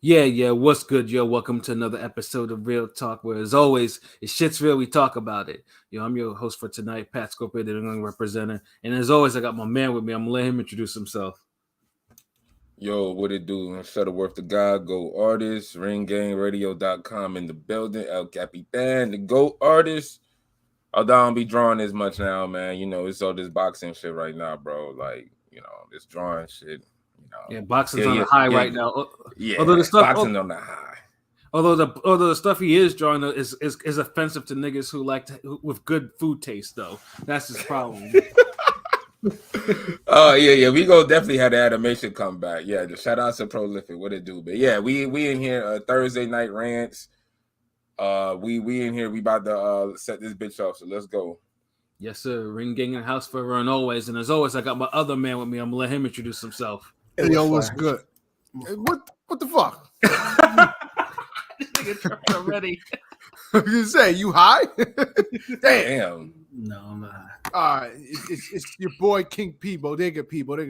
Yeah. What's good, yo? Welcome to another episode of Real Talk, where as always, it's shit's real. We talk about it. I'm your host for tonight, Pat Scorpio, the New England representative. And as always, I got my man with me. I'm gonna let him introduce himself. Yo, what it do? Shuttleworth the God, Go Artist, RingGangRadio.com in the building, El Capitan, the Go Artist. Although I don't be drawing as much now, man. It's all this boxing shit right now, bro. Like, this drawing shit. Yeah, boxing's on a high right now. Yeah, although the stuff boxing on the high. Although the stuff he is drawing is offensive to niggas with good food taste, though. That's his problem. Oh yeah, we go definitely had the animation come back. Yeah, the shout out to Prolific, what it do? But yeah, we in here Thursday night rants. We in here. We about to set this bitch off. So let's go. Yes, sir. Ring gang in the house forever and always. And as always, I got my other man with me. I'm gonna let him introduce himself. Hey, yo, what's good? What the fuck? This nigga tripped already. You say you high? Damn. No, I'm not high. All right, it's your boy King P, Bodega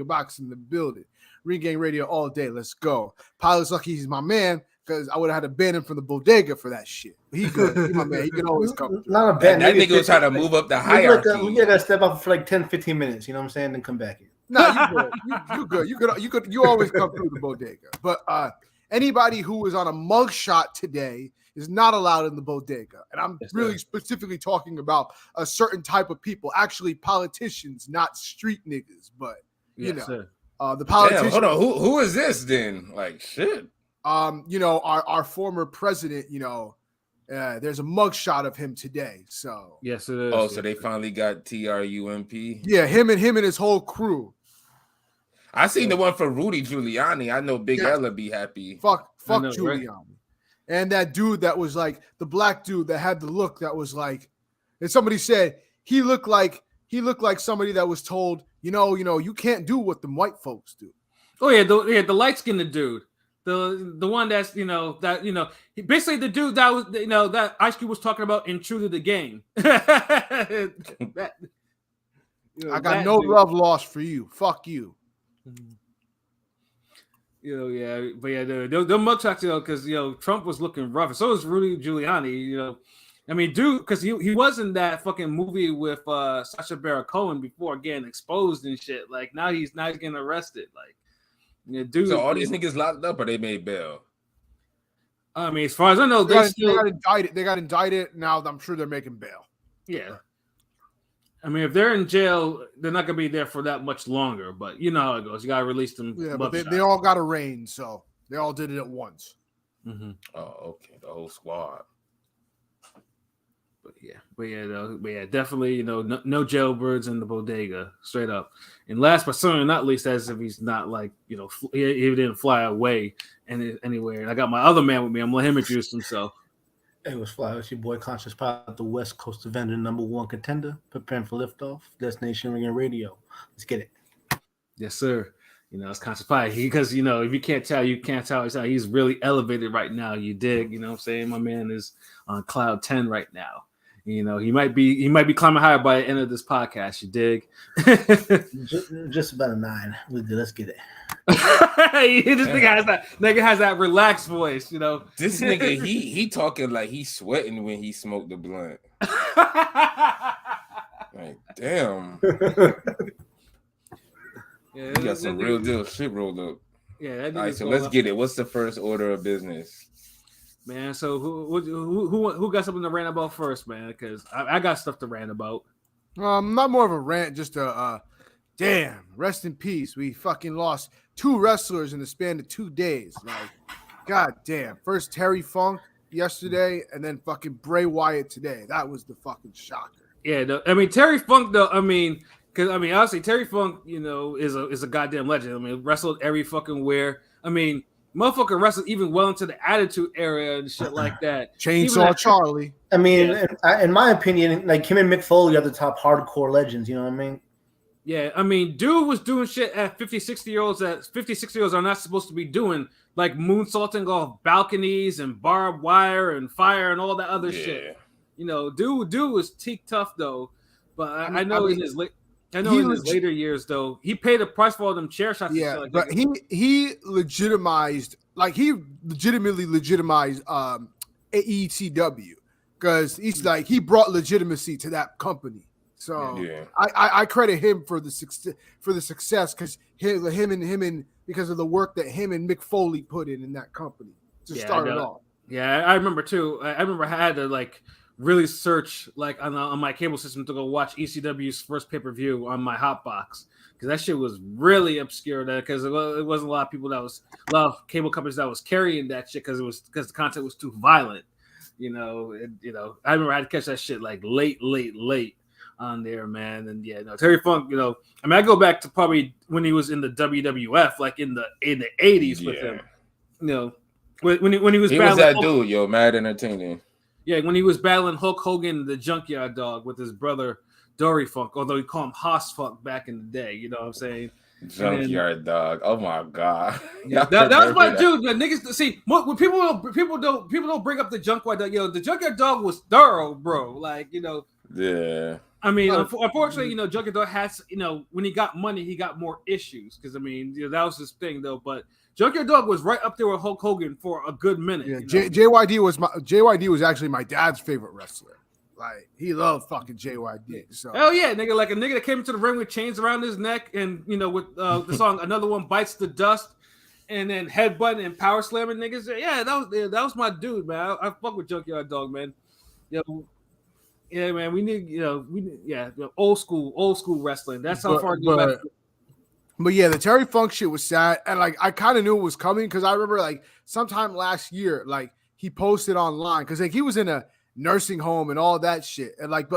Box in the building. Ring Gang Radio all day. Let's go. Pilot's lucky he's my man because I would have had to ban him from the bodega for that shit. But he good. He's my man. He can always come. Not a ban. That nigga was trying to move up the hierarchy. We gotta step up for like 10, 15 minutes. You know what I'm saying? Then come back in. No, you good. You good. You always come through the bodega. But anybody who is on a mugshot today is not allowed in the bodega. And I'm really specifically talking about a certain type of people, actually politicians, not street niggas, but the politicians. Damn, hold on. Who is this then? Like shit. Our former president, there's a mugshot of him today. So yes, it is. Oh, so they finally got Trump. Yeah, him and his whole crew. I seen the one for Rudy Giuliani. I know Big Ella be happy. Fuck Giuliani. Right? And that dude that was like the black dude that had the look that was like, and somebody said he looked like somebody that was told, you can't do what them white folks do. Oh yeah, the light skinned dude. The one that's basically the dude that was that Ice Cube was talking about in True to the Game. I got no love lost for you. Fuck you. The mugshots, because Trump was looking rough, and so was Rudy Giuliani. Dude, because he was in that fucking movie with Sacha Baron Cohen before getting exposed and shit. Like now he's getting arrested. Like. Yeah, dude. So all these niggas locked up or they made bail? As far as I know, they got indicted. They got indicted. Now I'm sure they're making bail. Yeah. If they're in jail, they're not gonna be there for that much longer. But you know how it goes. You gotta release them. Yeah, but they all got arraigned, so they all did it at once. Mm-hmm. Oh, okay. The whole squad. But yeah, definitely, no jailbirds in the bodega, straight up. And last but certainly not least, as if he's not like, he didn't fly away anywhere. And I got my other man with me. I'm gonna let him introduce himself. Hey, what's fly? It's your boy Conscious Pilot, the West Coast Avenger, #1 contender, preparing for liftoff. Destination Ring and Radio. Let's get it. Yes, sir. It's Conscious Pilot. Because if you can't tell, you can't tell. He's really elevated right now. You dig? You know what I'm saying? My man is on cloud 10 right now. He might be climbing higher by the end of this podcast. You dig? just about a 9. Let's get it. This nigga has that relaxed voice. This nigga he talking like he's sweating when he smoked the blunt. Like damn. Yeah, you got some real deal shit rolled up. Yeah. All right, so let's get it. What's the first order of business? Man, so who got something to rant about first, man? Because I got stuff to rant about. Not more of a rant, just a damn. Rest in peace. We fucking lost 2 wrestlers in the span of 2 days. Like, god damn. First Terry Funk yesterday, and then fucking Bray Wyatt today. That was the fucking shocker. Yeah, Terry Funk though. Because honestly, Terry Funk, is a goddamn legend. Wrestled every fucking where. Motherfucker wrestled even well into the Attitude Era and shit like that. Chainsaw Charlie. In my opinion, like him and Mick Foley are the top hardcore legends. You know what I mean? Yeah, dude was doing shit at 50, 60-year-olds that 50, 60-year-olds are not supposed to be doing, like moonsaulting off balconies and barbed wire and fire and all that other shit. Dude was teak tough though. But I know in his later years though, he paid a price for all them chair shots. Yeah, but he legitimized like he legitimately legitimized AECW because he's like he brought legitimacy to that company. So Yeah. I credit him for the success because him and because of the work that him and Mick Foley put in that company to start it off. Yeah, I remember too. I remember I had to like really search like on my cable system to go watch ECW's first pay-per-view on my hotbox because that shit was really obscure. Because it wasn't a lot of people a lot of cable companies that was carrying that shit because the content was too violent. I remember I had to catch that shit like late on there, man. And yeah, no, Terry Funk. I mean, I go back to probably when he was in the WWF, like in the 80s with him. When he was that dude, yo, mad entertaining. Yeah, when he was battling Hulk Hogan, the Junkyard Dog, with his brother Dory Funk, although he called him Haas Funk back in the day. You know what I'm saying? Junkyard Dog. Oh my god. Yeah, that was my dude. The niggas see when people don't bring up the Junkyard Dog. The Junkyard Dog was thorough, bro. Like Yeah. I mean, unfortunately, Junkyard Dog has when he got money, he got more issues because I mean, that was his thing though. But Junkyard Dog was right up there with Hulk Hogan for a good minute. Yeah, JYD was actually my dad's favorite wrestler. Like he loved fucking JYD. So hell yeah, nigga, like a nigga that came into the ring with chains around his neck and with the song Another One Bites the Dust and then headbutting and power slamming niggas. Yeah, that was my dude, man. I fuck with Junkyard Dog, man. Yeah, man, we need old school wrestling. That's how far you back. But yeah, the Terry Funk shit was sad, and like I kind of knew it was coming because I remember like sometime last year, like he posted online because like he was in a nursing home and all that shit, and like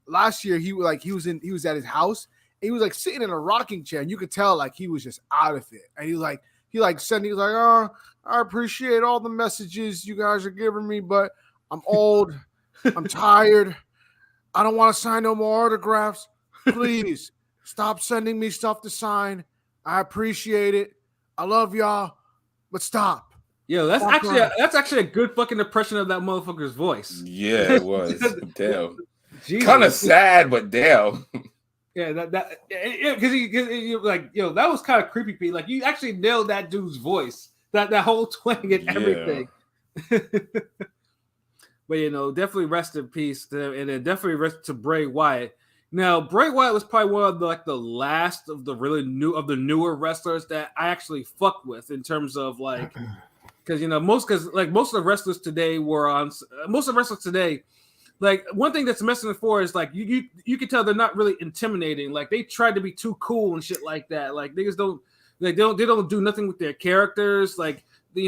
last year he was at his house, and he was like sitting in a rocking chair, and you could tell like he was just out of it, and he was like oh, I appreciate all the messages you guys are giving me, but I'm old, I'm tired, I don't want to sign no more autographs, please. Stop sending me stuff to sign. I appreciate it. I love y'all, but stop. Yo, that's actually a good fucking impression of that motherfucker's voice. Yeah, it was. Damn. Kind of sad, but damn. Yeah, because he like that was kind of creepy, Pete. Like you actually nailed that dude's voice, that whole twang and everything. But definitely rest in peace, and then definitely rest to Bray Wyatt. Now, Bray Wyatt was probably one of the last of the newer wrestlers that I actually fucked with in terms of like, because most of the wrestlers today like one thing that's messing with for is like you can tell they're not really intimidating. Like they tried to be too cool and shit like that. Like niggas don't they don't do nothing with their characters. Like they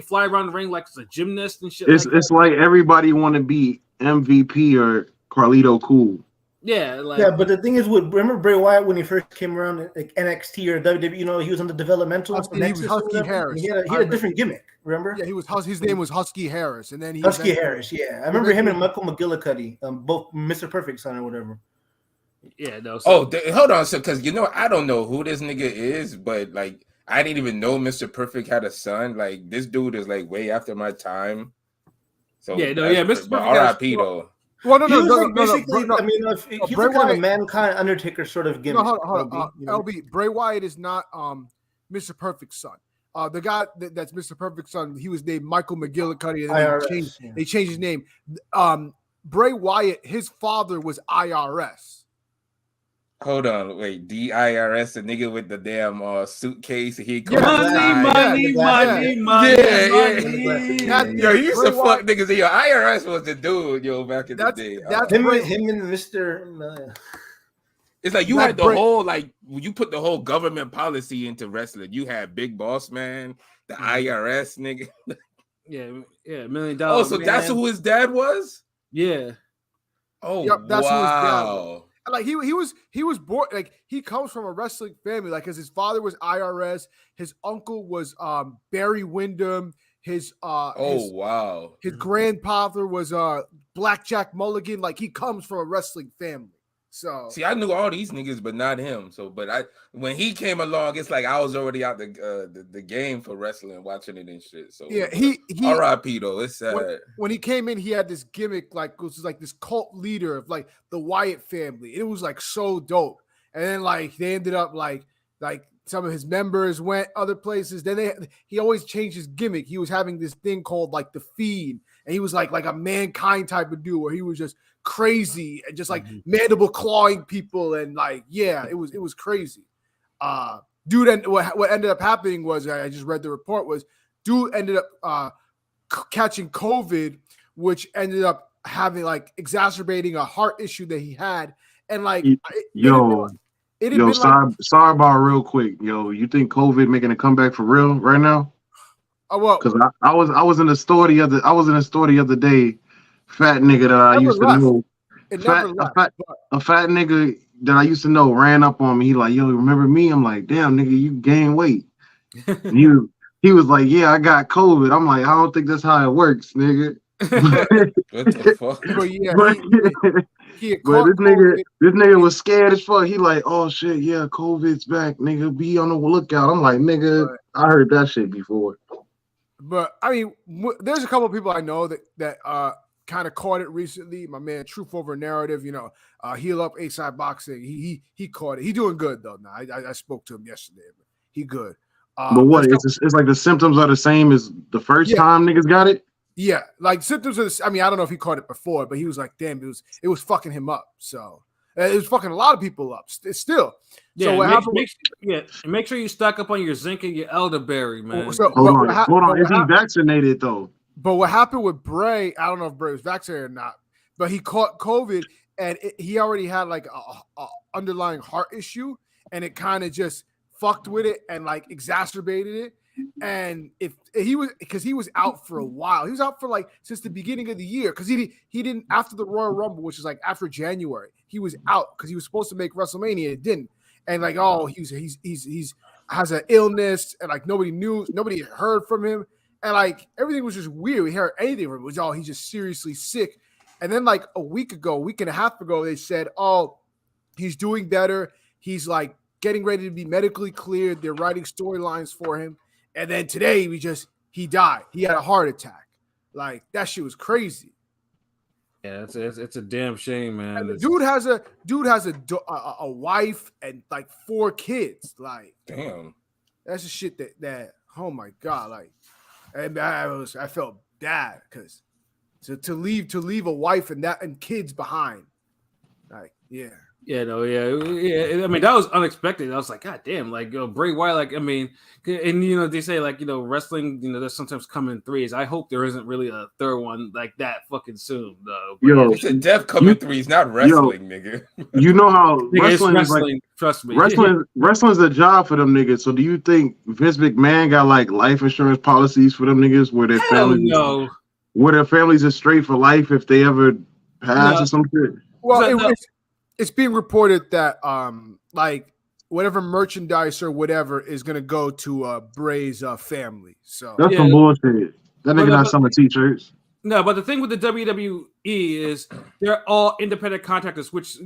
fly around the ring like it's a gymnast and shit. It's like everybody want to be MVP or Carlito Cool. Yeah, but the thing is, remember Bray Wyatt when he first came around like NXT or WWE? He was on the developmental. He was Husky Harris. He had a different gimmick. Remember? Yeah, he was. His name was Husky Harris, and then Harris. Yeah, I remember him and Michael McGillicuddy, both Mr. Perfect son or whatever. Yeah, no. So, hold on, so because I don't know who this nigga is, but like I didn't even know Mr. Perfect had a son. Like this dude is like way after my time. So Mr. Perfect. R.I.P. though. Well, no. I mean, he's Bray kind of a mankind Undertaker sort of gimmick. No, hold on. LB, Bray Wyatt is not Mr. Perfect's son. The guy that's Mr. Perfect's son, he was named Michael McGillicuddy, and they changed his name. Bray Wyatt, his father was IRS. Hold on, wait. DIRS, the nigga with the damn suitcase. He money. Yo, he used to fuck niggas. Yo, IRS was the dude, back in the day. That's him and Mr. It's like you had the whole you put the whole government policy into wrestling. You had Big Boss Man, the IRS nigga. Yeah, $1 million. Oh, so that's who his dad was? Yeah. Oh, yep, that's who his dad was. Like he was born like he comes from a wrestling family, like because his father was IRS, his uncle was Barry Windham, his grandfather was Blackjack Mulligan. Like he comes from a wrestling family. So see, I knew all these niggas, but not him. So, but when he came along, it's like I was already out the game for wrestling, watching it and shit. So yeah, he R.I.P. though. It's sad. When he came in, he had this gimmick, like it was like this cult leader of like the Wyatt family. It was like so dope. And then like they ended up like some of his members went other places. Then he always changed his gimmick. He was having this thing called like the Fiend, and he was like a Mankind type of dude where he was just crazy and just like mandible clawing people and like it was crazy. Dude, and what ended up happening was I just read the report was dude ended up catching COVID, which ended up having like exacerbating a heart issue that he had, and like sorry about real quick, yo. You think COVID making a comeback for real right now? Well, because I was in the store the other day. Fat nigga that I used to know, a fat nigga that I used to know ran up on me. He like, yo, remember me? I'm like, damn, nigga, you gained weight. And he was like, yeah, I got COVID. I'm like, I don't think that's how it works, nigga. What the fuck? This nigga was scared as fuck. He like, oh shit, yeah, COVID's back, nigga. Be on the lookout. I'm like, nigga, I heard that shit before. But I mean, there's a couple of people I know that kind of caught it recently. My man, Truth Over Narrative, Heal Up A-Side Boxing. He caught it. He doing good though. Now I spoke to him yesterday. But he good. But what? It's like the symptoms are the same as the first time niggas got it. Yeah, like symptoms of. I mean, I don't know if he caught it before, but he was like, damn, it was fucking him up. So it was fucking a lot of people up. Still. Yeah. So what happened? Make sure you stock up on your zinc and your elderberry, man. So, hold on. Is he vaccinated though? But what happened with Bray, I don't know if Bray was vaccinated or not, but he caught COVID and he already had like a underlying heart issue, and it kind of just fucked with it and like exacerbated it. And he was out for a while. He was out for like since the beginning of the year because he didn't after the Royal Rumble, which is like after January. He was out because he was supposed to make WrestleMania. It didn't. And like, he's has an illness, and like nobody heard from him. And like everything was just weird. We heard anything from him. It was he's just seriously sick. And then like a week and a half ago, they said, he's doing better. He's like getting ready to be medically cleared. They're writing storylines for him. And then today he died. He had a heart attack. Like that shit was crazy. Yeah, it's a damn shame, man. And the dude has a wife and like 4 kids. Like damn, that's the shit that oh my god, like. And I felt bad because to leave a wife and kids behind, like I mean that was unexpected. I was like, god damn, like Bray Wyatt, like I mean, and they say like wrestling, there's sometimes come in threes. I hope there isn't really a third one like that fucking soon though. Yo, it's a death come in threes, not wrestling, nigga. You know how wrestling is like, trust me, wrestling's a job for them niggas. So do you think Vince McMahon got like life insurance policies for them niggas where their families are straight for life if they ever pass or some shit? Well, it's being reported that like whatever merchandise or whatever is gonna go to Bray's family. So that's some bullshit. That nigga not selling t-shirts. No, but the thing with the WWE is they're all independent contractors, which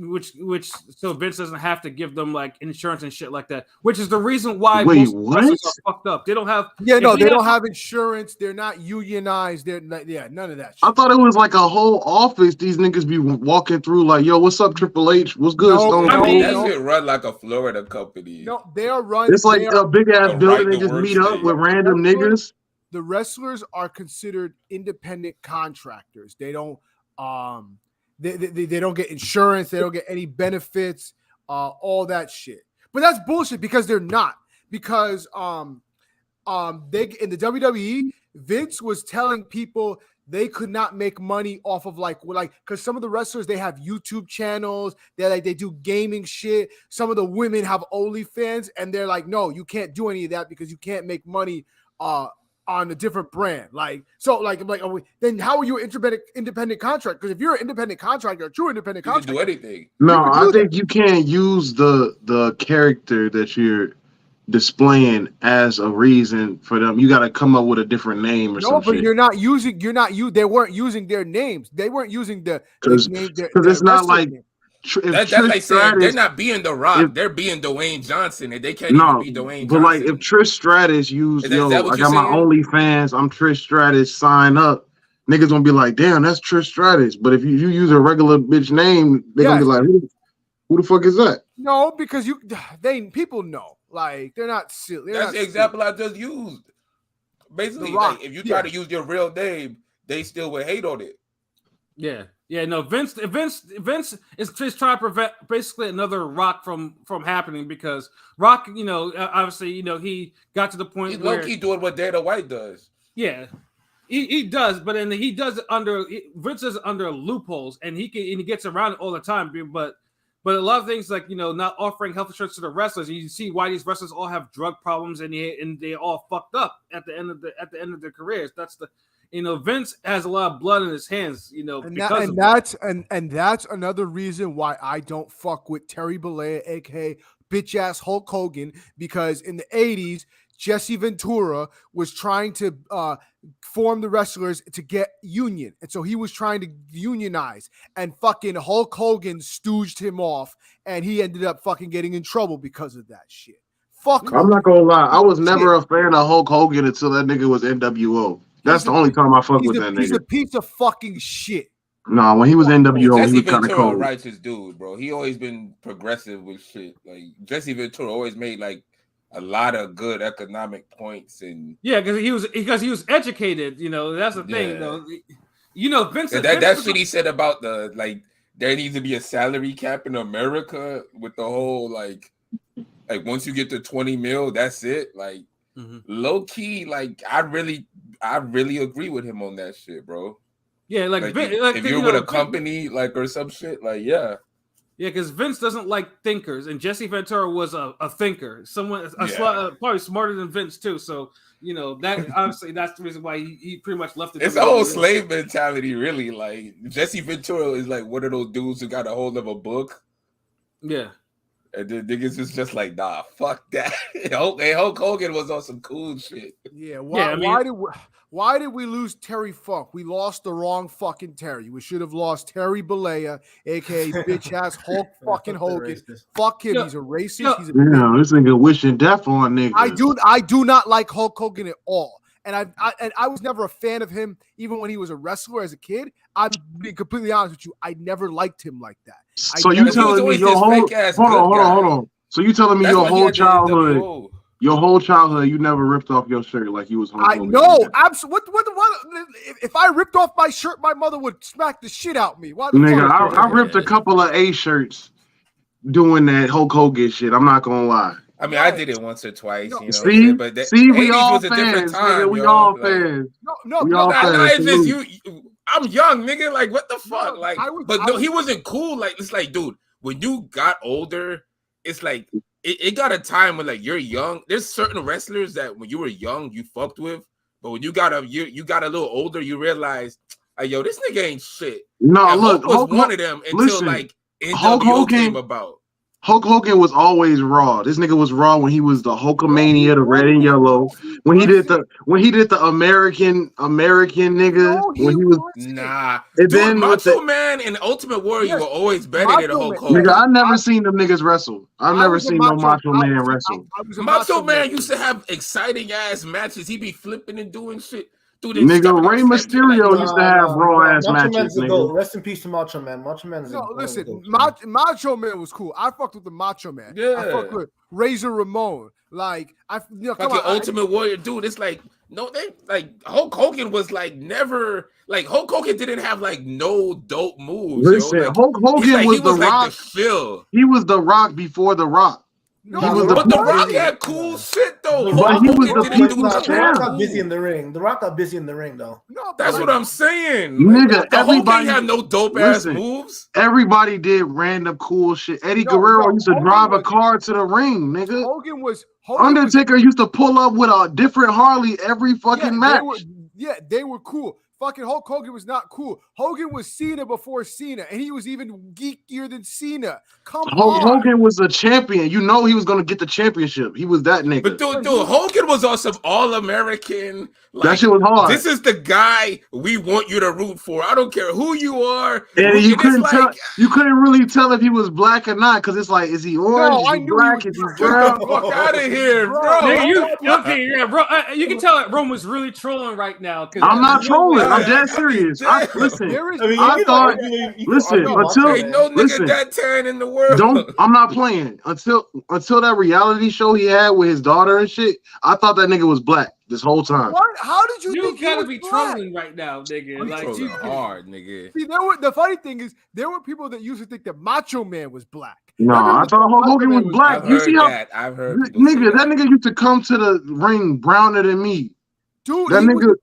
so Vince doesn't have to give them like insurance and shit like that. Which is the reason why most wrestlers are fucked up. They don't have they don't have insurance. They're not unionized. They're not, none of that shit. I thought it was like a whole office. These niggas be walking through like, yo, what's up, Triple H? What's good, Stone Cold? That shit run like a Florida company. No, they are running. It's like a big ass building. They just meet up with random niggas. The wrestlers are considered independent contractors. They don't they don't get insurance, they don't get any benefits, all that shit. But that's bullshit because they're not. Because they in the WWE, Vince was telling people they could not make money off of like because some of the wrestlers, they have YouTube channels, they do gaming shit. Some of the women have OnlyFans, and they're like, no, you can't do any of that because you can't make money on a different brand. Then how are you an independent contractor? Because if you're an independent contractor, a true independent contractor, you can do anything. No, I think you can't use the character that you're displaying as a reason for them. You got to come up with a different name or something. No, but they weren't using their names. They weren't using because it's not like that's like saying they're not being The Rock, they're being Dwayne Johnson, and they can't even be Dwayne Johnson. But like if Trish Stratus used, I got my OnlyFans, I'm Trish Stratus, sign up, niggas gonna be like, damn, that's Trish Stratus. But if you use a regular bitch name, they're gonna be like, who the fuck is that? No, because people know. Like they're not silly. That's the example I just used. Basically, like if you try to use your real name, they still would hate on it. Yeah. No, Vince is just trying to prevent basically another Rock from happening because Rock, obviously, he got to the point He's where low-key doing what Dana White does. Yeah, he does, but then he does it Vince is under loopholes, and he gets around it all the time. But a lot of things like not offering health insurance to the wrestlers, you see why these wrestlers all have drug problems and they all fucked up at the end of their careers. That's the Vince has a lot of blood in his hands, and that's another reason why I don't fuck with Terry Bollea, aka bitch ass Hulk Hogan, because in the 80s, Jesse Ventura was trying to form the wrestlers to get union, and so he was trying to unionize, and fucking Hulk Hogan stooged him off, and he ended up fucking getting in trouble because of that shit. Fuck. I'm not gonna lie, I was never a fan of Hulk Hogan until that nigga was NWO. That's the only time I fuck with that nigga. He's a piece of fucking shit. No, when he was NWO, Jesse he was kind of Ventura, cold. righteous dude, bro. He always been progressive with shit. Like Jesse Ventura always made like a lot of good economic points, and because he was educated. That's the thing, though. Vince. That's what he said about there needs to be a salary cap in America with the whole like once you get to 20 mil, that's it. Like low key, like I really agree with him on that shit, bro. Yeah, if you're with a company or some shit, yeah, because Vince doesn't like thinkers, and Jesse Ventura was a thinker, probably smarter than Vince too. So that obviously that's the reason why he pretty much left it. It's a whole slave mentality, really. Like Jesse Ventura is like one of those dudes who got a hold of a book. Yeah. And the niggas is just like, nah, fuck that. Hulk Hogan was on some cool shit. Yeah, why did we lose Terry Funk? We lost the wrong fucking Terry. We should have lost Terry Bollea, aka bitch ass Hulk fucking Hogan. Fuck him. He's a racist. He's a this nigga wishing death on niggas. I do not like Hulk Hogan at all. And I was never a fan of him, even when he was a wrestler as a kid. I'm being completely honest with you. I never liked him like that. So you telling me your whole hold on. So you telling me your whole childhood, you never ripped off your shirt like you was Hulk Hogan? No, absolutely. What? If I ripped off my shirt, my mother would smack the shit out me. Nigga, I ripped a couple of A shirts doing that Hulk Hogan shit. I'm not gonna lie. I mean, I did it once or twice, See, but we all fans, nigga. We all fans. I'm young, nigga. Like, what the fuck? He wasn't cool. Like, it's like, dude, when you got older, it's like it got a time when you're young. There's certain wrestlers that when you were young, you fucked with, but when you got a little older, you realize, yo, this nigga ain't shit. No, and look, Hulk was one of them until NWO came about. Hulk Hogan was always raw. This nigga was raw when he was the Hulkamania, the red and yellow. When he did the American nigga. Nah. And then Macho Man and Ultimate Warrior were always better than Hulk Hogan. Nigga, I never seen them niggas wrestle. I've never seen no Macho Man wrestle. Macho Man used to have exciting ass matches. He be flipping and doing shit. Dude, nigga, Rey Mysterio used to have raw ass matches. Nigga. Rest in peace to Macho Man. Macho Man is Macho Man was cool. I fucked with the Macho Man. Yeah. I fucked with Razor Ramon. Ultimate Warrior, dude. It's Hulk Hogan was never Hulk Hogan didn't have no dope moves. Listen, Hulk Hogan was the Rock. He was the Rock before the Rock. But The Rock had cool shit though. But he was The Rock got busy in the ring. The Rock got busy in the ring though. No, that's what I'm saying. Nigga, everybody had no dope ass moves. Everybody did random cool shit. Eddie Guerrero used to drive a car to the ring, nigga. Undertaker used to pull up with a different Harley every fucking match. They were cool. Fucking Hulk Hogan was not cool. Hogan was Cena before Cena, and he was even geekier than Cena. Hulk Hogan was a champion. You know he was gonna get the championship. He was that nigga. But dude, Hogan was on some All-American. That shit was hard. This is the guy we want you to root for. I don't care who you are. And you couldn't tell. You couldn't really tell if he was black or not, because it's like, is he orange? Is he black? Is he brown? Get the fuck out of here, bro. Bro. You can tell that Rome was really trolling right now. I'm not trolling. I'm dead serious. Listen. I thought. Listen, until ain't no nigga that tan in the world. I'm not playing until that reality show he had with his daughter and shit. I thought that nigga was black this whole time. What? How did you think gotta he was be black? trolling right now, nigga? Like, trolling hard, nigga. See, the funny thing is, there were people that used to think that Macho Man was black. No, I thought Hulk Hogan was black. You see how I've heard nigga, that nigga used to come to the ring browner than me. Dude, that nigga.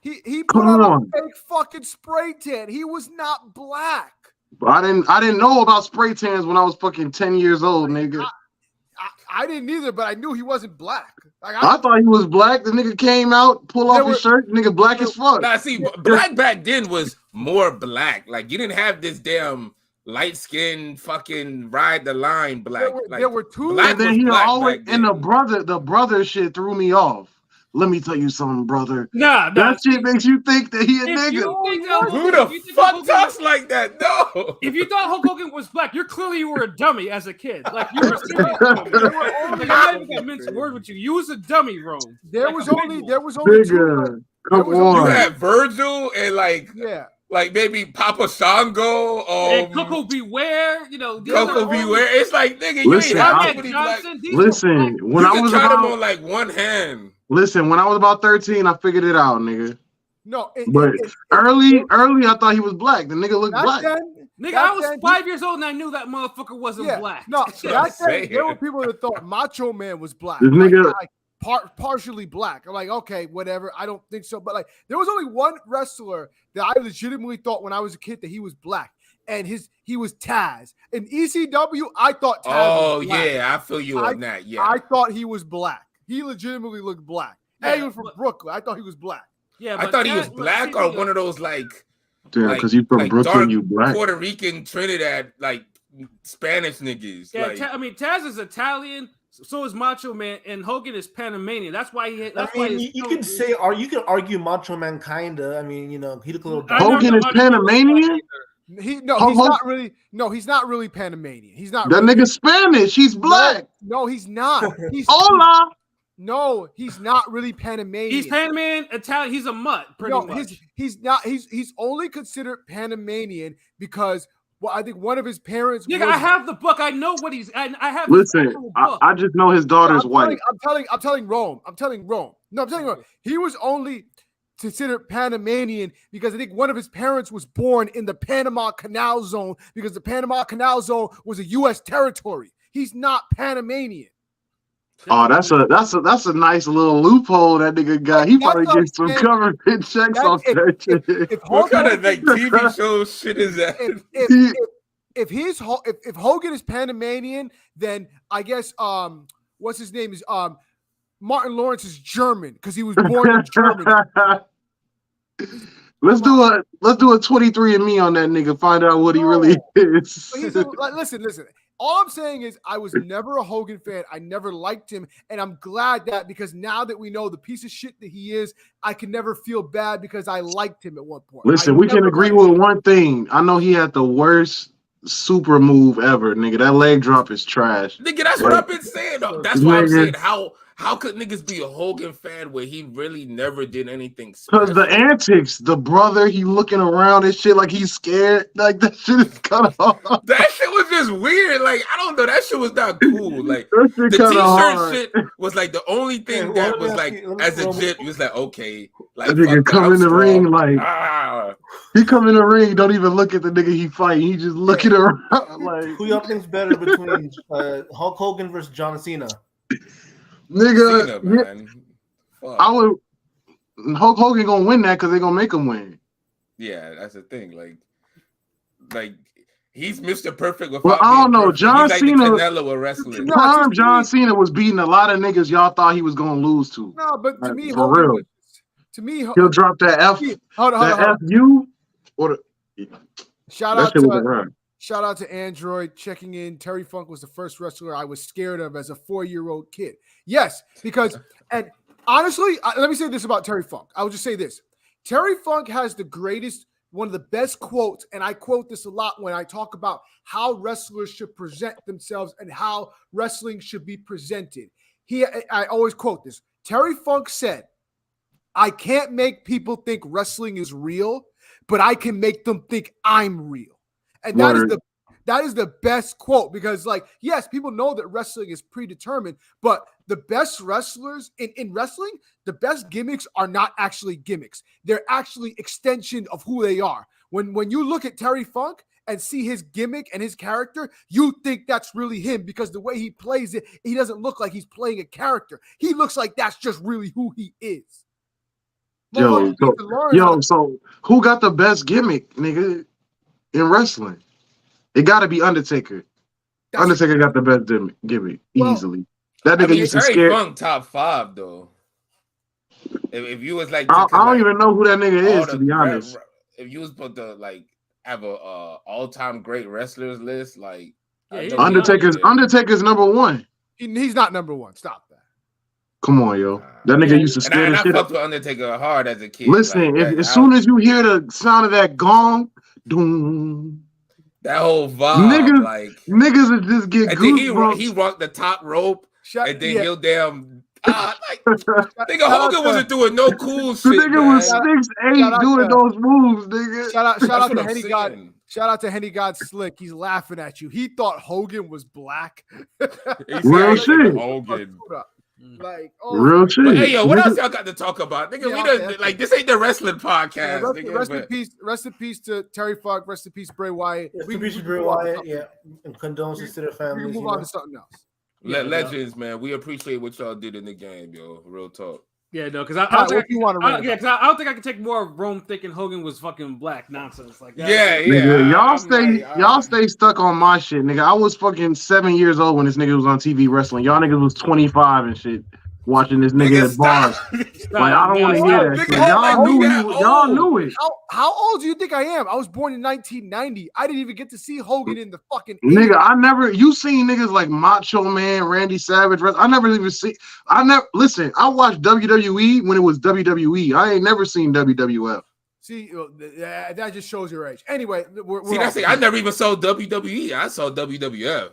He put on a fake fucking spray tan. He was not black. But I didn't know about spray tans when I was fucking 10 years old, nigga. I didn't either, but I knew he wasn't black. Like, I thought he was black. The nigga came out, pull off his shirt, nigga black as fuck. Nah, see, black back then was more black. Like, you didn't have this damn light skin fucking ride the line black. There were two. Black and then he always and the brother shit threw me off. Let me tell you something, brother. Nah, that shit makes you think that he a nigga. Who the fuck talks like that? No. If you thought Hulk Hogan was black, you were a dummy as a kid. Like you were serious. I'm not even gonna mince word with you. You was a dummy, Rome. There was only two. Come on. You had Virgil and like maybe Papa Shango and Coco Beware, Coco Beware. It's like nigga, listen, you ain't have listen, when I was about them on like one hand. Listen, when I was about 13, I figured it out, nigga. No, but early, I thought he was black. The nigga looked black. Nigga, I was 5 years old and I knew that motherfucker wasn't black. No, back then there were people that thought Macho Man was black. This nigga. Partially black. I'm like, okay, whatever. I don't think so. But like, there was only one wrestler that I legitimately thought when I was a kid that he was black, and he was Taz. In ECW, I thought Taz was black. Yeah, I feel you on that. Yeah, I thought he was black. He legitimately looked black. Yeah, he was from Brooklyn. I thought he was black. Yeah, I thought he was black or one of those like. Yeah, because you from Brooklyn, you black. Puerto Rican, Trinidad, like Spanish niggas. Yeah, like, Taz is Italian. So is Macho Man, and Hogan is Panamanian. That's why he. You could say, or you could argue Macho Man kinda. I mean, he looked a little. Hogan is Panamanian. He's not really. No, he's not really Panamanian. He's not. That nigga Spanish. He's black. No, he's not. He's hola. No, he's not really Panamanian. He's Panamanian, Italian. He's a mutt. Pretty much. He's not. He's only considered Panamanian because. Well, I think one of his parents. Nigga, I have the book. I know what he's. I have. Listen, I just know his daughter's white. I'm telling Rome. No, I'm telling Rome. He was only considered Panamanian because I think one of his parents was born in the Panama Canal Zone because the Panama Canal Zone was a U.S. territory. He's not Panamanian. Oh, that's a nice little loophole that nigga got. He probably gets some government checks off that shit. What kind of like TV show shit is that? If Hogan is Panamanian, then I guess what's his name is Martin Lawrence is German because he was born in Germany. Let's do a 23andMe on that nigga. Find out what he really is. Listen. All I'm saying is I was never a Hogan fan. I never liked him. And I'm glad that because now that we know the piece of shit that he is, I can never feel bad because I liked him at one point. Listen, we can agree with one thing. I know he had the worst super move ever, nigga. That leg drop is trash. Nigga, that's what I've been saying, though. That's why I'm saying how could niggas be a Hogan fan where he really never did anything special? Because the antics, the brother, he looking around and shit like he's scared. Like, that shit is kind of hard. That shit was just weird. Like, I don't know. That shit was not cool. Like, the t-shirt shit was like the only thing that was like, as a jit, he was like, okay. Like, nigga come in the ring like, he come in the ring, don't even look at the nigga he fighting. He just looking around like. Who y'all think's better between Hulk Hogan versus John Cena? Nigga, Cena, man. I would. Hulk Hogan gonna win that because they gonna make him win. Yeah, that's the thing. Like he's Mr. Perfect. Well, I don't know. John Cena. John Cena was beating a lot of niggas y'all thought he was gonna lose to. No, but to me, for real. To me, he'll drop that F. Hold on. FU or the. Shout out to Android checking in. Terry Funk was the first wrestler I was scared of as a 4-year-old kid. Yes, because, and honestly, let me say this about Terry Funk. I will just say this. Terry Funk has the greatest, one of the best quotes, and I quote this a lot when I talk about how wrestlers should present themselves and how wrestling should be presented. I always quote this. Terry Funk said, I can't make people think wrestling is real, but I can make them think I'm real. And that is the best quote because, like, yes, people know that wrestling is predetermined, but the best wrestlers in wrestling, the best gimmicks are not actually gimmicks. They're actually extension of who they are. When you look at Terry Funk and see his gimmick and his character, you think that's really him because the way he plays it, he doesn't look like he's playing a character. He looks like that's just really who he is. So who got the best gimmick, nigga, in wrestling? It got to be Undertaker. Undertaker got the best gimmick easily. That nigga used to scare. Funk top 5 though. If you was like, I don't even know who that nigga is, to be honest. If you was supposed to like have a all-time great wrestlers list, like Undertaker's number 1. He's not number 1. Stop that. Come on, yo. That nigga used to scare the shit. I fucked with Undertaker hard as a kid. Listen, as soon as you hear the sound of that gong, doom. That whole vibe, niggas would just get goosebumps. He walked the top rope, and then he'll damn. Nigga Hogan wasn't doing no cool shit. The nigga was 6'8" doing those moves, nigga. Shout out to Henny God. Shout out to Henny God Slick. He's laughing at you. He thought Hogan was black. Real shit. Hogan. Like, real shit. But, hey, yo, what else y'all got to talk about? Nigga, we done, like, this ain't the wrestling podcast. Rest in peace to Terry Funk. Rest in peace, Bray Wyatt. Rest in peace, Bray Wyatt. Yeah, and condolences to their families. We move on to something else. Legends, man. We appreciate what y'all did in the game, yo. Real talk. Yeah, no, because I don't think I can take more of Rome thinking Hogan was fucking black nonsense like that. Yeah. Nigga, y'all stay stuck on my shit, nigga. I was fucking 7 years old when this nigga was on TV wrestling. Y'all niggas was 25 and shit. Watching this nigga at bars. Like, I don't want to hear that shit. Y'all knew it. How old do you think I am? I was born in 1990. I didn't even get to see Hogan in the fucking 80s. Nigga, you seen niggas like Macho Man, Randy Savage. I watched WWE when it was WWE. I ain't never seen WWF. See, that just shows your age. Anyway, I never even saw WWE. I saw WWF.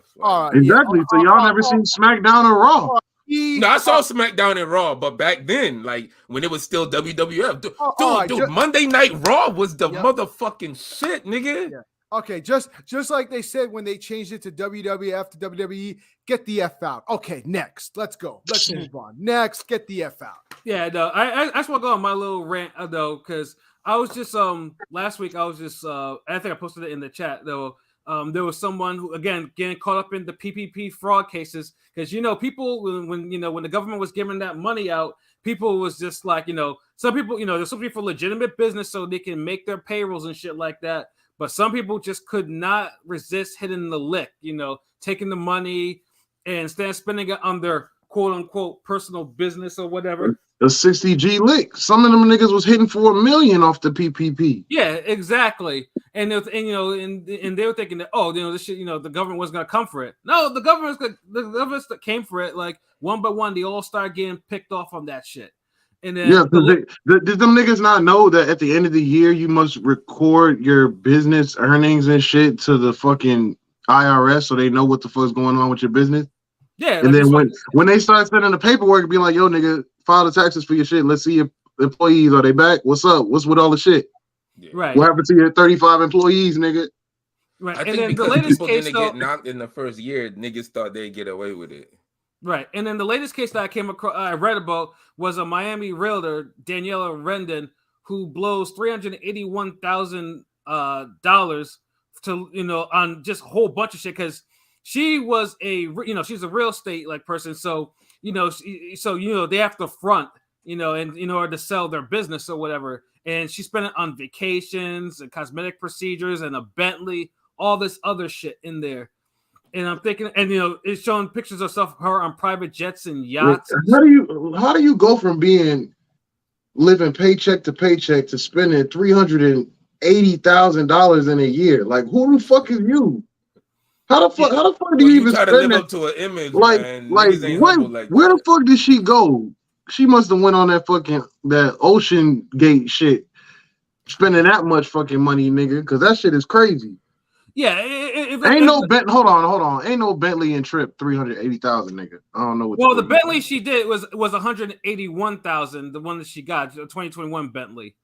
Exactly. So y'all never seen SmackDown or Raw. No, I saw SmackDown and Raw, but back then, like when it was still WWF, dude, Monday Night Raw was the motherfucking shit, nigga. Yeah. Okay, just like they said when they changed it to WWF to WWE, get the F out. Okay, next, let's go. Let's move on. Next, get the F out. Yeah, no, I just want to go on my little rant though, because I was just last week I was just I think I posted it in the chat though. There was someone who again getting caught up in the PPP fraud cases because people when the government was giving that money out, people was just like some people there's some people for legitimate business so they can make their payrolls and shit like that, but some people just could not resist hitting the lick, taking the money and instead of spending it on their quote unquote personal business or whatever. A 60G lick. Some of them niggas was hitting for $1 million off the PPP. Yeah, exactly. And they were thinking that this shit, the government was gonna come for it. No, the government that came for it, like one by one, they all started getting picked off on that shit. And then did them niggas not know that at the end of the year you must record your business earnings and shit to the fucking IRS so they know what the fuck's going on with your business? Yeah, and then when they start sending the paperwork, be like, yo, nigga, file the taxes for your shit. Let's see your employees. Are they back? What's up? What's with all the shit? Yeah. Right. What happened to your 35 employees, nigga? Right. I think then because the latest people didn't get knocked in the first year, niggas thought they'd get away with it. Right. And then the latest case that I came across, I read about was a Miami realtor, Daniela Rendon, who blows $381,000 to on just a whole bunch of shit because she was she's a real estate person. So they have to front, and in order to sell their business or whatever. And she spent it on vacations and cosmetic procedures and a Bentley, all this other shit in there. And I'm thinking, and it's showing pictures of her on private jets and yachts. How do you go from living paycheck to paycheck to spending $380,000 in a year? Like, who the fuck is you? How the fuck do you even try spend to live it? up to an image, where the fuck did she go? She must have went on that Ocean Gate shit, spending that much fucking money, nigga, because that shit is crazy. Yeah, ain't no bet. Hold on. Ain't no Bentley and Trip 380,000, nigga. I don't know what. Well, the Bentley she did was 181,000. The one that she got, 2021 Bentley.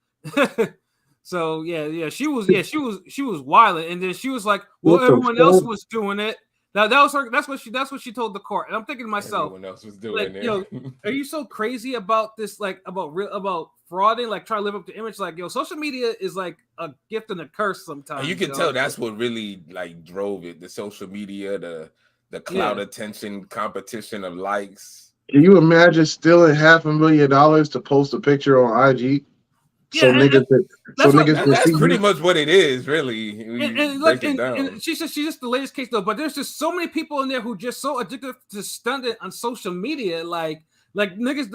So she was wilding, and then she was like, "Well, everyone else was doing it." Now that was her. That's what she told the court. And I'm thinking to myself, everyone else was doing it. Yo, are you so crazy about this? Like about frauding? Like trying to live up to image? Like, yo, social media is like a gift and a curse sometimes. And you can tell that's what really like drove it. The social media, the cloud attention, competition of likes. Can you imagine stealing $500,000 to post a picture on IG? That's pretty much what it is, really. And she's just the latest case though. But there's just so many people in there who just so addicted to stunting on social media, like niggas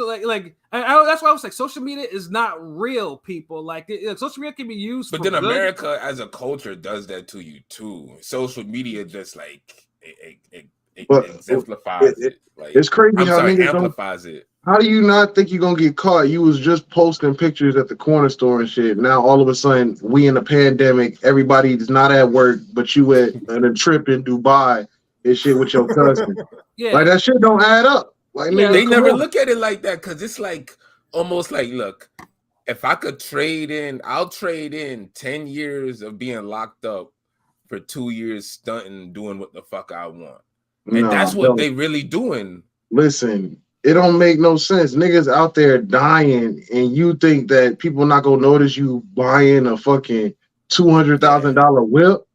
that's why I was like, social media is not real, people. Like social media can be used, but then good. America as a culture does that to you too. Social media just like it exemplifies it. Like, it's crazy how niggas amplifies it. How do you not think you're gonna get caught? You was just posting pictures at the corner store and shit. Now all of a sudden we in a pandemic, everybody's not at work, but you at a trip in Dubai and shit with your cousin. Like that shit don't add up. Like they never look at it like that because it's like almost like, look, if I could trade in, I'll trade in 10 years of being locked up for 2 years stunting, doing what the fuck I want. And that's what they really doing. Listen. It don't make no sense. Niggas out there dying, and you think that people not gonna notice you buying a fucking $200,000 whip?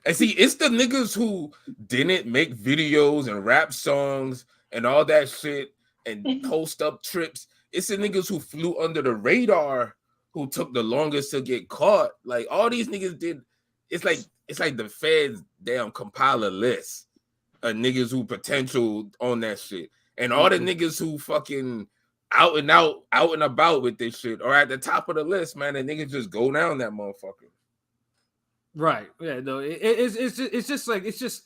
And see, it's the niggas who didn't make videos and rap songs and all that shit and post up trips. It's the niggas who flew under the radar who took the longest to get caught. Like all these niggas did. It's like the feds damn compile a list of niggas who potential on that shit. And all the niggas who fucking out and about with this shit are at the top of the list, man. And niggas just go down that motherfucker. Right. Yeah. No. It's just like it's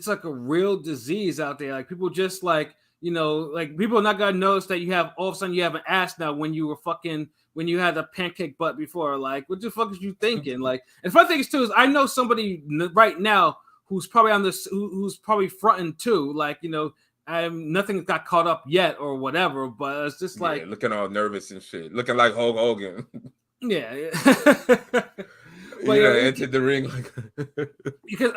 like a real disease out there. Like people just like like people are not gonna notice that you have all of a sudden you have an ass now when you had a pancake butt before. Like what the fuck is you thinking? Like, and the funny thing is too is I know somebody right now who's probably on this who's probably fronting too. Like nothing got caught up yet or whatever, but it's just like looking all nervous and shit, looking like Hulk Hogan. Yeah. But entered the ring like because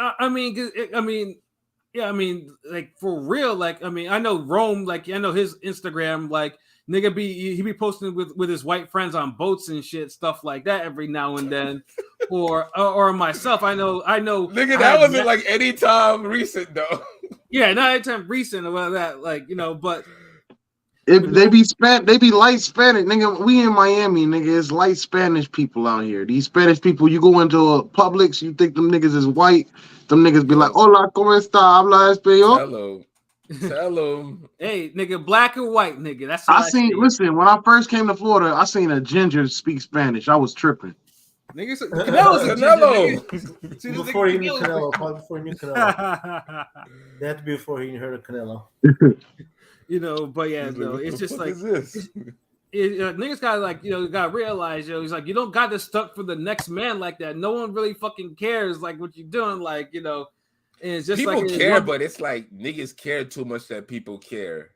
like for real, like I know Rome, like I know his Instagram, like nigga he be posting with his white friends on boats and shit, stuff like that every now and then, or myself. I know. Nigga, that wasn't like any time recent though. Yeah, not any time recent about that, like but if they be light Spanish, nigga. We in Miami, nigga. It's light Spanish people out here. These Spanish people, you go into a Publix, you think them niggas is white. Them niggas be like, "Hola, cómo está? Habla español." Tell them. Hey, nigga, black or white, nigga. That's what I seen. Listen, when I first came to Florida, I seen a ginger speak Spanish. I was tripping. Nigga, Canelo. Before he knew Canelo, probably before he knew Canelo. That's before he heard of Canelo. But yeah, no, it's just like niggas gotta gotta realize, he's like, you don't got to stuck for the next man like that. No one really fucking cares like what you're doing, like and it's just people like care, but it's like niggas care too much that people care.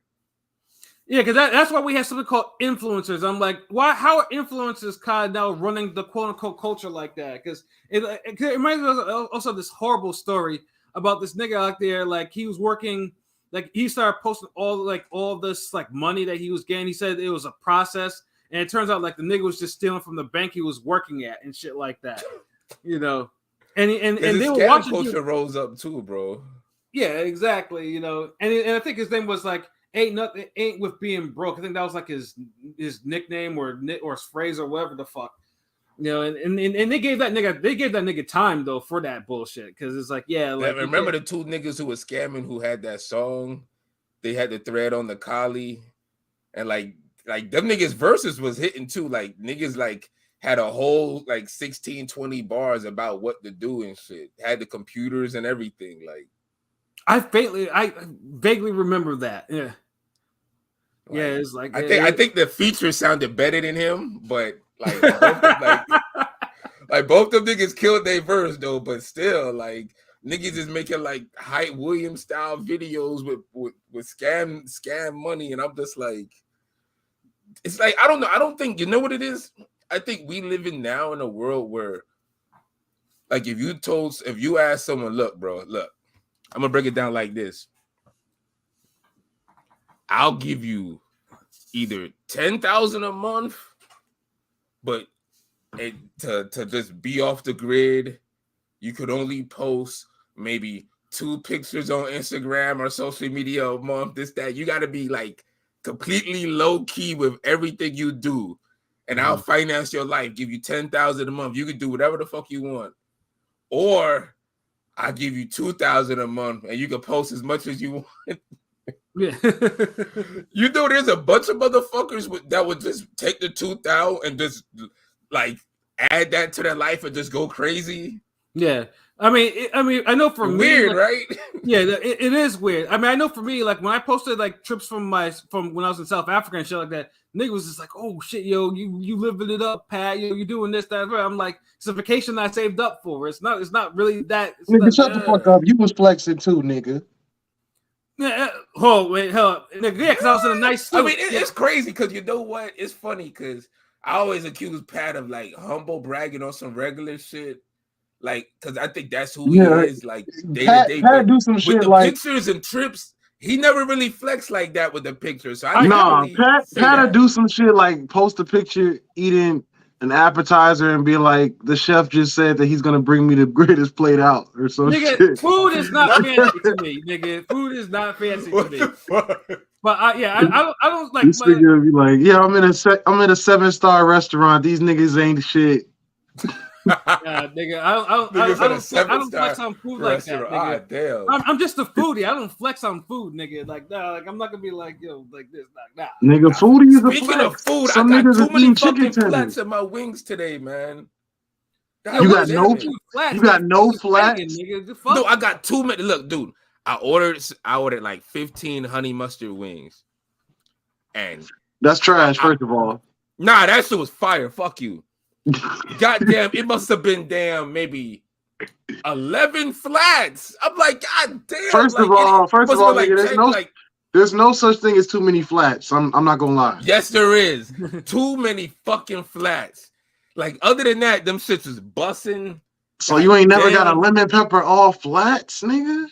Yeah, because that's why we have something called influencers. I'm like, why? How are influencers kind of now running the quote unquote culture like that? Because it reminds me also this horrible story about this nigga out there. Like he was working, like he started posting all this like money that he was getting. He said it was a process, and it turns out like the nigga was just stealing from the bank he was working at and shit like that. And they were watching. Culture rose up too, bro. Yeah, exactly. And I think his name was like. Ain't with being broke. I think that was like his nickname or his phrase or whatever the fuck. And they gave that nigga time though for that bullshit because it's like remember the two niggas who was scamming who had that song? They had the thread on the collie, and like them niggas verses was hitting too. Like niggas like had a whole like 16, 20 bars about what to do and shit. Had the computers and everything like. I vaguely remember that. Yeah. Yeah, it's like I think the feature sounded better than him, but like Like both them niggas killed their verse though, but still, like niggas is making like Hype Williams style videos with scam money, and I'm just like, it's like I don't know. I don't think you know what it is. I think we living now in a world where, like, if you ask someone, look, bro, look, I'm gonna break it down like this. I'll give you either 10,000 a month, but to just be off the grid, you could only post maybe 2 pictures on Instagram or social media a month. This, that. You got to be like completely low key with everything you do, and I'll finance your life. Give you 10,000 a month. You can do whatever the fuck you want, or I give you 2,000 a month, and you can post as much as you want. Yeah. You know, there's a bunch of motherfuckers that would just take the 2,000 and just like add that to their life and just go crazy. Yeah. I mean, I know for me, weird, like, right? Yeah, it is weird. I mean, I know for me, like when I posted like trips from when I was in South Africa and shit like that, nigga was just like, "Oh shit, yo, you living it up, Pat. Yo, you doing this, that." I'm like, it's a vacation I saved up for. It's not really that. Nigga, shut the fuck up. You was flexing too, nigga. Yeah. Hold up, nigga. Yeah, because I was in a nice suit. I mean, it's crazy because you know what? It's funny because I always accuse Pat of like humble bragging on some regular shit. Like, because I think that's who he is. Like, Pat do some shit with the like pictures and trips. He never really flexed like that with the pictures. So Pat do some shit like post a picture eating an appetizer and be like, the chef just said that he's gonna bring me the greatest plate out or some shit. Food is not fancy to me, nigga. Food is not fancy to me. But I don't like. This nigga be like, yeah, I'm in a 7-star restaurant. These niggas ain't shit. Nigga, I don't flex on food like that, nigga. Damn. I'm just a foodie. I don't flex on food, nigga. Like, nah, like I'm not gonna be like, yo, like this, nah. Nigga, foodie is a flex. Speaking of food, some I got niggas too many chicken fucking flats in my wings today, man. God, you got no flats. No, I got too many. Look, dude, I ordered like 15 honey mustard wings, and that's trash. First of all, nah, that shit was fire. Fuck you. Goddamn, it must have been maybe 11 flats. I'm like, god damn. First of all, like, nigga, there's no such thing as too many flats. I'm not gonna lie. Yes, there is. Too many fucking flats. Like, other than that, them shits was bussing. So you ain't never got a lemon pepper all flats, nigga?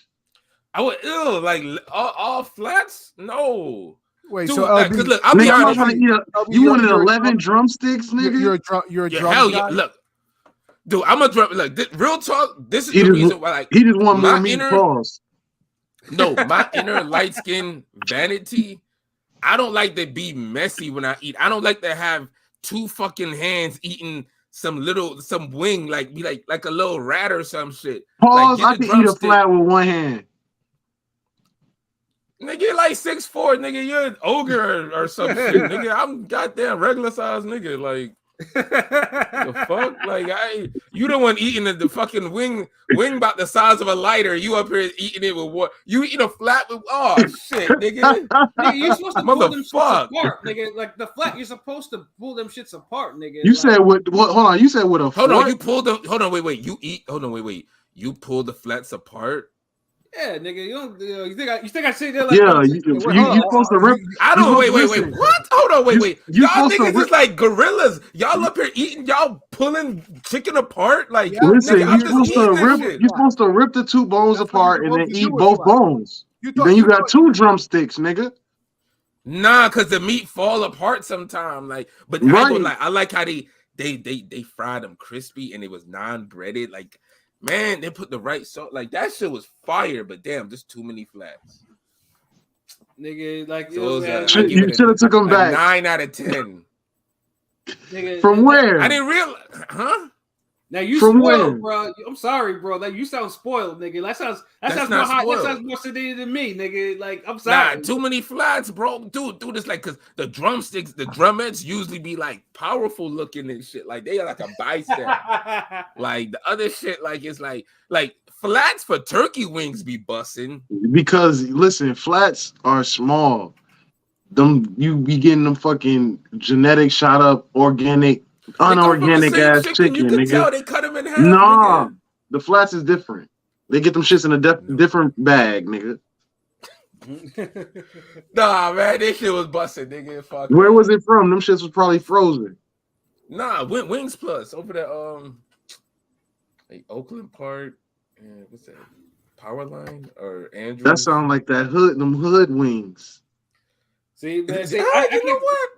I would like all flats? No. Wait, dude, so look, I'll be honest. You wanted 11 drumsticks, nigga? You're a drum hell guy? yeah. Look, dude, I'm a drum. Look, real talk. This is the reason why. Like, he just want more meat balls. No, my inner light skin vanity. I don't like to be messy when I eat. I don't like to have 2 fucking hands eating some wing, like be like a little rat or some shit. Pause. Like, I can eat a flat with one hand. Nigga, you're like 6'4", nigga. You're an ogre or some shit, nigga. I'm goddamn regular size, nigga. Like, the fuck? Like, you the one eating the fucking wing about the size of a lighter. You up here eating it with what? You eating a flat with? Oh shit, nigga. Nigga, you're supposed to pull them shits apart, nigga. Like the flat, you're supposed to pull them shits apart, nigga. You said what? Hold on. You said with a hold on. You pulled them. Hold on. Wait. You eat. Hold on. Wait. You pull the flats apart. Yeah, nigga, you think I sit there like you supposed to rip. I don't wait. What? Hold on, wait. Y'all niggas is like gorillas. Y'all up here eating, y'all pulling chicken apart. Like, listen, you're supposed to rip the 2 bones apart and then eat both bones. Then you got 2 drumsticks, nigga. Nah, cause the meat fall apart sometime. Like, but I like how they fried them crispy and it was non-breaded. Like, man, they put the right salt. Like, that shit was fire, but damn, just too many flats. Nigga, like, so you should have took them back. 9 out of 10. Nigga, from where? I didn't realize, huh? Now you spoiled, bro. I'm sorry, bro. Like, you sound spoiled, nigga. That sounds more sedated than me, nigga. Like, I'm sorry. Nah, too many flats, bro. Dude, it's like, cause the drumsticks, the drumettes usually be like powerful looking and shit. Like, they are like a bicep. Like the other shit, like it's like flats for turkey wings be busting. Because listen, flats are small. You be getting them fucking genetic shot up organic unorganic ass chicken, you can nigga. tell they cut them in half. Nah, nigga. the flats is different. They get them shits in a different bag, nigga. Nah, man, this shit was busted, nigga. Fuck Where that. was it from? Them shits was probably frozen. Nah, Wings Plus over there. Like Oakland Park. And what's that? Power Line or Andrews? That sound like that them hood wings. See, man, you know what?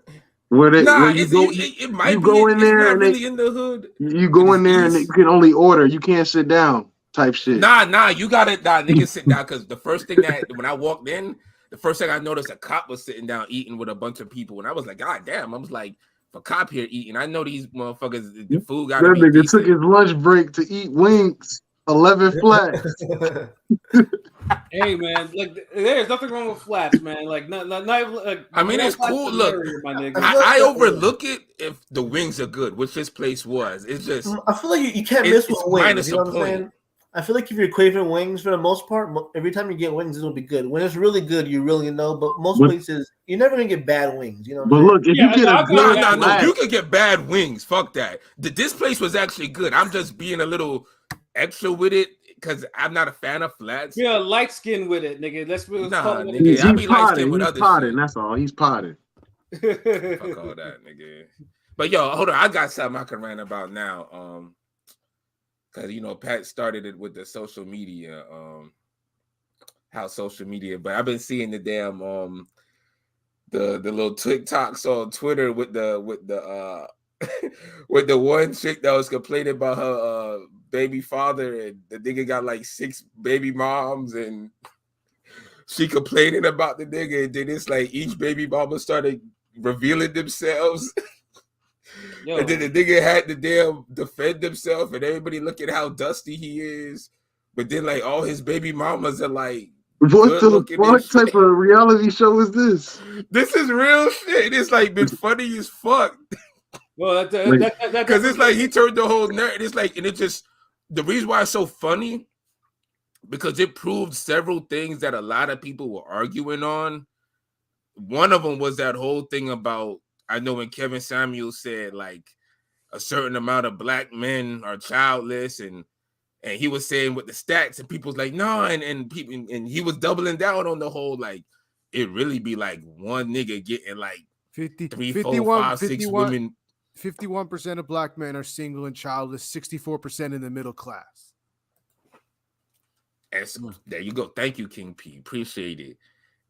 Where they Nah, where you go, it might you be. go in It's there not and really in the hood. you go in there and you can only order. You can't sit down. Type shit. Nah, you gotta niggas sit down because the first thing that when I walked in, the first thing I noticed a cop was sitting down eating with a bunch of people, and I was like, God damn! I was like, if a cop here eating, I know these motherfuckers. The food gotta that be nigga decent. took his lunch break to eat wings. 11 flats. Hey man, like there's nothing wrong with flats, man. Like not like, I mean, it's cool. Look, my nigga. I overlook it if the wings are good, which this place was. It's just I feel like you can't miss with wings. You know what I'm point. saying? I feel like if you're craving wings for the most part, every time you get wings, it'll be good. When it's really good, you really know. But most places, you're never gonna get bad wings. You know. But look, if you get a good no, you could get bad wings. Fuck that. This place was actually good. I'm just being a little extra with it because I'm not a fan of flats. Yeah, light skin with it, nigga. Nigga. He's I be light skin with he's other potted, shit. That's all. He's potted. Fuck all that, nigga. But yo, hold on. I got something I can rant about now. Because Pat started it with the social media, how social media. But I've been seeing the damn the little TikToks on Twitter with the with the one chick that was complaining about her baby father, and the nigga got like 6 baby moms, and she complaining about the nigga, and then it's like each baby mama started revealing themselves. Yo. And then the nigga had to damn defend himself, and everybody look at how dusty he is. But then like all his baby mamas are like, what type of reality show is this? This is real shit. It's like been funny as fuck. Well, because it's like he turned the whole narrative. It's like, and it just the reason why it's so funny because it proved several things that a lot of people were arguing on. One of them was that whole thing about, I know when Kevin Samuels said like a certain amount of black men are childless, and he was saying with the stats, and people's like, no, and people, and he was doubling down on the whole like it really be like one nigga getting like 3, 4, 5, 6 women. 51% of black men are single and childless, 64% in the middle class. And so, there you go. Thank you, King P. Appreciate it.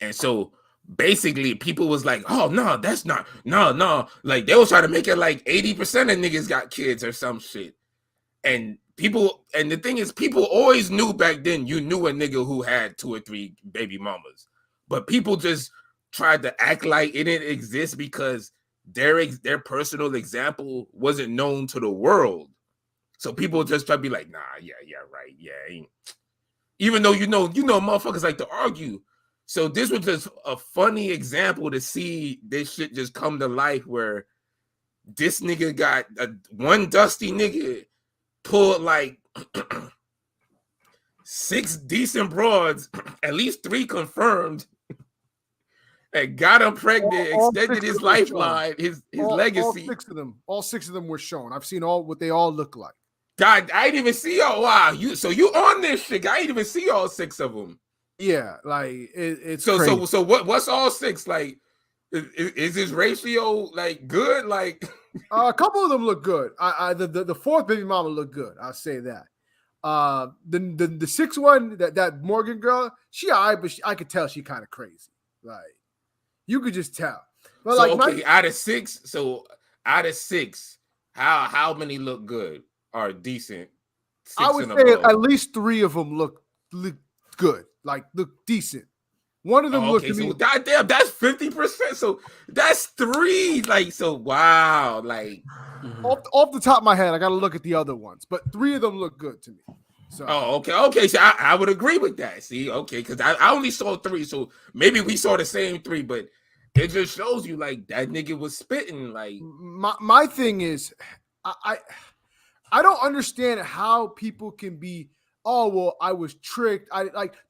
And so basically people was like, oh no, that's not no. Like they was trying to make it like 80% of niggas got kids or some shit. And the thing is, people always knew back then, you knew a nigga who had 2 or 3 baby mamas. But people just tried to act like it didn't exist because their personal example wasn't known to the world. So people just try to be like, nah, yeah, right, yeah. Even though you know motherfuckers like to argue. So this was just a funny example to see this shit just come to life, where this nigga got one dusty nigga pulled like 6 decent broads, at least 3 confirmed, and got him pregnant, extended his lifeline, his legacy. All six of them were shown. I've seen what they all look like. God, I didn't even see all. Wow, you on this shit? I didn't even see all 6 of them. Yeah, like it's crazy. So what's all 6 like? Is this ratio like good? Like a couple of them look good. The 4th baby mama looked good. I'll say that. The 6th one, that Morgan girl, she alright, but I could tell she kind of crazy. Like you could just tell. But so, like okay, out of 6, how many look good or decent? 6 I would say at least 3 of them look good, like look decent. One of them looked to me. So goddamn, that's 50%. So that's 3. Like, so wow. Like off the top of my head, I gotta look at the other ones, but 3 of them look good to me. So okay. So I would agree with that. See, okay, because I only saw 3, so maybe we saw the same 3, but it just shows you like that nigga was spitting. Like my thing is, I don't understand how people can be. Oh well, I was tricked.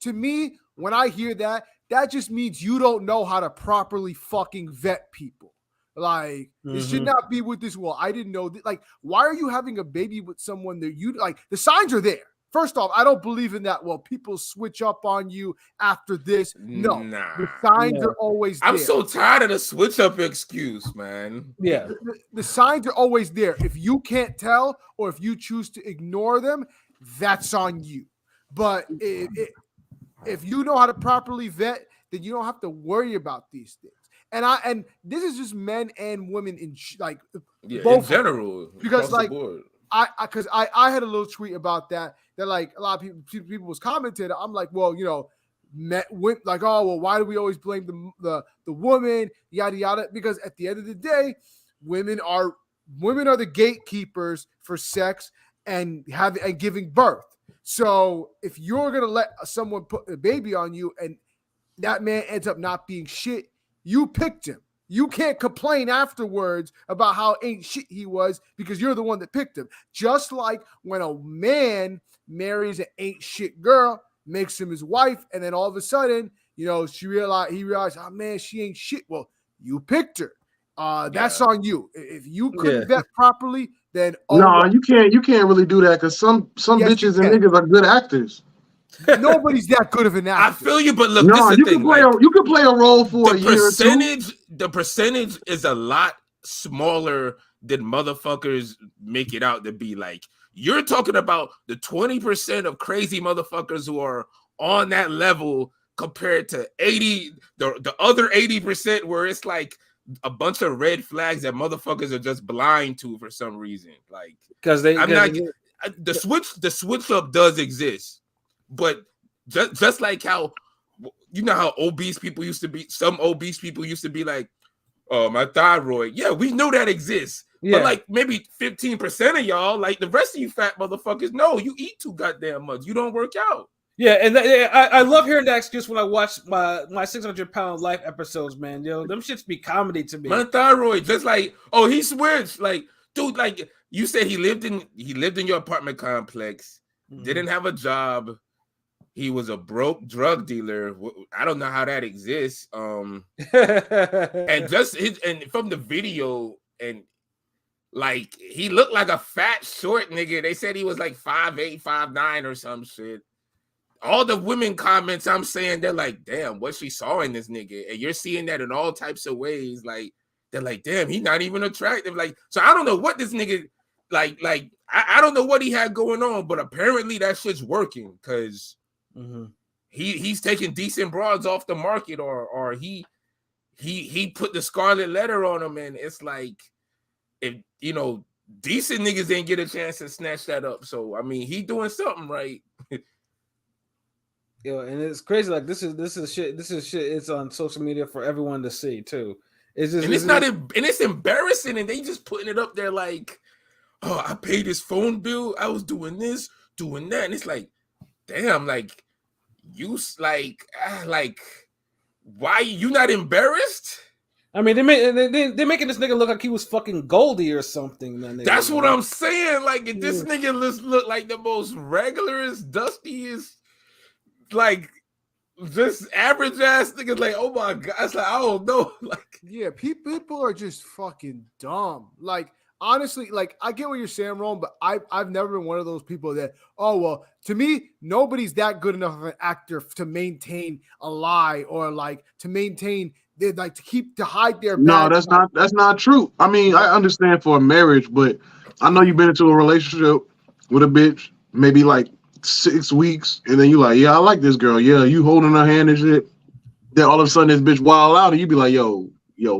To me, when I hear that just means you don't know how to properly fucking vet people. Like, it should not be with this. Well, I didn't know that. Like, why are you having a baby with someone that you like? The signs are there. First off, I don't believe in that. Well, people switch up on you after this. No, the signs are always there. I'm so tired of the switch up excuse, man. Yeah, the signs are always there. If you can't tell or if you choose to ignore them, that's on you. But if you know how to properly vet, then you don't have to worry about these things. And this is just men and women in both in general, because like I had a little tweet about that like a lot of people was commenting. I'm like, well, you know, like, oh well, why do we always blame the woman, yada yada? Because at the end of the day, women are the gatekeepers for sex and giving birth. So if you're gonna let someone put a baby on you and that man ends up not being shit, you picked him. You can't complain afterwards about how ain't shit he was because you're the one that picked him. Just like when a man marries an ain't shit girl, makes him his wife, and then all of a sudden, you know, he realized, oh man, she ain't shit. Well, you picked her. That's on you. If you couldn't vet properly, then you can't really do that because some bitches and niggas are good actors. Nobody's that good of an actor. I feel you, but look, this is the thing. You can play a role for a year or two. The percentage is a lot smaller than motherfuckers make it out to be. Like, you're talking about the 20% of crazy motherfuckers who are on that level compared to 80, the other 80% where it's like a bunch of red flags that motherfuckers are just blind to for some reason. Like, because the switch up does exist. But just like how, you know how obese people used to be, some obese people used to be like, oh, my thyroid. Yeah, we know that exists. Yeah. But like maybe 15% of y'all, like the rest of you fat motherfuckers, no, you eat too goddamn much. You don't work out. Yeah, and I love hearing that excuse when I watch my 600-pound life episodes, man. Yo, them shits be comedy to me. My thyroid, just like, oh, he switched. Like, dude, like you said, he lived in your apartment complex, didn't have a job. He was a broke drug dealer. I don't know how that exists. And from the video, and like he looked like a fat short nigga. They said he was like 5'8", 5'9" or some shit. All the women comments I'm saying, they're like, damn, what she saw in this nigga. And you're seeing that in all types of ways. Like, they're like, damn, he's not even attractive. Like, so I don't know what this nigga like I don't know what he had going on, but apparently that shit's working because he's taking decent broads off the market, or he put the scarlet letter on them, and it's like, if you know, decent niggas ain't get a chance to snatch that up. So I mean, he doing something right. Yo, and it's crazy. Like this is shit. This is shit. It's on social media for everyone to see too. It's just, and it's embarrassing, and they just putting it up there like, oh, I paid his phone bill. I was doing this, doing that, and it's like, damn, like you like why you not embarrassed? I mean, they're making this nigga look like he was fucking Goldie or something. That's what I'm saying. Like, this nigga look like the most regularest, dustiest, like just average ass niggas. Like, oh my god, it's like, I don't know. Like, yeah, people are just fucking dumb. Like, honestly, like, I get what you're saying, Ron, but I've never been one of those people that, oh well, to me, nobody's that good enough of an actor to maintain a lie, or like to maintain, like to hide their. No, that's not true. I mean, I understand for a marriage, but I know you've been into a relationship with a bitch maybe like 6 weeks, and then you like, yeah, I like this girl. Yeah, you holding her hand and shit. Then all of a sudden this bitch wild out, and you be like, yo,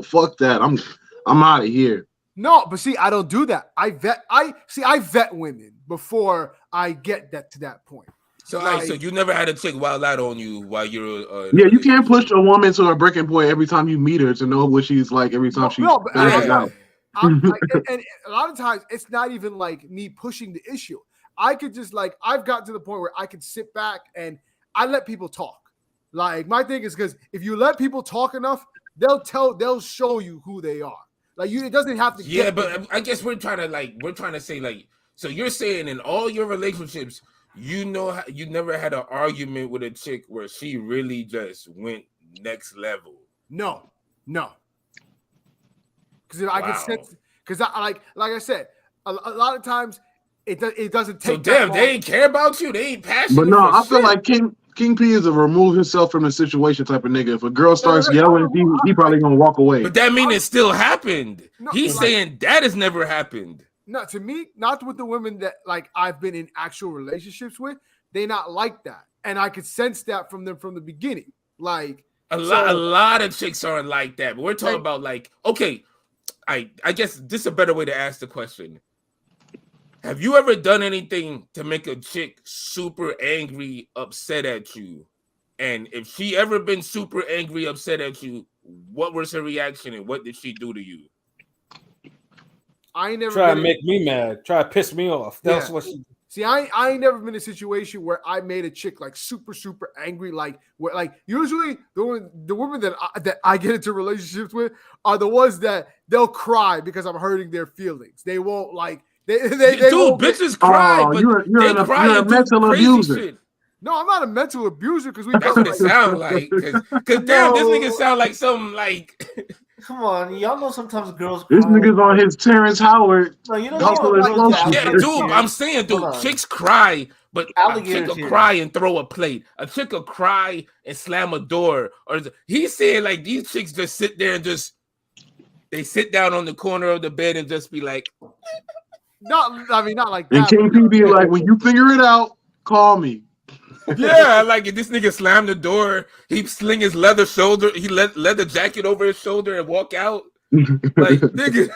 fuck that. I'm out of here. No, but see, I don't do that. I vet women before I get to that point. So, so you never had a chick wild out on you while you're yeah, you can't push a woman to a breaking point every time you meet her to know what she's like every time she out. And a lot of times it's not even like me pushing the issue. I could just I've gotten to the point where I could sit back and I let people talk. Like, my thing is, because if you let people talk enough, they'll show you who they are. Like, it doesn't have to. Yeah, but I guess we're trying to say, like, so you're saying in all your relationships, you know, you never had an argument with a chick where she really just went next level. No. because I can sense. Because like I said, a lot of times it doesn't take. So damn, they ain't care about you. They ain't passionate. But no, I shit. feel like King P is a remove himself from the situation type of nigga. If a girl starts yelling, he probably gonna walk away. But that means it still happened. No, He's saying that has never happened. No, to me, not with the women that like I've been in actual relationships with. They not like that, and I could sense that from them from the beginning. Like a lot of chicks aren't like that. But we're talking about like, okay, I guess this is a better way to ask the question. Have you ever done anything to make a chick super angry, upset at you? And if she ever been super angry, upset at you, what was her reaction and what did she do to you? I ain't never try to make me mad, try to piss me off. That's what she. See, I ain't never been in a situation where I made a chick like super angry. Like usually the women that I get into relationships with are the ones that they'll cry because I'm hurting their feelings. They won't like they bitches cry, but you're a mental abuser. Shit. No, I'm not a mental abuser because that's what it sounds like. Because damn, this nigga sound like something like. Come on, y'all know sometimes girls cry. This nigga's on his Terrence Howard. No, you know yeah, dude, I'm saying, dude, chicks cry, but a chick will cry and throw a plate. A chick will cry and slam a door. Or he's saying like these chicks just sit there and they sit down on the corner of the bed and just be like. Not like that. And King P be like, when you figure it out, call me. Yeah, like if this nigga slammed the door, he sling his leather jacket over his shoulder and walk out. Like nigga,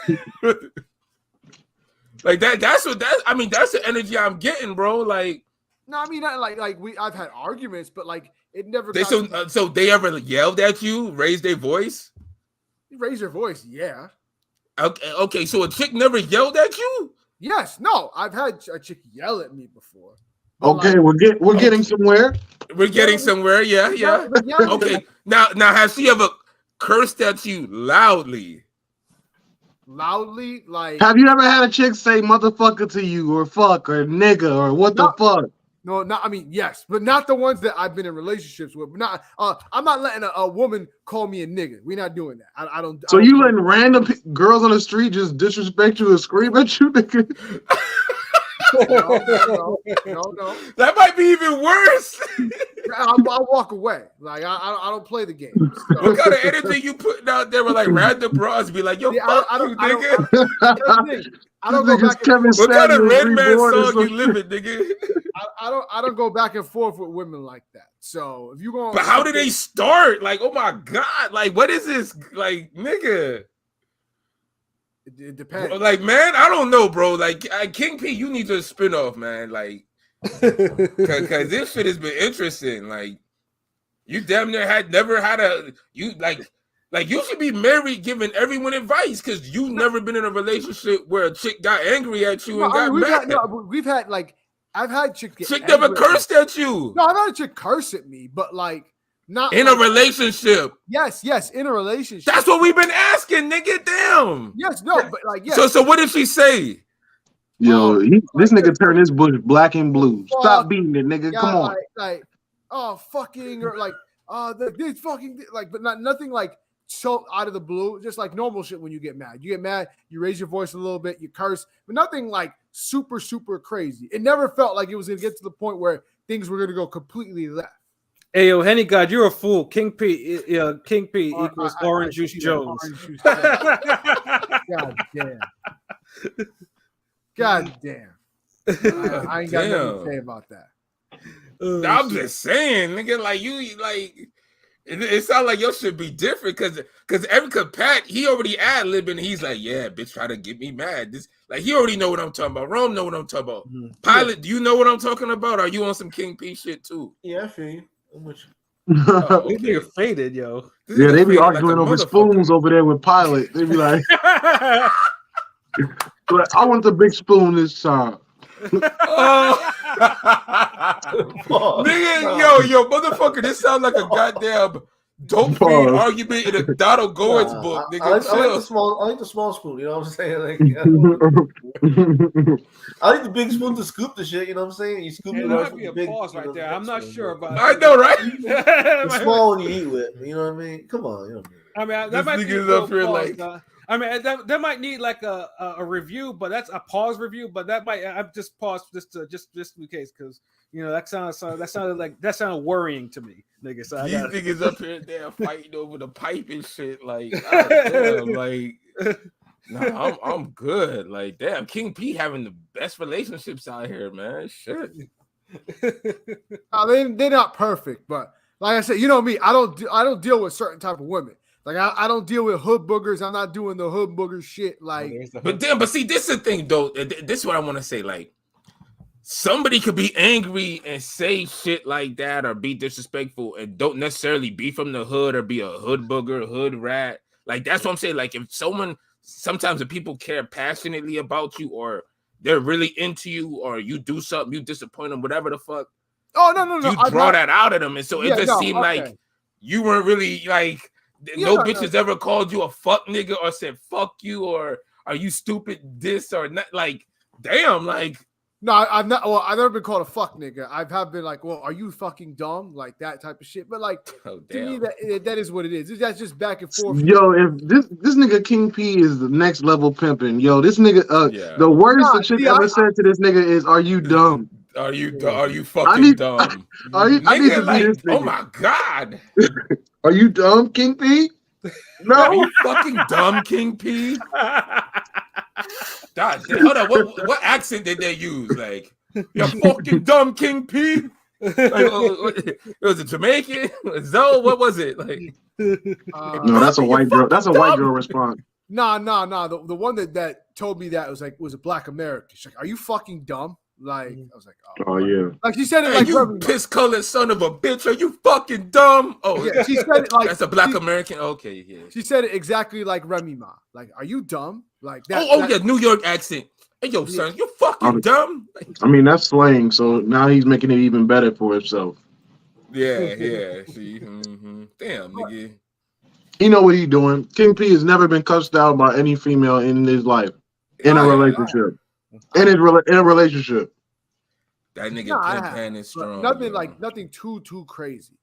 like that's the energy I'm getting, bro. Like, no, I mean not like I've had arguments, but like it never. So they ever yelled at you, raised their voice? Raise your voice, yeah. Okay. So a chick never yelled at you? Yes, no. I've had a chick yell at me before. Okay, like, we're getting somewhere. We're getting somewhere. Yeah. Okay. Now, has she ever cursed at you loudly? Loudly, like. Have you ever had a chick say "motherfucker" to you, or "fuck" or "nigga" or "what the fuck"? No, not. I mean, yes, but not the ones that I've been in relationships with. Not. I'm not letting a woman call me a nigga. We're not doing that. I don't. So you letting random girls on the street just disrespect you and scream at you, nigga? No. That might be even worse. I'll walk away. Like I don't play the game. So. What kind of energy you putting out there with like random bras? Be like, yo, fuck you, nigga. I don't go back. What kind of red man song you living, nigga? I don't go back and forth with women like that. So if you go, but how did they start? Like, oh my god, like what is this? Like, nigga. It depends. Bro, like, man, I don't know, bro. Like, King P, you need to spin off, man. Like, because this shit has been interesting. Like, you damn near never had you should be married, giving everyone advice because you never been in a relationship where a chick got angry at you and got mad. We've had like I've had chicks get chick never cursed at you. No, I've had a chick curse at me, but like. Not in a relationship. Yes, in a relationship. That's what we've been asking, nigga. Damn. Yes, no, but like, yes. So what did she say? Yo, this nigga turned his bush black and blue. Stop beating it, nigga. Come on. Like, oh, fucking, or like, this fucking, like, but nothing like so out of the blue. Just like normal shit when you get mad. You get mad, you raise your voice a little bit, you curse, but nothing like super crazy. It never felt like it was gonna get to the point where things were gonna go completely left. Hey, yo, Henny God, you're a fool. King P equals Orange Juice Jones. God damn. I ain't got nothing to say about that. I'm just saying, nigga, like you, like it sounds like your shit be different because Pat, he already ad-libbing. He's like, yeah, bitch, try to get me mad. This, like, he already know what I'm talking about. Rome know what I'm talking about. Mm-hmm. Pilot, do you know what I'm talking about? Are you on some King P shit too? Yeah, I feel you. This nigga faded, yo. Yeah, they be arguing over spoons over there with Pilot. They be like, I want the big spoon this time. Nigga, yo, motherfucker, this sounds like a goddamn dope fiend argument in a Donald Goins book, nigga. I like the small spoon, you know what I'm saying? Like, I like the big spoon to scoop the shit, you know what I'm saying? You scoop it might be a pause right there. I'm not sure about I know, right? The small one you eat with, you know what I mean? Come on, you know what I mean? That might be up here like, I mean, that might need like a review, but that's a pause review. But that might I've just paused just in case because that sounded worrying to me, nigga. So these niggas up here there fighting over the pipe and shit. Like, damn, like, nah, I'm good. Like, damn, King P having the best relationships out here, man. Shit. They're not perfect, but like I said, you know me, I don't deal with certain type of women. Like I don't deal with hood boogers. I'm not doing the hood booger shit. Like, but see, this is the thing though. This is what I want to say. Like, somebody could be angry and say shit like that or be disrespectful and don't necessarily be from the hood or be a hood booger, hood rat. Like, that's what I'm saying. Like, if sometimes if people care passionately about you or they're really into you or you do something, you disappoint them, whatever the fuck. Oh no! You draw that out of them, and so it just seemed like you weren't really like. No bitches ever called you a fuck nigga or said fuck you or are you stupid this or not. Like, damn, like. No, I've not. Well, I've never been called a fuck nigga. I've been like, well, are you fucking dumb? Like that type of shit. But like, to me, that is what it is. That's just back and forth. Yo, if this nigga King P is the next level pimping, yo, this nigga, the worst the chick ever said to this nigga is, "Are you dumb? Are you fucking dumb? I need to like, be this nigga. Oh my god, are you dumb, King P? No, are you fucking dumb, King P? God, hold on. What accent did they use? Like, you're fucking dumb, King P. Like, was it Jamaican? Zoe? What was it? Like, no, that's a white girl. That's a white girl response. Nah. The one that told me that was a black American. She's like, "Are you fucking dumb?" Like, I was like, "Oh yeah." Like she said it hey, like, "You piss colored son of a bitch. Are you fucking dumb?" Oh yeah, she said it like that's a black American. Okay, yeah. She said it exactly like Remy Ma. Like, "Are you dumb?" Like that. Yeah, New York accent. Hey, yo, son, you fucking dumb. I mean, that's slang. So now he's making it even better for himself. Yeah. See, damn, nigga. You know what he's doing. King P has never been cussed out by any female in his life, in a relationship, in a relationship. That nigga Pimp is strong. Nothing too crazy.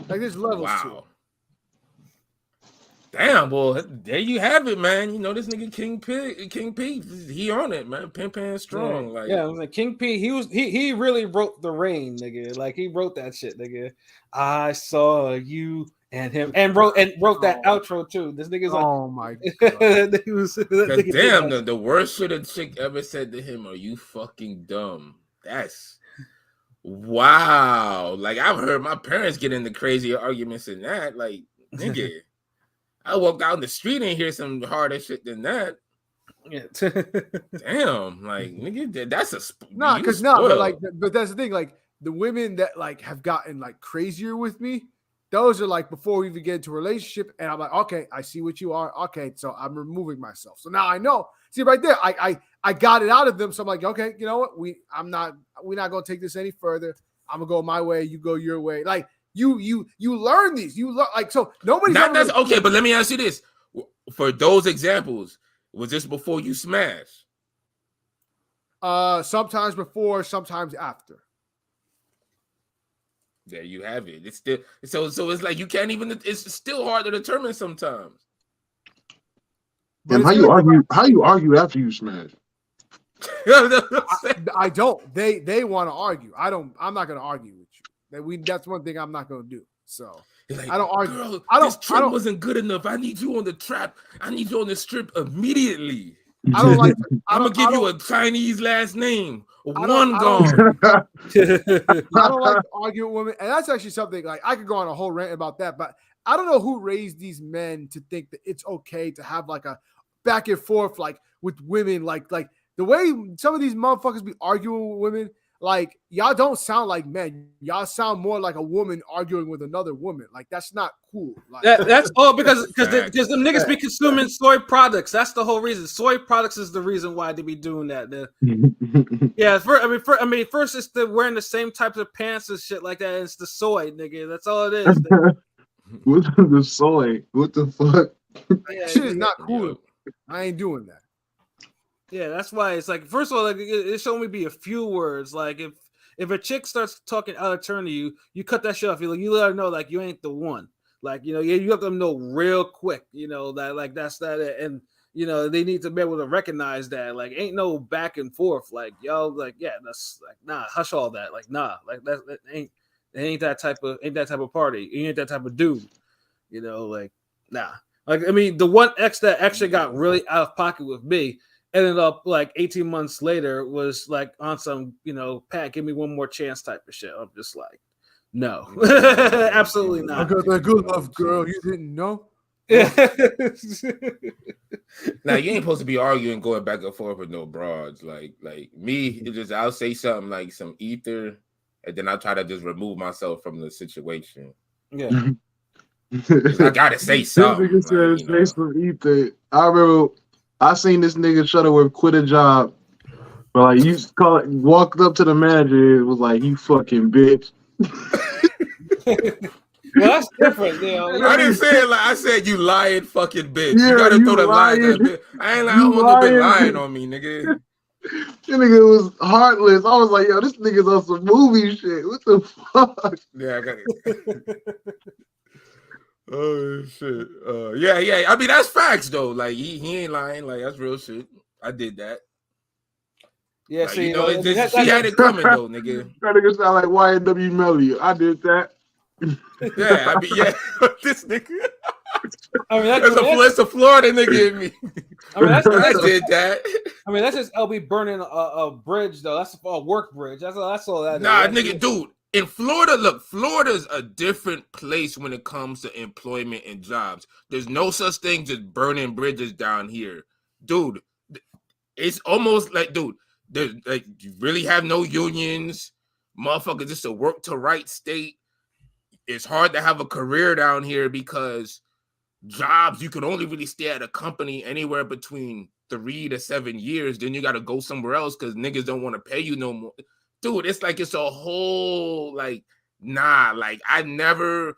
Like there's levels to it. Damn, boy, there you have it, man. You know this nigga King P, he on it, man. Pimp and strong, like I was like King P. He really wrote The Rain, nigga. Like he wrote that shit, nigga. I saw you and him, and wrote that outro too. This nigga's like, oh my god. Damn, the worst shit a chick ever said to him. Are you fucking dumb? That's wow. Like I've heard my parents get into crazy arguments than that. Like nigga. I walk out in the street and hear some harder shit than that. Yeah. Damn, like nigga, that's a but that's the thing. Like the women that like have gotten like crazier with me, those are like before we even get into a relationship, and I'm like, okay, I see what you are. Okay, so I'm removing myself. So now I know. See right there, I got it out of them. So I'm like, okay, you know what? We're not gonna take this any further. I'm gonna go my way. You go your way. Like. You learn these. You learn like so. Nobody's that's okay. But let me ask you this: for those examples, was this before you smashed? Sometimes before, sometimes after. There you have it. It's still so it's like you can't even. It's still hard to determine sometimes. And how you argue after you smash? I don't. They want to argue. I'm not going to argue with you. That's one thing I'm not gonna do. So like, I don't argue. Girl, this trip wasn't good enough. I need you on the trap. I need you on the strip immediately. I don't like. I'm gonna give you a Chinese last name. One gone. I don't like to argue with women, and that's actually something like I could go on a whole rant about that. But I don't know who raised these men to think that it's okay to have like a back and forth like with women, like the way some of these motherfuckers be arguing with women. Like y'all don't sound like men. Y'all sound more like a woman arguing with another woman. Like that's not cool. Like, that's all because them niggas be consuming soy products. That's the whole reason. Soy products is the reason why they be doing that. Yeah, first it's the wearing the same types of pants and shit like that. It's the soy, nigga. That's all it is. The soy? What the fuck? That shit is not cool. I ain't doing that. Yeah, that's why it's like first of all, like it should only be a few words. Like if a chick starts talking out of turn to you, you cut that shit off. You let her know like you ain't the one. Like, you know, you have to know real quick, you know, that like that's that, and you know, they need to be able to recognize that. Like, ain't no back and forth. Like, yo, like, yeah, that's like, nah, hush all that. Like, nah, like that ain't that type of party. You ain't that type of dude. You know, like, nah. Like, I mean, the one ex that actually got really out of pocket with me ended up like 18 months later was like on some, you know, Pat, give me one more chance type of shit. I'm just like, no, absolutely I not. got that good love, girl. You didn't know? Yeah. Now you ain't supposed to be arguing, going back and forth with no broads. Like me, it just I'll say something like some ether, and then I'll try to just remove myself from the situation. Yeah. I gotta say something. This nigga said, "Say some ether." I remember I seen this nigga Shuttleworth quit a job, but like you walked up to the manager and was like, "You fucking bitch." Well, that's different, you know. I didn't say it like I said. You lying fucking bitch. Yeah, you gotta you throw the line. lying. I don't want no bitch lying on me, nigga. That nigga was heartless. I was like, "Yo, this nigga's on some movie shit. What the fuck?" Yeah, I got it. Oh shit. Yeah. I mean, that's facts though. Like he ain't lying. Like that's real shit. I did that. Yeah, Like, see, you know, she had it coming though, nigga. That nigga sound like YNW Melly. I did that. Yeah, I mean, yeah. This nigga. I mean, that's a Florida nigga in me. I mean, I did that. I mean, that's just LB burning a bridge though. That's a work bridge. That's all that. Nah, is. nigga, dude. In Florida, look, Florida's a different place when it comes to employment and jobs. There's no such thing as burning bridges down here, dude. It's almost like, dude, there's like you really have no unions, motherfucker. Just a work to right state. It's hard to have a career down here because jobs you can only really stay at a company anywhere between 3 to 7 years. Then you got to go somewhere else because niggas don't want to pay you no more. Dude, it's like it's a whole like like I've never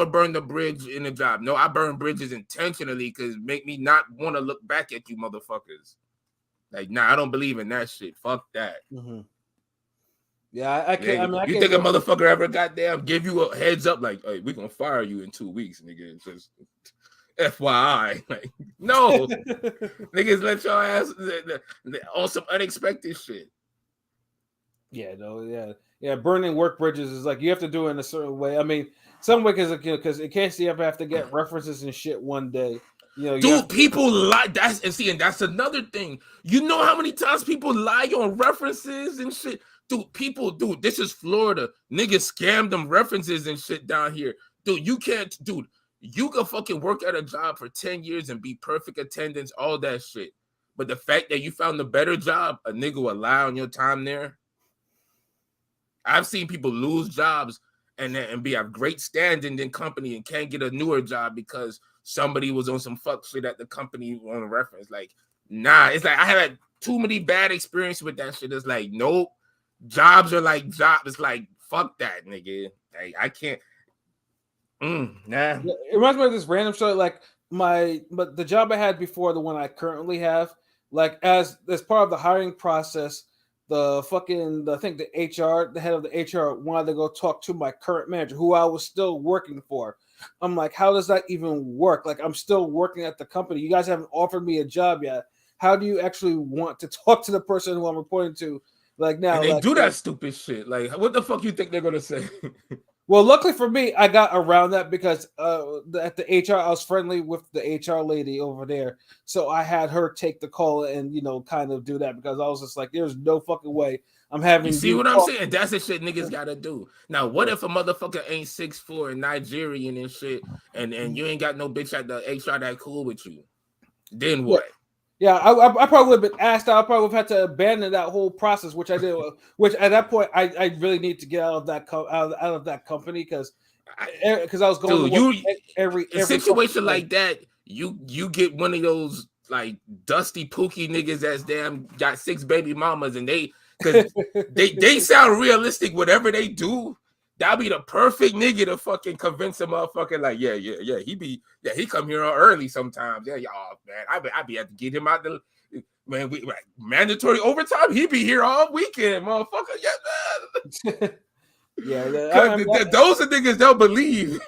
burned a bridge in a job. No, I burn bridges intentionally because make me not want to look back at you motherfuckers. Like, nah, I don't believe in that shit. Fuck that. Mm-hmm. Yeah, I can't. Nigga, I mean, you think a motherfucker ever goddamn give you a heads up like, hey, we gonna fire you in 2 weeks, nigga? It's just FYI. Like, no, niggas let your ass on some unexpected shit. Yeah, no, yeah. Burning work bridges is like you have to do it in a certain way. I mean, some way because in case you ever have to get references and shit one day. You know, dude, people lie. And that's another thing. You know how many times people lie on references and shit? Dude, this is Florida. Niggas scam them references and shit down here. Dude, you can fucking work at a job for 10 years and be perfect attendance, all that shit. But the fact that you found a better job, a nigga will lie on your time there. I've seen people lose jobs and have great standing in company and can't get a newer job because somebody was on some fuck shit at the company on a reference. Like, nah, it's like I had too many bad experiences with that shit. It's like, nope, jobs are like jobs. It's like, fuck that, nigga. Like, I can't. Nah. Yeah, it reminds me of this random show. Like but the job I had before the one I currently have, like as part of the hiring process, the head of the HR wanted to go talk to my current manager, who I was still working for. I'm like, how does that even work? Like, I'm still working at the company. You guys haven't offered me a job yet. How do you actually want to talk to the person who I'm reporting to? Like now, and they like, do that stupid shit. Like, what the fuck you think they're gonna say? Well, luckily for me, I got around that because at the HR, I was friendly with the HR lady over there. So I had her take the call and, kind of do that because I was just like, there's no fucking way I'm having. You see what I'm saying? That's the shit niggas gotta do. Now, what if a motherfucker ain't 6'4" and Nigerian and shit, and you ain't got no bitch at the HR that cool with you? Then what? Yeah, I probably would have been asked out. I probably would have had to abandon that whole process, which I did. Which at that point, I really need to get out of that company because I was going to every situation like that. You get one of those like dusty pookie niggas that's damn got 6 baby mamas, and they sound realistic. Whatever they do, that'll be the perfect nigga to fucking convince a motherfucker like, yeah, he come here early sometimes. Yeah, y'all, man, I be have to get him out the man. We mandatory overtime. He be here all weekend, motherfucker. Yeah, man. Yeah, those are niggas they'll believe.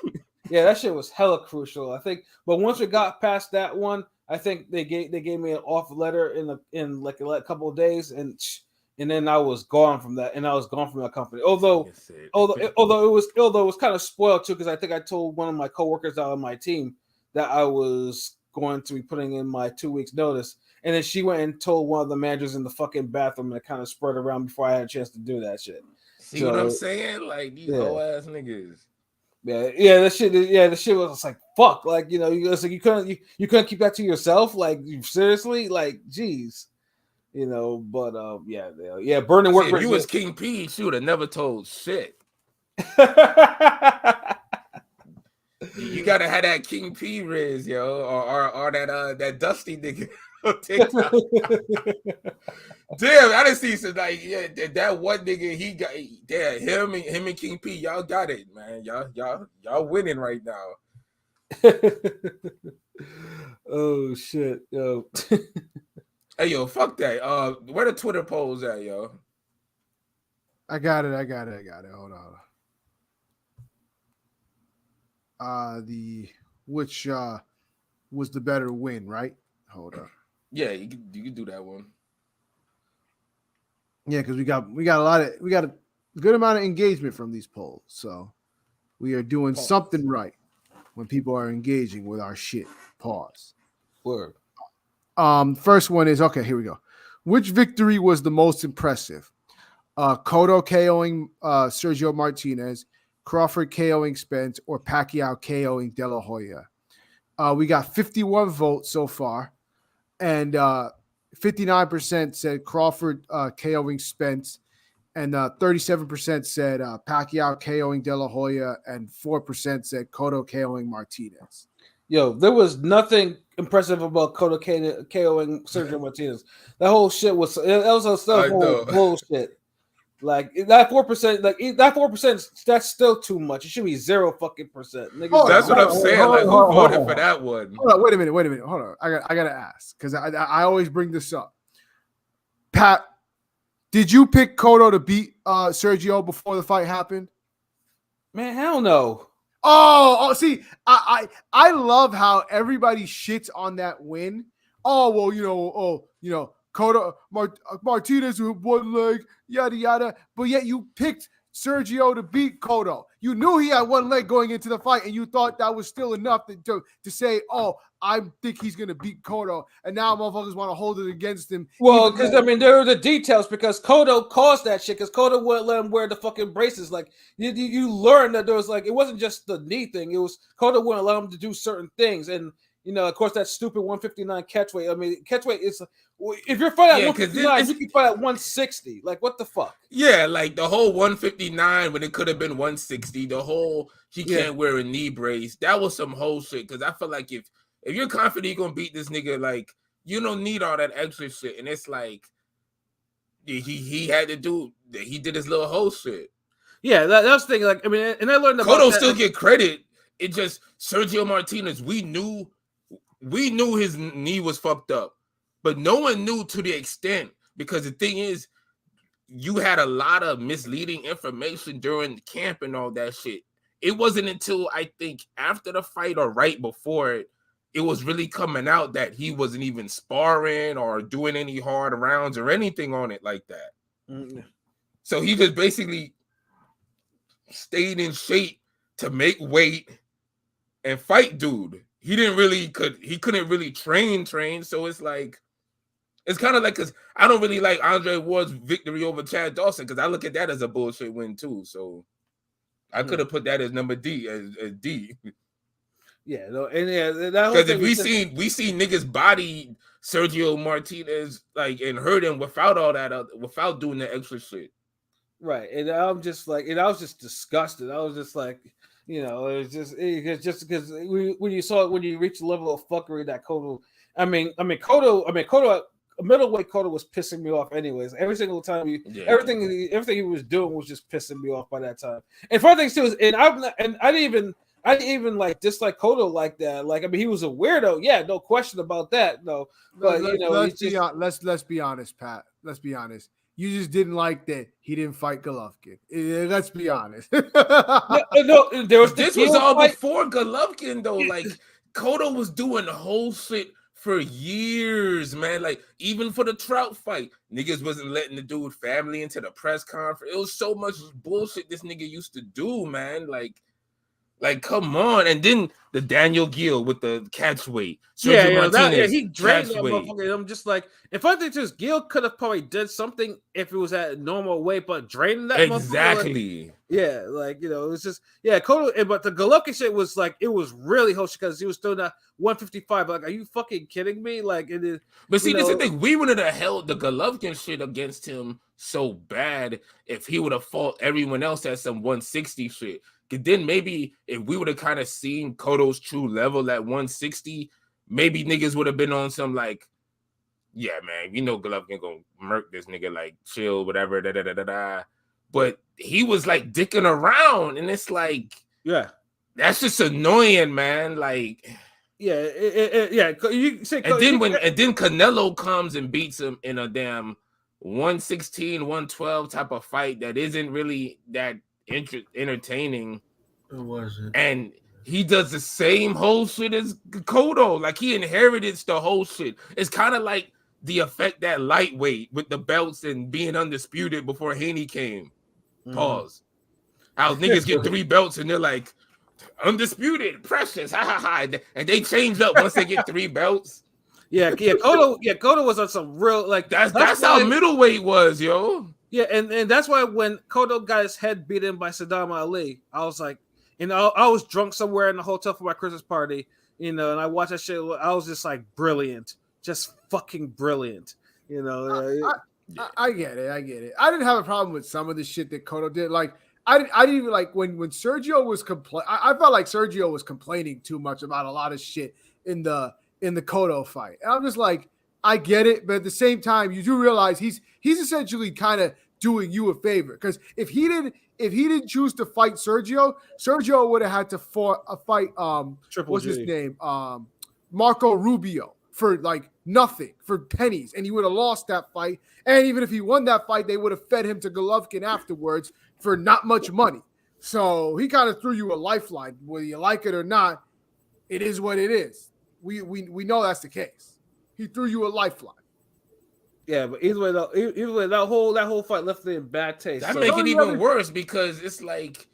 Yeah, that shit was hella crucial. I think, but once we got past that one, I think they gave me an offer letter in like a couple of days, and then I was gone from that, and I was gone from that company. Although it was kind of spoiled too, because I think I told one of my coworkers out on my team that I was going to be putting in my 2 weeks notice, and then she went and told one of the managers in the fucking bathroom, and it kind of spread around before I had a chance to do that shit. See what I'm saying? Like these whole ass niggas. Yeah, that shit was like fuck, like you couldn't keep that to yourself, like you seriously, like geez, but burning work. If you was King P, she would have never told shit. You gotta have that King P Riz, yo, or that Dusty nigga on TikTok. Damn, I didn't see some like that one nigga. He got him and King P. Y'all got it, man. Y'all winning right now. Oh shit, yo. Hey yo, fuck that. Where the Twitter polls at, yo? I got it. Hold on. Which was the better win, right? Hold on. Yeah, you can do that one. Yeah, because we got a good amount of engagement from these polls, so we are doing something right when people are engaging with our shit. Pause. Word. First one is okay. Here we go. Which victory was the most impressive? Cotto KOing Sergio Martinez, Crawford KOing Spence, or Pacquiao KOing De La Hoya? We got 51 votes so far, and 59% said Crawford KOing Spence, and 37% said Pacquiao KOing De La Hoya, and 4% said Cotto KOing Martinez. Yo, there was nothing impressive about Cotto KOing Sergio Martinez. That whole shit was bullshit. Like that 4%, that's still too much. It should be 0 fucking percent. That's what I'm saying. Like, who voted for that one? Hold on, wait a minute. Hold on. I gotta ask because I always bring this up. Pat, did you pick Cotto to beat Sergio before the fight happened? Man, hell no. Oh, see, I love how everybody shits on that win. Oh, well, Cotto Martinez with one leg, yada yada. But yet you picked Sergio to beat Cotto. You knew he had one leg going into the fight, and you thought that was still enough to say, "Oh, I think he's gonna beat Cotto." And now motherfuckers want to hold it against him. Well, because there are the details. Because Cotto caused that shit. Because Cotto wouldn't let him wear the fucking braces. Like you learned that there was it wasn't just the knee thing. It was Cotto wouldn't allow him to do certain things, and of course, that stupid 159 catchweight. I mean, catchweight is if you're fighting at 159, you can fight at 160. Like, what the fuck? Yeah, like the whole 159 when it could have been 160. The whole he can't wear a knee brace. That was some whole shit. Because I feel like if you're confident you're gonna beat this nigga, like you don't need all that extra shit. And it's like he had to do. He did his little whole shit. Yeah, that was the thing. Like, I mean, and I learned about Cotto still get credit. It just Sergio Martinez. We knew his knee was fucked up, but no one knew to the extent because the thing is, you had a lot of misleading information during the camp and all that shit. It wasn't until I think after the fight or right before it was really coming out that he wasn't even sparring or doing any hard rounds or anything on it like that. Mm-hmm. So he just basically stayed in shape to make weight and fight dude. He couldn't really train. So it's like, it's kind of like, because I don't really like Andre Ward's victory over Chad Dawson because I look at that as a bullshit win too. So I could have put that as number D as D. Yeah, no, and that because if we seen niggas body Sergio Martinez like and hurt him without all that without doing the extra shit. Right, and I'm just like, and I was just disgusted. I was just like, it's just because when you reach the level of fuckery that Cotto, Cotto, middleweight Cotto was pissing me off anyways. Every single time everything he was doing was just pissing me off by that time. And funny thing too is, I didn't even like dislike Cotto like that. Like, I mean, he was a weirdo, yeah, no question about that. No, but let's be honest, Pat. Let's be honest. You just didn't like that he didn't fight Golovkin. Let's be honest. No, there was this was all before Golovkin though. Like Cotto was doing the whole shit for years, man. Like even for the Trout fight, niggas wasn't letting the dude family into the press conference. It was so much bullshit this nigga used to do, man. Like, come on. And then the Daniel Gill with the catch weight. He drained that motherfucker. I'm just like, if I think just Gill could have probably did something if it was at normal weight, but draining that exactly. Like, it was just, Cotto, but the Golovkin shit was like, it was really hosh because he was still not 155. Like, are you fucking kidding me? Like, it is. But see, this is the thing. We would have held the Golovkin shit against him so bad if he would have fought everyone else at some 160 shit. Then maybe if we would have kind of seen Cotto's true level at 160, maybe niggas would have been on some like, yeah, man, Golovkin gonna murk this nigga, like chill, whatever, But he was like dicking around, and it's like, that's just annoying, man. Like, You say, and then Canelo comes and beats him in a damn 116, 112 type of fight that isn't really that entertaining. It wasn't. And he does the same whole shit as Cotto. Like he inherited the whole shit. It's kind of like the effect that lightweight with the belts and being undisputed before Haney came. Pause. How niggas get 3 belts and they're like undisputed, precious, ha ha ha, and they change up once they get 3 belts. Cotto was on some real like that's how middleweight was, yo. Yeah, and that's why when Cotto got his head beaten by Saddam Ali, I was like, I was drunk somewhere in the hotel for my Christmas party, and I watched that shit. I was just like, brilliant, just fucking brilliant, I get it. I didn't have a problem with some of the shit that Cotto did. Like, I didn't even like when Sergio was I felt like Sergio was complaining too much about a lot of shit in the Cotto fight, and I'm just like, I get it, but at the same time, you do realize he's essentially kind of doing you a favor because if he didn't choose to fight Sergio would have had to fight what's his name Marco Rubio for like nothing, for pennies, and he would have lost that fight. And even if he won that fight, they would have fed him to Golovkin afterwards for not much money. So he kind of threw you a lifeline, whether you like it or not. It is what it is. We know that's the case. He threw you a lifeline. Yeah, but either way, that whole fight left it in bad taste. That make it even worse because it's like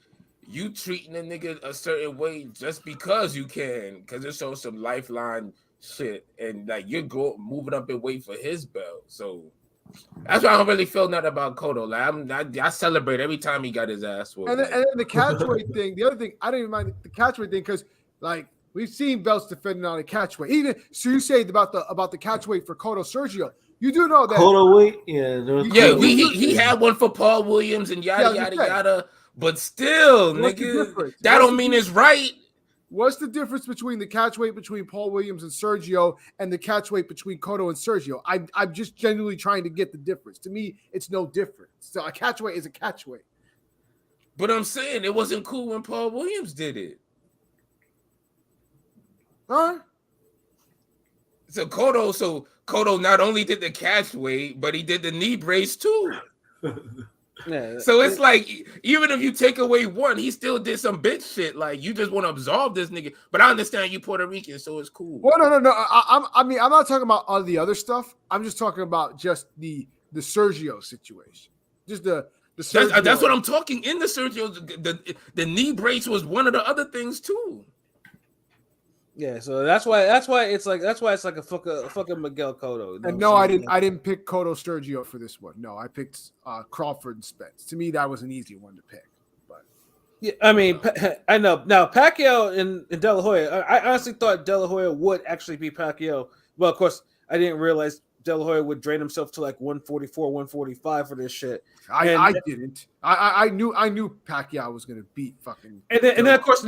you treating a nigga a certain way just because you can, because it shows some lifeline shit, and like you're moving up and wait for his belt. So that's why I don't really feel nothing about Cotto. Like I celebrate every time he got his ass whooped. And then the catchweight thing. The other thing, I didn't even mind the catchweight thing because like. We've seen belts defending on a catchweight. Even so, you say about the catchweight for Cotto Sergio. You do know that Cotto weight, he had one for Paul Williams and yada. But still, nigga, that don't mean it's right. What's the difference between the catchweight between Paul Williams and Sergio and the catchweight between Cotto and Sergio? I'm just genuinely trying to get the difference. To me, it's no difference. So a catchweight is a catchweight. But I'm saying it wasn't cool when Paul Williams did it. Huh? So Cotto not only did the catch weight, but he did the knee brace too. So it's like even if you take away one, he still did some bitch shit. Like you just want to absolve this nigga. But I understand you Puerto Rican, so it's cool. Well, no. I mean, I'm not talking about all the other stuff. I'm just talking about just the Sergio situation. Just the Sergio. That's what I'm talking. In the Sergio, the knee brace was one of the other things too. Yeah, so that's why it's like a fucking Miguel Cotto. And no, I didn't pick Cotto Sergio for this one. No, I picked Crawford and Spence. To me, that was an easy one to pick. But yeah, I mean, I know now Pacquiao and De La Hoya. I honestly thought De La Hoya would actually be Pacquiao. Well, of course, I didn't realize De La Hoya would drain himself to like 144, 145 for this shit. I didn't. I knew Pacquiao was gonna beat fucking. And then of course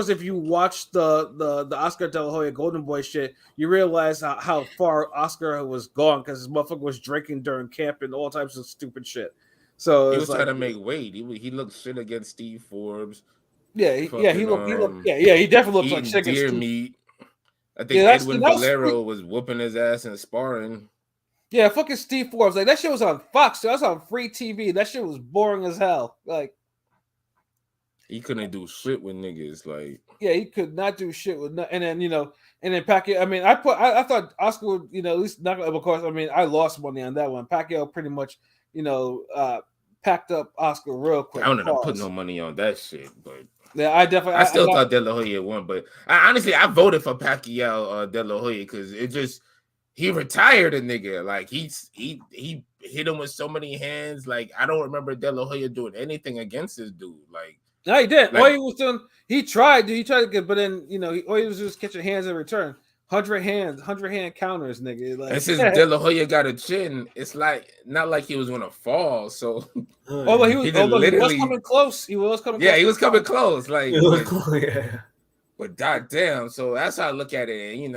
if you watch the Oscar De La Hoya Golden Boy shit, you realize how far Oscar was gone because his motherfucker was drinking during camp and all types of stupid shit. So he was trying to make weight. He looked shit against Steve Forbes. He definitely looked like shit deer against meat. I think Edwin Valero was whooping his ass in sparring. Yeah, fucking Steve Forbes. Like that shit was on Fox. That was on free TV. That shit was boring as hell. Like he couldn't do shit with niggas. Like yeah, he could not do shit with. And then and then Pacquiao. I mean, I thought Oscar would at least not. Of course, I mean I lost money on that one. Pacquiao pretty much packed up Oscar real quick. I don't know, put no money on that shit, but. Yeah, I definitely. I still thought De La Hoya won, but honestly, I voted for Pacquiao De La Hoya because it just he retired a nigga. Like he hit him with so many hands. Like I don't remember De La Hoya doing anything against this dude. Like no, he did. Like, all he was doing, he tried to get, but then all he was just catching hands in return. 100 hand counters, nigga. Like, and since De La Hoya got a chin, it's like not like he was gonna fall. So although he was coming close. He was coming. Yeah, he was coming close. Like, yeah. But goddamn, so that's how I look at it. And,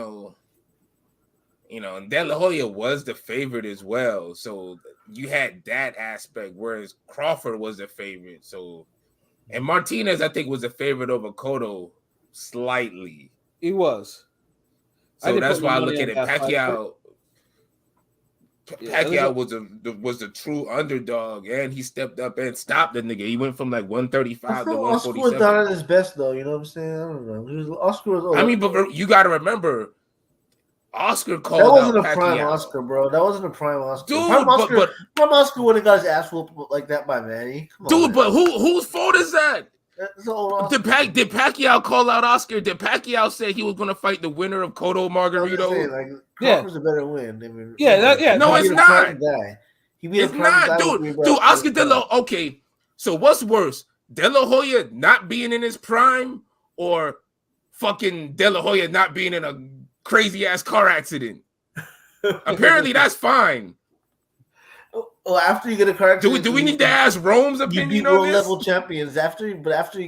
and De La Hoya was the favorite as well. So you had that aspect, whereas Crawford was the favorite. So, and Martinez, I think, was a favorite over Cotto slightly. He was. So that's why I look at it. Pacquiao was a true underdog, and he stepped up and stopped the nigga. He went from like 135 to 147. Oscar was not at his best, though. You know what I'm saying? I don't know. Oscar was. I mean, but you got to remember, Oscar called that wasn't out a prime Pacquiao. Oscar, bro. That wasn't a prime Oscar. Dude, prime Oscar would have got his ass whooped like that by Manny. Dude, man. But whose fault is that? Did Pacquiao call out Oscar? Did Pacquiao say he was going to fight the winner of Cotto Margarito? Crawford's a better win. I mean, no, it's not. It's not, dude. Oscar De La. Okay, so what's worse, De La Hoya not being in his prime, or fucking De La Hoya not being in a crazy ass car accident? Apparently, that's fine. Well, after you get a car accident, do we need to ask Rome's opinion you beat on world this? level champions after you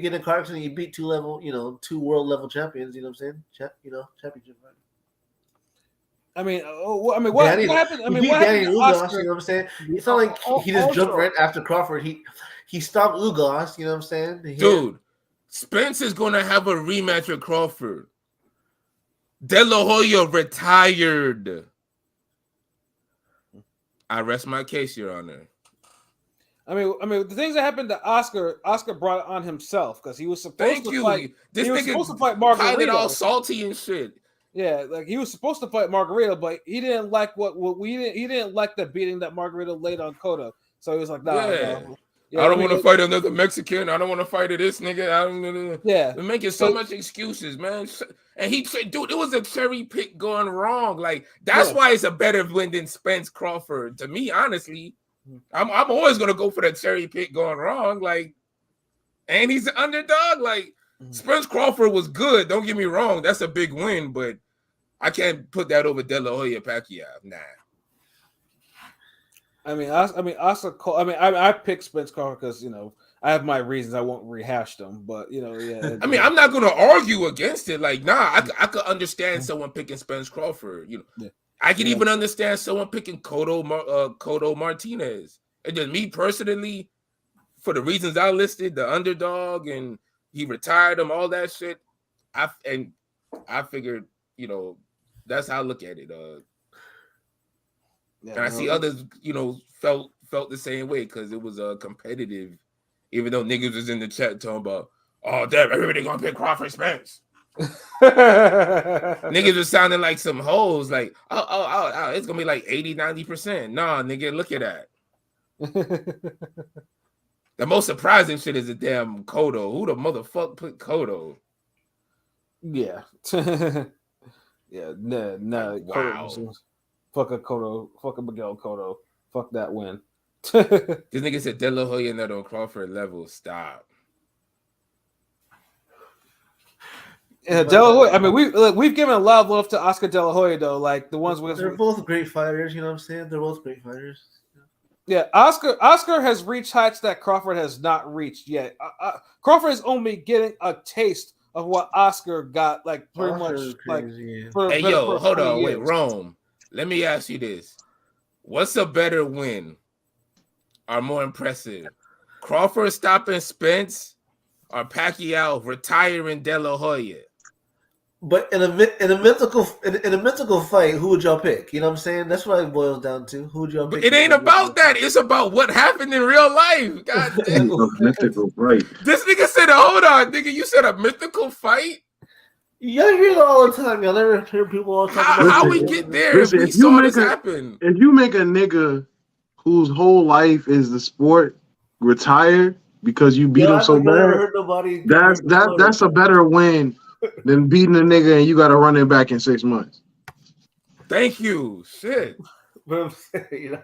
get a car accident, you beat two world level champions. You know what I'm saying? Championship. Right? I mean, what happened? I mean, what happened to Oscar? You know what I'm saying? It's not like he just jumped right after Crawford. He stopped Ugas. You know what I'm saying? Dude, Spence is gonna have a rematch with Crawford. De La Hoya retired. I rest my case, Your Honor. I mean, the things that happened to Oscar brought it on himself because he was supposed to fight. This was nigga supposed to fight Margarito. All salty and shit. Yeah, like he was supposed to fight Margarito, but he didn't like he didn't like the beating that Margarito laid on Cotto. So he was like, nah. I don't want to fight another Mexican. I don't want to fight this nigga. They're making so much excuses, man. And he said, dude, it was a cherry pick going wrong. Like, that's why it's a better win than Spence Crawford. To me, honestly, I'm always going to go for that cherry pick going wrong. Like, and he's an underdog. Like, Spence Crawford was good. Don't get me wrong. That's a big win, but I can't put that over De La Hoya Pacquiao. Nah. I picked Spence Crawford because I have my reasons. I won't rehash them, but I mean, I'm not going to argue against it. Like, nah, I could understand someone picking Spence Crawford. I can even understand someone picking Cotto Martinez. And just me personally, for the reasons I listed, the underdog and he retired him, all that shit. I figured, that's how I look at it. And I see others, felt the same way because it was competitive. Even though niggas was in the chat talking about, oh damn, everybody gonna pick Crawford Spence. Niggas was sounding like some hoes, like, oh, it's gonna be like 80-90%. Nah, nigga, look at that. The most surprising shit is the damn Cotto. Who the motherfucker put Cotto? Yeah. Nah. Wow. Fuck a Cotto. Fuck a Miguel Cotto. Fuck that win. This nigga said De La Hoya not on Crawford level. Stop. Yeah, De La Hoya. I mean, we've given a lot of love to Oscar De La Hoya though. Like the ones with they're both great fighters. You know what I'm saying? They're both great fighters. Yeah, Oscar has reached heights that Crawford has not reached yet. Crawford is only getting a taste of what Oscar got. Like pretty much. Like, hey, yo, hold on, wait, Rome. Let me ask you this: what's a better win? Or more impressive, Crawford stopping Spence or Pacquiao retiring De La Hoya? But in a mythical fight, who would y'all pick? You know what I'm saying? That's what it boils down to. Who would y'all pick? It ain't about that. It's about what happened in real life. God damn. Mythical fight. This nigga said, hold on, nigga. You said a mythical fight? Y'all hear that all the time. Y'all never hear people all talk about how we get there listen, if we saw this happen? If you make a nigga whose whole life is the sport retire because you beat him so bad, that's a better win than beating a nigga and you got to run it back in 6 months. Thank you. Shit. But I'm saying,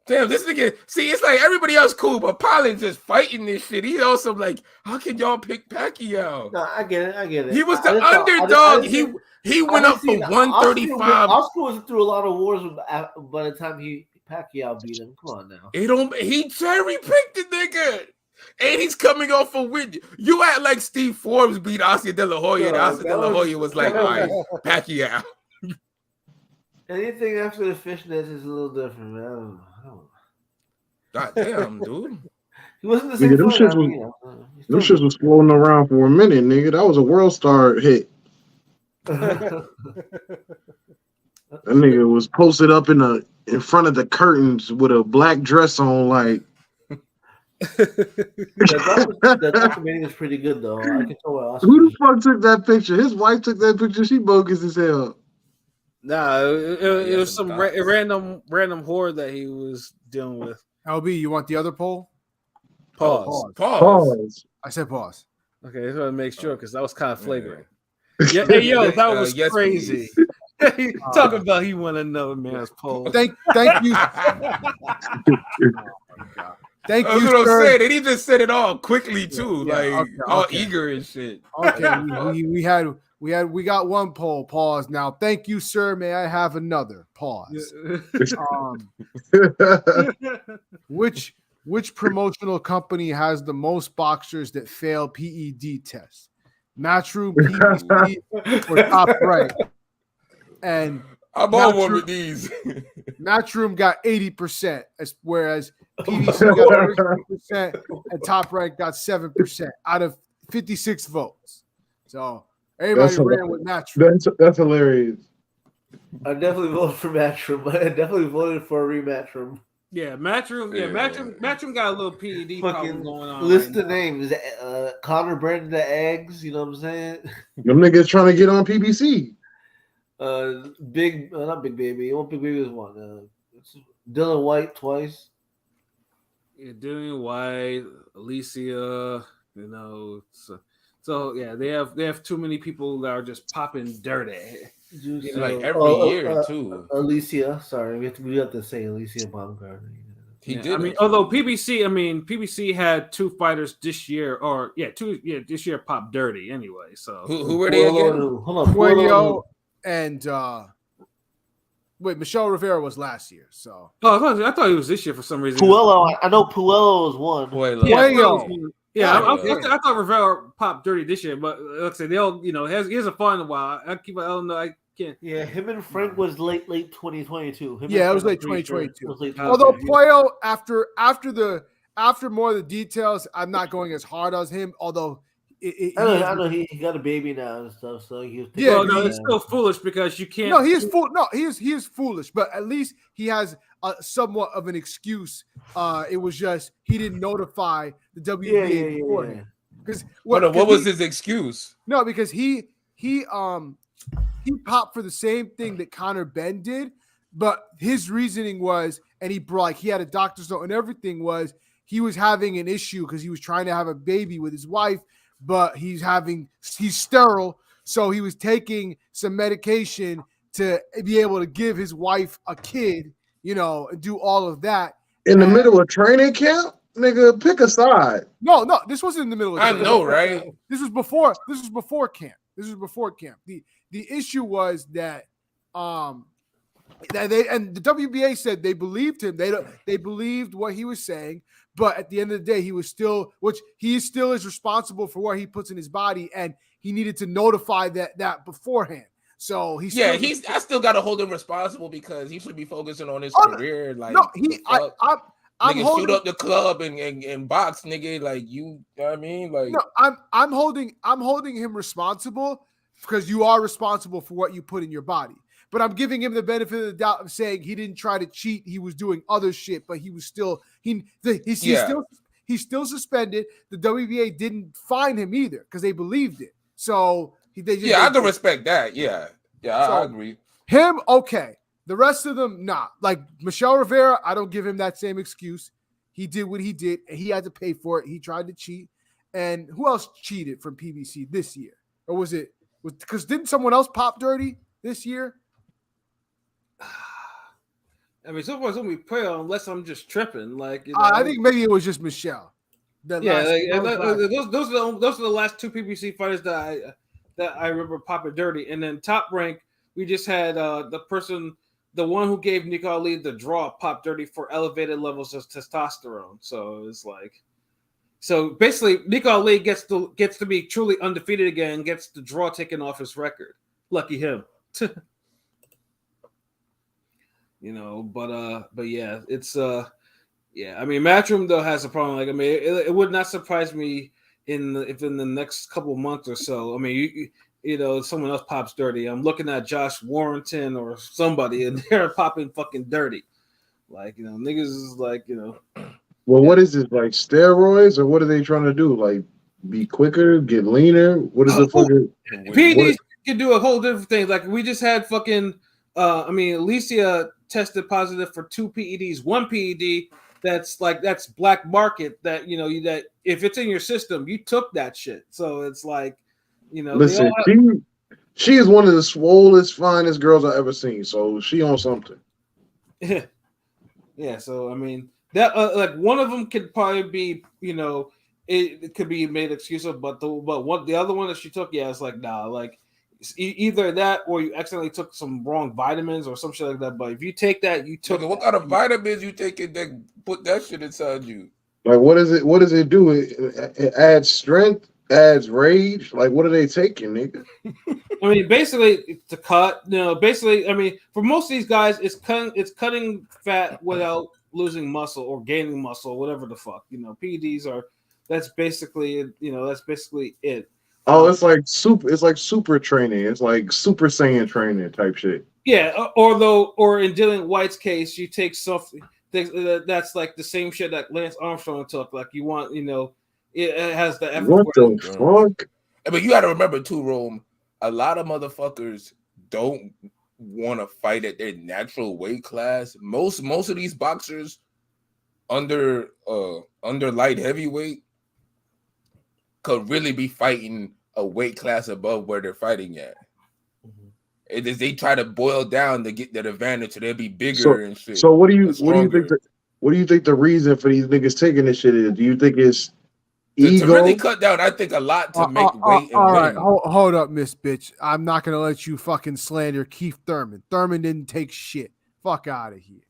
Damn, this nigga. See, it's like everybody else cool, but Pollin just fighting this shit. He also like, how can y'all pick Pacquiao? No, I get it. He was the underdog. He went up for 135. Oscar was through a lot of wars by the time Pacquiao beat him. Come on now. He cherry picked the nigga. And he's coming off a win. You act like Steve Forbes beat Oscar De La Hoya, and Oscar De La Hoya was like, all right, Pacquiao. Anything after the fishnets is a little different, man. I don't know. God damn, dude. He wasn't the same. Nigga, them shits was floating around for a minute, nigga. That was a World Star hit. That nigga was posted up in front of the curtains with a black dress on, like. That documentary is pretty good, though. I can tell what Who the fuck took that picture? His wife took that picture. She bogus as hell. Nah, it was some random whore that he was dealing with. LB, you want the other poll? Pause. I said pause. Okay, I just want to make sure because that was kind of flagrant. Yeah, hey, yo, that was crazy. Talking about he want another man's poll. Thank you. Thank That's you, what sir. I'm saying. And he just said it all quickly too, all eager and shit. Okay, we got one poll. Pause. Now, thank you, sir. May I have another? Pause. Which promotional company has the most boxers that fail PED tests? Matchroom, PBC, or Top Right? And I'm on one with these. Matchroom got 80%, whereas PBC got 30%, and Top Right got 7% out of 56 votes. So everybody ran with Matchroom. That's hilarious. I definitely voted for Matchroom, but I definitely voted for a rematch room. Yeah, Matchroom. Yeah, Matchroom got a little PED problem going on. List the names. Connor Brandon the Eggs. You know what I'm saying? Them niggas trying to get on PBC. Not Big Baby. What Big Baby is one? Dylan White twice. Yeah, Dylan White, Alicia. You know, so yeah, they have too many people that are just popping dirty. Like every year too. Alicia, sorry, we have to say Alicia Baumgartner. He did. I mean, although PBC had two fighters this year, this year popped dirty anyway. So who were they again? Hold on, Puello and Michelle Rivera was last year. So I thought he was this year for some reason. Puello, I know Puello was one. Puello. Yeah, I thought Rivera popped dirty this year, but like I said, they all he hasn't fought in a while. I don't know. I can't. Yeah, him and Frank was late 2022. It was late 2022. Although Puello, after more of the details, I'm not going as hard as him. Although I know he got a baby now and stuff, so he was. It's still foolish because you can't. No, he is fool. No, he is foolish, but at least he has somewhat of an excuse. It was just he didn't notify the WBA beforehand. Because what was his excuse? No, because he popped for the same thing that Conor Benn did, but his reasoning was, and he had a doctor's note and everything, was he was having an issue because he was trying to have a baby with his wife, but he's sterile, so he was taking some medication to be able to give his wife a kid, and do all of that. In the middle of training camp? Nigga, pick a side. No, this wasn't in the middle of training camp. I know, right? This was before camp. The issue was that they and the WBA said they believed him. They believed what he was saying, but at the end of the day, he still is responsible for what he puts in his body, and he needed to notify that beforehand. So I still got to hold him responsible because he should be focusing on his career. Like, no, I'm shoot up the club and box, nigga. Like, you know what I mean? Like, no, I'm holding him responsible because you are responsible for what you put in your body. But I'm giving him the benefit of the doubt of saying he didn't try to cheat. He was doing other shit, but he was still he's still suspended. The WBA didn't fine him either because they believed it. So I can respect that. Yeah, I agree. Him, okay. The rest of them, nah. Like Michelle Rivera, I don't give him that same excuse. He did what he did, and he had to pay for it. He tried to cheat. And who else cheated from PBC this year? Or was it because didn't someone else pop dirty this year? I mean, so far it's gonna be prayer unless I'm just tripping. Like, you know, I think maybe it was just Michelle. Those are the last two PBC fighters that I remember popping dirty. And then Top Rank, we just had the one who gave Nick Ali the draw pop dirty for elevated levels of testosterone. So it's like, so basically, Nick Ali gets to be truly undefeated again, gets the draw taken off his record. Lucky him. You know, but yeah, it's yeah. I mean, Matchroom though has a problem. Like, I mean, it would not surprise me if in the next couple of months or so. I mean, you know, someone else pops dirty. I'm looking at Josh Warrington or somebody, and they're popping fucking dirty. Like, you know, niggas is like, you know. Well, what is this, like steroids, or what are they trying to do? Like, be quicker, get leaner? What is the fucking PEDs can do a whole different thing. Like, we just had fucking. I mean, Alicia tested positive for 2 PEDs. One PED that's black market. That, you know, that if it's in your system, you took that shit. So it's like, you know. Listen, she is one of the swollest, finest girls I've ever seen. So she on something. Yeah. So I mean, that like one of them could probably be, you know, it could be made excuse of, but the other one that she took, yeah, it's like, nah, like. Either that or you accidentally took some wrong vitamins or some shit like that. But if you take that, you took. What kind of vitamins you taking that put that shit inside you? Like, what is it? What does it do? It adds strength, adds rage. Like, what are they taking, nigga? I mean, basically to cut. You know, basically, I mean, for most of these guys, it's cutting fat without losing muscle or gaining muscle, whatever the fuck. You know, PEDs are. That's basically it. Oh, it's like super training. It's like Super Saiyan training type shit. Yeah, or in Dylan White's case, you take something that's like the same shit that Lance Armstrong took. Like, you want, you know, it has the effort. What the fuck? I mean, you got to remember too, Rome. A lot of motherfuckers don't want to fight at their natural weight class. Most of these boxers under light heavyweight could really be fighting a weight class above where they're fighting at. Mm-hmm. It is, they try to boil down to get that advantage, so they'll be bigger and shit. So what do you think the reason for these niggas taking this shit is? Do you think it's ego? To really cut down, I think a lot to make weight and all win. right, hold up, Miss Bitch. I'm not gonna let you fucking slander Keith Thurman. Thurman didn't take shit. Fuck out of here.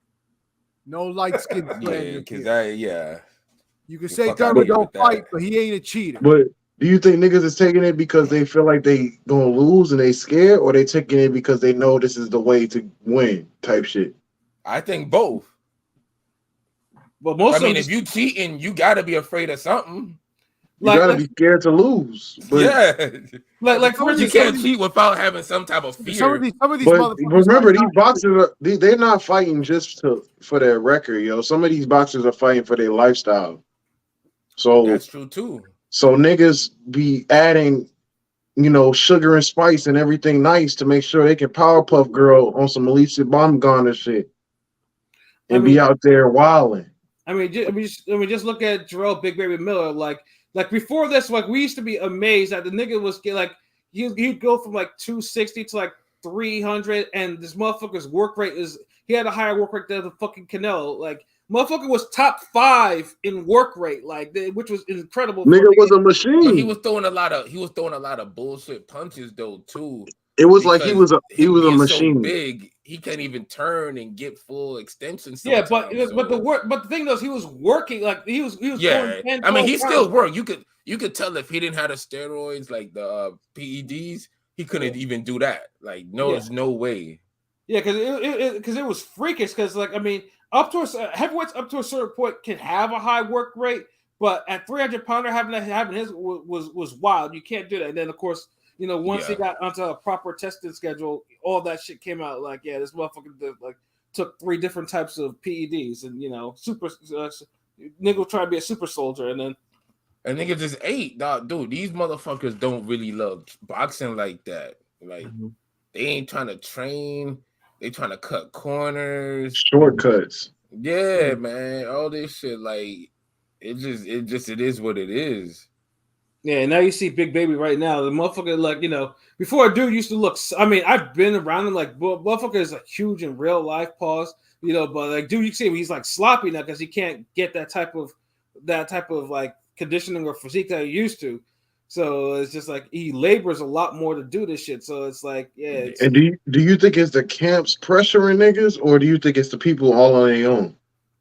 No light skin slander. You can say Thurman don't fight, but he ain't a cheater. But do you think niggas is taking it because they feel like they gonna lose and they scared, or they taking it because they know this is the way to win type shit? I think both. But if you cheating, you gotta be afraid of something. You gotta be scared to lose. But yeah. Like for you can't cheat without having some type of fear. Some of these but remember, these boxers they're not fighting just for their record, yo. Some of these boxers are fighting for their lifestyle. So that's true too. So niggas be adding, you know, sugar and spice and everything nice to make sure they can Powerpuff Girl on some Alicia Baumgartner shit and be out there wilding. I mean, just look at Jarrell Big Baby Miller. Like before this, like we used to be amazed that the nigga was like he'd go from like 260 to like 300, and this motherfucker's work rate he had a higher work rate than the fucking Canelo. Like, motherfucker was top 5 in work rate, like, which was incredible. Nigga was a machine. But he was throwing a lot of bullshit punches though too. It was like he was a machine. So big, he can't even turn and get full extension. Yeah, but the thing is, he was working, like he was. Yeah, I mean, he still worked. You could tell if he didn't have the steroids, like the PEDs, he couldn't even do that. Like, there's no way. Yeah, because it was freakish. Because, like, I mean, heavyweights up to a certain point can have a high work rate, but at 300 pounder having his was wild. You can't do that. And then, of course, once he got onto a proper testing schedule, all that shit came out. Like, yeah, this motherfucker took 3 different types of PEDs, and super nigga try to be a super soldier, and then nigga just ate, dog. Dude, these motherfuckers don't really love boxing like that. Like, they ain't trying to train. They trying to cut corners, shortcuts. Yeah, man, all this shit, like, it is what it is. Yeah, now you see Big Baby right now. The motherfucker, like, before a dude used to look. I mean, I've been around him. Like, motherfucker is like huge in real life. Pause. But like, dude, you see him. He's like sloppy now because he can't get that type of like conditioning or physique that he used to. So it's just like he labors a lot more to do this shit. So it's like, yeah. And do you think it's the camps pressuring niggas, or do you think it's the people all on their own?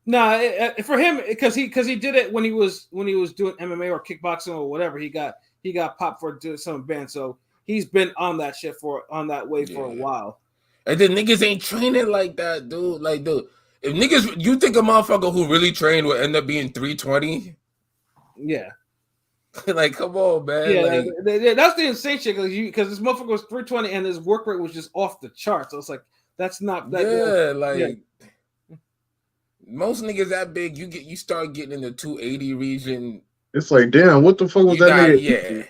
Nah, for him, because he did it when he was doing MMA or kickboxing or whatever. He got popped for doing some band, so he's been on that shit for a while. And then niggas ain't training like that, dude. Like, dude, if niggas, you think a motherfucker who really trained would end up being 320? Yeah. Like, come on, man. Yeah, that's the insane shit because this motherfucker was 320 and his work rate was just off the charts. So it's like that's not that. Most niggas that big, you start getting in the 280 region. It's like, damn, what the fuck was that nigga?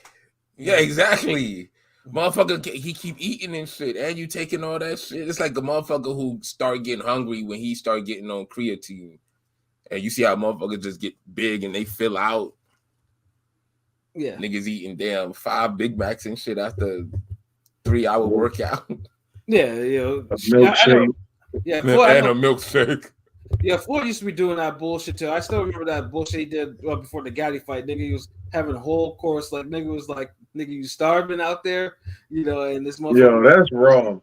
Yeah, exactly. Motherfucker, he keep eating and shit, and you taking all that shit. It's like a motherfucker who start getting hungry when he start getting on creatine, and you see how motherfuckers just get big and they fill out. Yeah, niggas eating damn 5 Big Macs and shit after 3-hour workout. Yeah, a milkshake. And a milkshake. Yeah, Floyd used to be doing that bullshit too. I still remember that bullshit he did before the Gatti fight. Nigga, he was having a whole course. Like, nigga was like, nigga, you starving out there, and this motherfucker. Yo, that's wrong.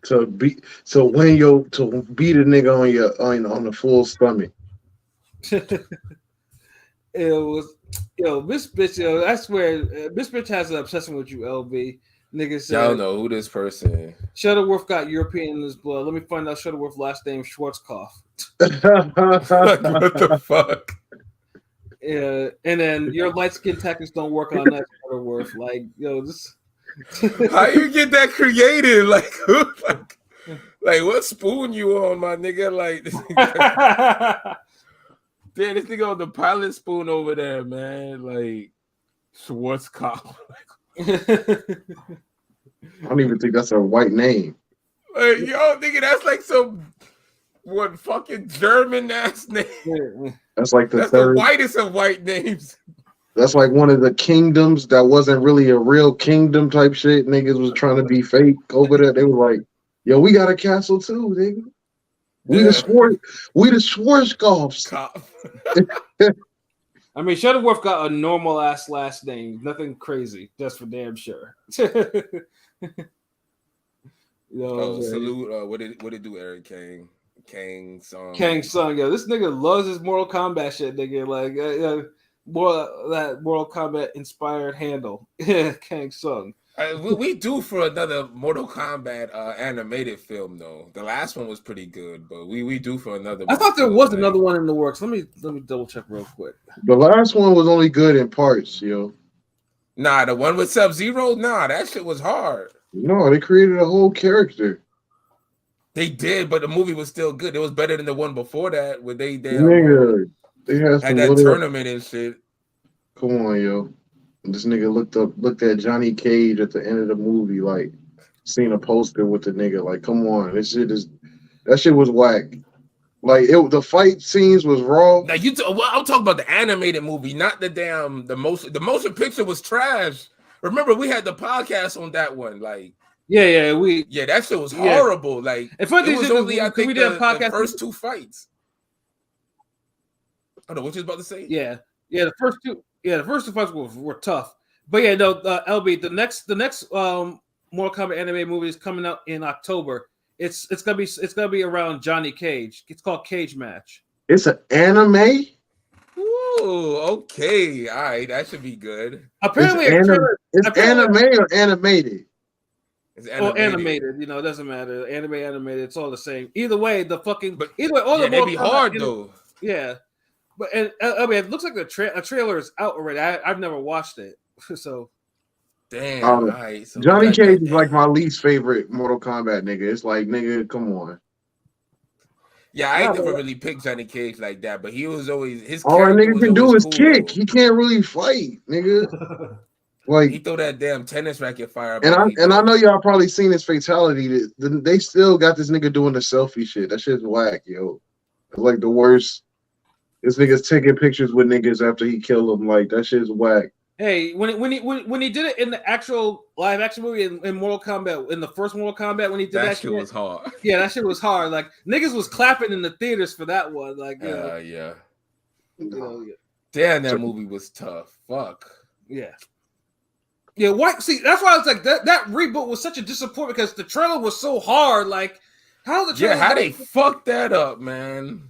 To beat a nigga on the full stomach. It was, this bitch, I swear, this bitch has an obsession with you, LB. Nigga said, I don't know who this person is. Shuttleworth got European in his blood. Let me find out Shuttleworth's last name, Schwarzkopf. Like, what the fuck? Yeah, and then your light skin tactics don't work on that, Shuttleworth. Like, this. How you get that created? Like, like what spoon you on, my nigga? Like, damn, this nigga on the pilot spoon over there, man. Like, Schwarzkopf. I don't even think that's a white name. Like, yo, nigga, that's like some fucking German ass name. That's like the whitest of white names. That's like one of the kingdoms that wasn't really a real kingdom type shit. Niggas was trying to be fake over there. They were like, yo, we got a castle too, nigga. We the Schwarzkopfs. I mean, Shuttleworth got a normal ass last name, nothing crazy, just for damn sure. Salute. What did do, Eric Kang? Kang Sung. Yo, this nigga loves his Mortal Kombat shit, nigga. Like, that Mortal Kombat inspired handle, Kang Sung. We do for another Mortal Kombat animated film though. The last one was pretty good, but we do for another. I thought there was another one in the works. Let me double check real quick. The last one was only good in parts, yo. Nah, the one with Sub-Zero, nah, that shit was hard. No, they created a whole character. They did, but the movie was still good. It was better than the one before that, where they had that tournament and shit. Come on, yo. This nigga looked at Johnny Cage at the end of the movie, like seen a poster with the nigga. Like, come on, that shit was whack. Like, the fight scenes was raw. Now I'm talking about the animated movie, not the motion. The motion picture was trash. Remember, we had the podcast on that one. Like, that shit was horrible. Like, it was only I think we did a podcast the first 2 fights. I don't know what you was about to say. The first two. Yeah, the first 2 fights were tough, but yeah, no, LB, the next Mortal Kombat anime movie is coming out in October. It's gonna be around Johnny Cage. It's called Cage Match. It's an anime. Ooh, okay, all right, that should be good. Apparently, it's anime or animated. It's animated. Animated. It doesn't matter. Animated. It's all the same. Either way, all they be hard though. Yeah. But I mean, it looks like a trailer is out already. I've never watched it, so Damn. All right. So Johnny Cage is like my least favorite Mortal Kombat nigga. It's like, nigga, come on. Yeah, I never really picked Johnny Cage like that, but he was always his all that character nigga was can do is cool, kick. though. He can't really fight, nigga. Like he throw that damn tennis racket fire. And I know y'all probably seen his fatality. They still got this nigga doing the selfie shit. That shit's whack, yo. It's like the worst. This nigga's taking pictures with niggas after he killed them. Like that shit's whack. Hey, when he did it in the actual live action movie in Mortal Kombat, in the first Mortal Kombat, when he did that shit was hard. Yeah, that shit was hard. Like niggas was clapping in the theaters for that one. Like, yeah. Damn, that movie was tough. Fuck. Yeah. Yeah, why? See, that's why I was like that reboot was such a disappointment because the trailer was so hard. Like, how they fucked that up, man.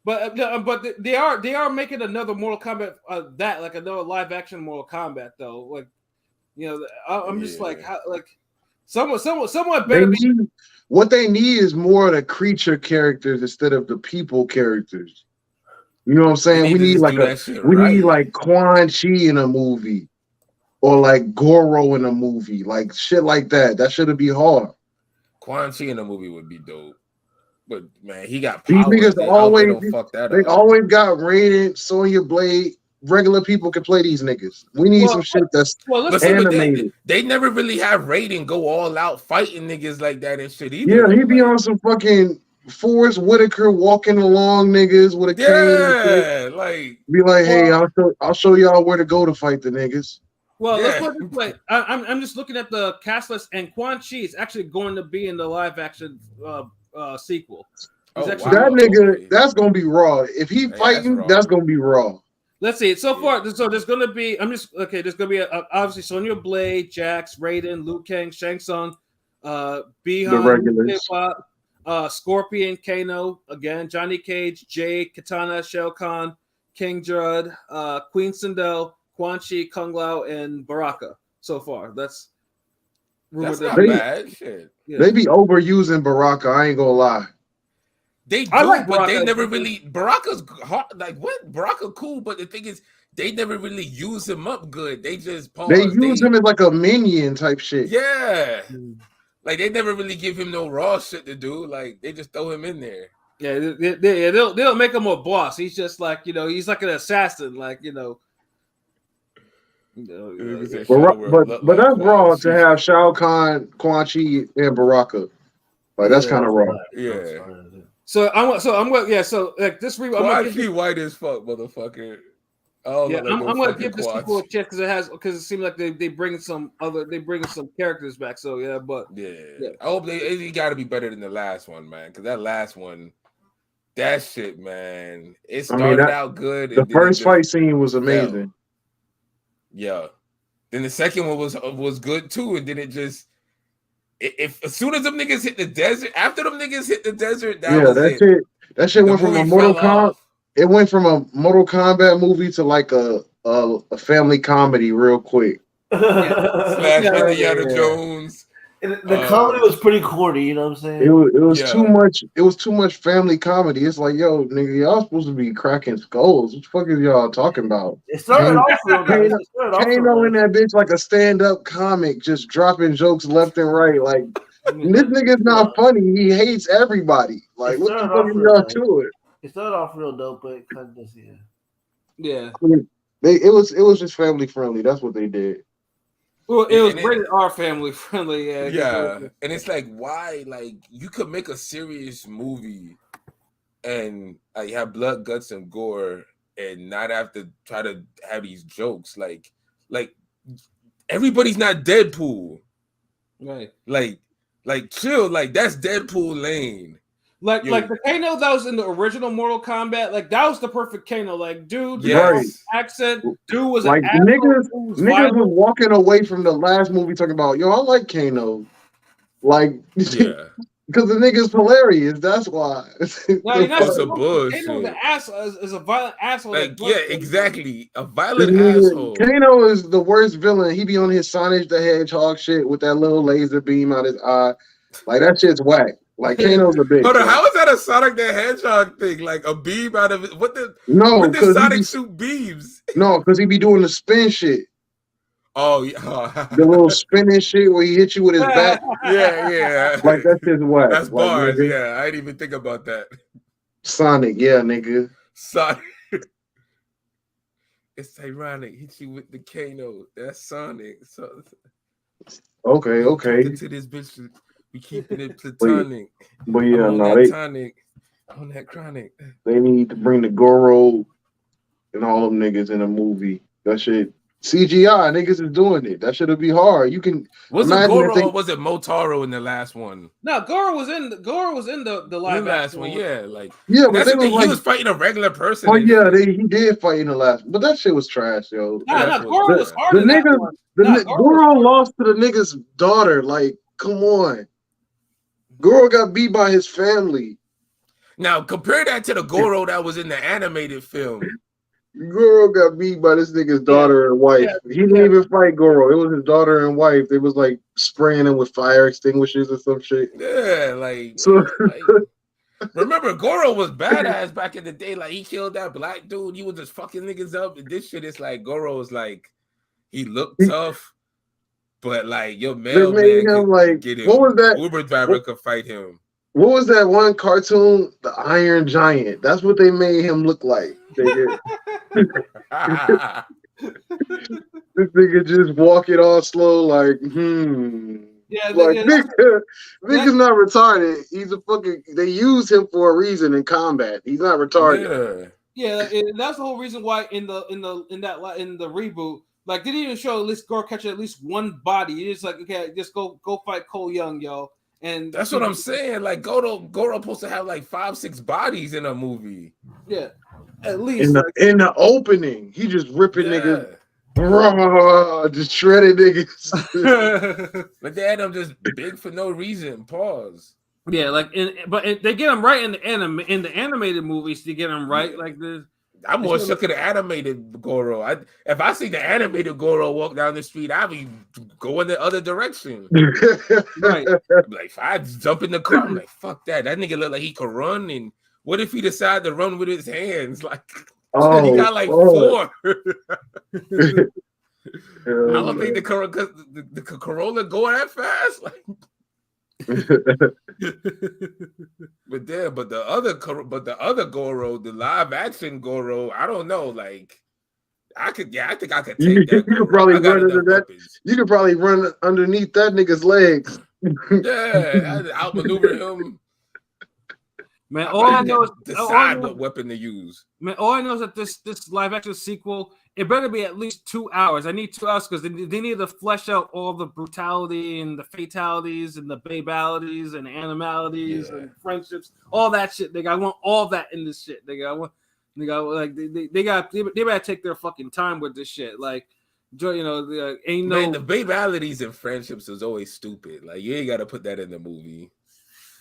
But they are making another Mortal Kombat like another live action Mortal Kombat though. Like, I'm just like how like someone better what they need is more of the creature characters instead of the people characters. You know what I'm saying? We need like Quan Chi in a movie. Or like Goro in a movie, like shit like that. That shouldn't be hard. Quan Chi in a movie would be dope, but man, he got these power. Niggas They always got Raiden, Sonya Blade. Regular people can play these niggas. We need some shit that's animated. They never really have Raiden go all out fighting niggas like that and shit either. Yeah, he be on some fucking Forrest Whitaker walking along niggas with a cane. Yeah, like be like, hey, I'll show y'all where to go to fight the niggas. Well, let's put it this way. I'm just looking at the cast list, and Quan Chi is actually going to be in the live action sequel. That nigga, that's gonna be raw. If he fighting, that's gonna be raw. Let's see. So far, so there's gonna be. There's gonna be obviously Sonya Blade, Jax, Raiden, Liu Kang, Shang Tsung, Bihan, Scorpion, Kano again, Johnny Cage, Jade, Katana, Shao Kahn, King Judd, Queen Sindel, Quan Chi, Kung Lao, and Baraka. So far, that's not bad. Shit. Yeah. They be overusing Baraka. I ain't gonna lie. They do, but they never really. Baraka's hard. Like what? Baraka cool, but the thing is, they never really use him up good. They just use him as like a minion type shit. Yeah, like they never really give him no raw shit to do. Like they just throw him in there. Yeah, they'll make him a boss. He's just like he's like an assassin. Like but that's raw to have Shao Kahn, Quan Chi, and Baraka. Like that's kind of raw. Yeah. So like this reboot. Quan Chi white as fuck, motherfucker. I'm gonna give this sequel a chance because it seems like they bring some characters back. So yeah. I hope it got to be better than the last one, man. Because that last one, that shit, man, it started out good. The first fight scene was amazing. Yeah. Then the second one was good too, and then it just as soon as them niggas hit the desert, after them niggas hit the desert, that shit went from a Mortal Kombat. It went from a Mortal Kombat movie to like a family comedy real quick. Slash Indiana Jones. And the comedy was pretty corny, you know what I'm saying? It was too much. It was too much family comedy. It's like, yo, nigga, y'all supposed to be cracking skulls. What the fuck is y'all talking about? It started off real good. Kano in that bitch like a stand-up comic, just dropping jokes left and right. Like this nigga's not funny. He hates everybody. Like what the fuck is y'all to it? It started off real dope, but it kind of just yeah. I mean, it was just family friendly. That's what they did. Well, it was rated R family friendly. Yeah, and it's like, why? Like, you could make a serious movie and have blood, guts, and gore, and not have to try to have these jokes. Like everybody's not Deadpool, right? Like chill. Like that's Deadpool lane. Like the Kano that was in the original Mortal Kombat, like that was the perfect Kano. Like, dude, accent, dude was like niggas was walking away from the last movie talking about, yo, I like Kano, like, because the nigga's hilarious. That's why. No, that's a bullshit. Kano is a violent asshole. Like, exactly, a violent asshole. Kano is the worst villain. He be on his Sonic the Hedgehog shit with that little laser beam out his eye. Like that shit's whack. Like Kano's a bitch. Hold on, how is that a Sonic the Hedgehog thing? Like a beam out of it? What did Sonic shoot beams? No, because he be doing the spin shit. Oh yeah, The little spinning shit where he hit you with his back. yeah. Like that shit's whack. That's like, bars. Nigga. Yeah, I didn't even think about that. Sonic, yeah, nigga. Sonic. It's ironic. Hit you with the Kano. That's Sonic. So Okay. talking to this bitch, we keeping it platonic. But yeah, I'm on no, that tonic, on that chronic. they need to bring the Goro and all them niggas in a movie. That shit. CGI niggas is doing it. That should be hard. You can Was it imagine Goro if they, or was it Motaro in the last one? No, Goro was in the live last action one, yeah. Like yeah, but that's they the thing. was like, He was fighting a regular person. oh and yeah, shit. he did fight in the last, but that shit was trash, yo. Nah, was Goro was trash. hard in that one. Goro Goro lost to the nigga's daughter. Like, come on. Goro got beat by his family. Now compare that to the Goro that was in the animated film. Goro got beat by this nigga's daughter and wife. He didn't even fight Goro. It was his daughter and wife. They was like spraying him with fire extinguishers or some shit. Yeah, like, So remember Goro was badass back in the day. Like he killed that black dude. He was just fucking niggas up. And this shit is like Goro is like he looked tough, but like your mailman could like, get him. What was that? Uber driver could fight him. What was that one cartoon? The Iron Giant. That's what they made him look like. This nigga just walking all slow, like, Yeah, like nigga's not retarded. He's a fucking. They use him for a reason in combat. He's not retarded. Yeah, and that's the whole reason why in the reboot, like they didn't even show at least Goro catching at least one body. It's like, okay, just go fight Cole Young, yo. And that's what I'm saying. Like Goro supposed to have like 5-6 bodies in a movie. Yeah, at least in the opening, he just ripping niggas, just shredded niggas. But they had him just big for no reason. Pause. Yeah, like they get him right in the animated movies. They get him right like this. I'm more shook at the animated Goro. If I see the animated Goro walk down the street, I'll be going the other direction. Right. Like if I jump in the car, I'm like, fuck that. That nigga look like he could run. And what if he decide to run with his hands? Like he got like 4. I don't think the Corolla go that fast. Like but the other Goro, the live action Goro, I don't know. Like I think I could take that. You could probably run under that. You could probably run underneath that nigga's legs. Yeah, I outmaneuver him. Man, all I know is decide what weapon to use. Man, all I know is that this live action sequel, it better be at least 2 hours. I need 2 hours because they need to flesh out all the brutality and the fatalities and the babalities and animalities and friendships, all that shit. I want all that in this shit. They gotta take their fucking time with this shit. Like, you know, ain't no Man, the babalities and friendships is always stupid. Like you ain't gotta put that in the movie.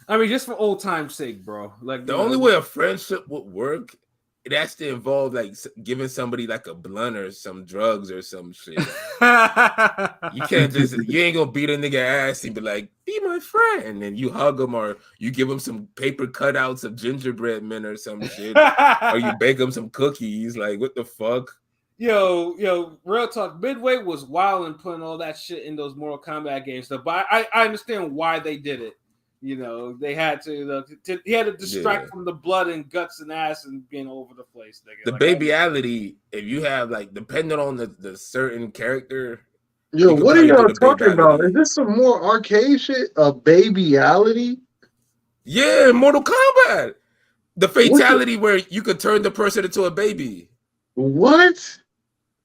I mean, just for old time's sake, bro. Like the only way a friendship would work, it has to involve like giving somebody like a blunt or some drugs or some shit. You can't you ain't gonna beat a nigga ass and be like, be my friend, and then you hug him or you give him some paper cutouts of gingerbread men or some shit, or you bake him some cookies. Like, what the fuck? Yo, real talk. Midway was wild and putting all that shit in those Mortal Kombat games stuff, but I understand why they did it. You know, they had to he had to distract from the blood and guts and ass and being all over the place. Nigga. The babyality, if you have like, depending on the certain character. Yo, what are y'all talking about? Is this some more arcade shit? A babyality? Yeah, Mortal Kombat. The fatality where you could turn the person into a baby. What?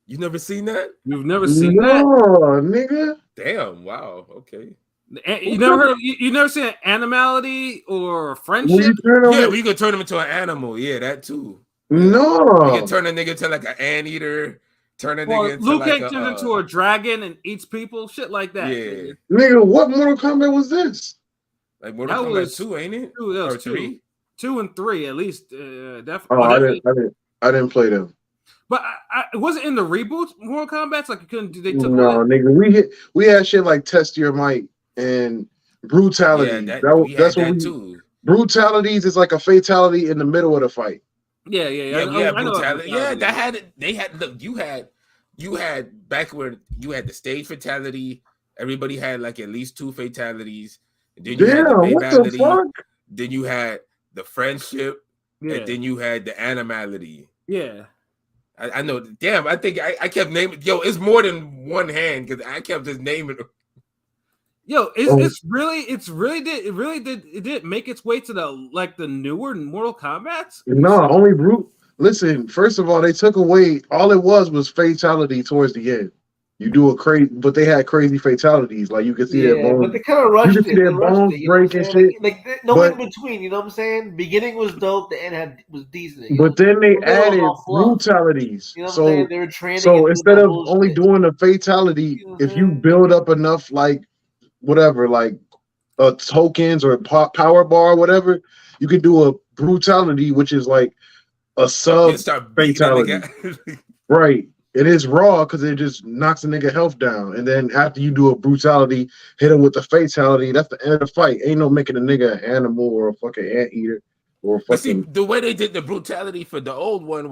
You never seen that? You've never seen that? No, nigga. Damn, wow, okay. You never heard? You never seen an animality or friendship? Yeah, we could turn him into an animal. Yeah, that too. No, you can turn a nigga into like an anteater. Turn a nigga into Luke like turns into a dragon and eats people. Shit like that. Yeah, nigga. What Mortal Kombat was this? Like Mortal Kombat 2, ain't it? 2, or 3? 2 and 3 at least. Definitely. Oh, I didn't play them. But it wasn't in the reboot Mortal Kombat. Like you couldn't. They took nigga. We had shit like Test Your Might and brutality. Yeah, that's what we too. Brutalities is like a fatality in the middle of the fight. Yeah. Brutality. Yeah, they had. Look, you had you had back when you had the stage fatality. Everybody had like at least 2 fatalities. And then you had the what the babality. fuck? Then you had the friendship. Yeah. And then you had the animality. Yeah. I know. Damn, I think I kept naming. Yo, it's more than one hand because I kept just naming them. Yo, it really did make its way to the newer Mortal Kombat? No, only brute. Listen, first of all, they took away all it was fatality towards the end. You do a crazy, but they had crazy fatalities. Like you can see their bones. But they kind of rushed you can it. see their bones break and shit. Like no in between. You know what I'm saying? Beginning was dope. The end was decent. But then they added brutalities. You know what I'm saying? They were training. So instead of only doing a fatality, if you build up enough, like whatever, like tokens or power bar, or whatever, you could do a brutality, which is like a sub fatality. Right. It is raw because it just knocks a nigga health down. And then after you do a brutality, hit him with the fatality, that's the end of the fight. Ain't no making a nigga an animal or a fucking anteater or a fucking... But see, the way they did the brutality for the old one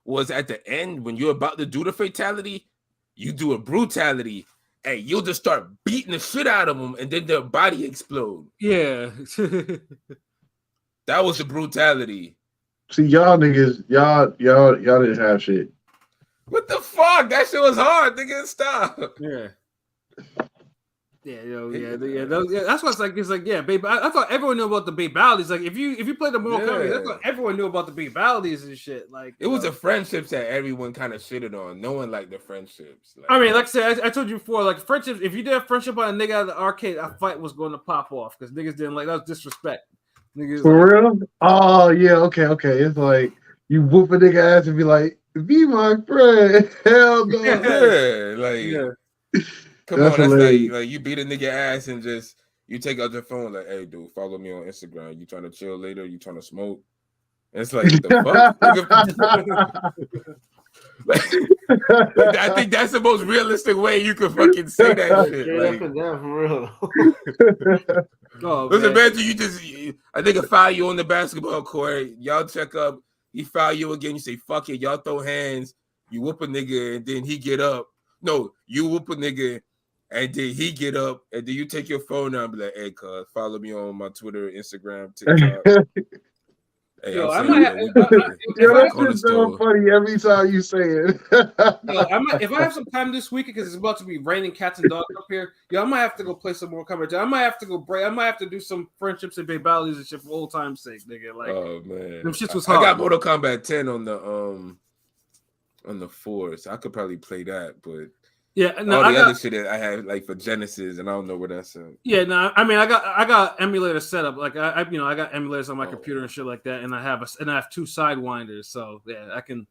was at the end, when you're about to do the fatality, you do a brutality and you'll just start beating the shit out of them and then their body explode. Yeah. That was the brutality. See, y'all niggas, y'all didn't have shit. What the fuck? That shit was hard. Nigga, stop. Yeah. Yeah. That's what's like. It's like, yeah, babe. I thought everyone knew about the babalities. Like, if you play the Mortal Kombat, that's what everyone knew about the babalities and shit. Like, it was the friendships that everyone kind of shitted on. No one liked the friendships. Like, I mean, like I said, I told you before, like friendships. If you did a friendship on a nigga out of the arcade, a fight was going to pop off because niggas didn't like that. Was disrespect. Niggas for real? Oh yeah, okay. It's like you whoop a nigga ass and be like, "Be my friend." Hell no. Come on, that's like you beat a nigga ass and just you take out your phone like, "Hey, dude, follow me on Instagram. You trying to chill later? You trying to smoke?" And it's like, the fuck? I think that's the most realistic way you could fucking say that shit. Up and down for real. Listen, imagine you just a nigga foul you on the basketball court. Y'all check up. He foul you again. You say, "Fuck it." Y'all throw hands. You whoop a nigga and then he get up. No, you whoop a nigga. And then he get up, and then you take your phone out and be like, "Hey, cuz, follow me on my Twitter, Instagram, TikTok." Hey, yo, that's just so funny every time you say it. If I have some time this weekend, because it's about to be raining cats and dogs up here, I might have to go play some more Kombat. I might have to go break. I might have to do some friendships and babalities and shit for old time's sake, nigga. Like, oh man, them shits was hard. I got Mortal Kombat 10 on the 4, so I could probably play that, but. Yeah, no, all the other shit that I have like for Genesis, and I don't know where that's at. Yeah, no, I mean, I got emulator set up. Like I got emulators on my computer and shit like that, and I have 2 sidewinders, so yeah, I can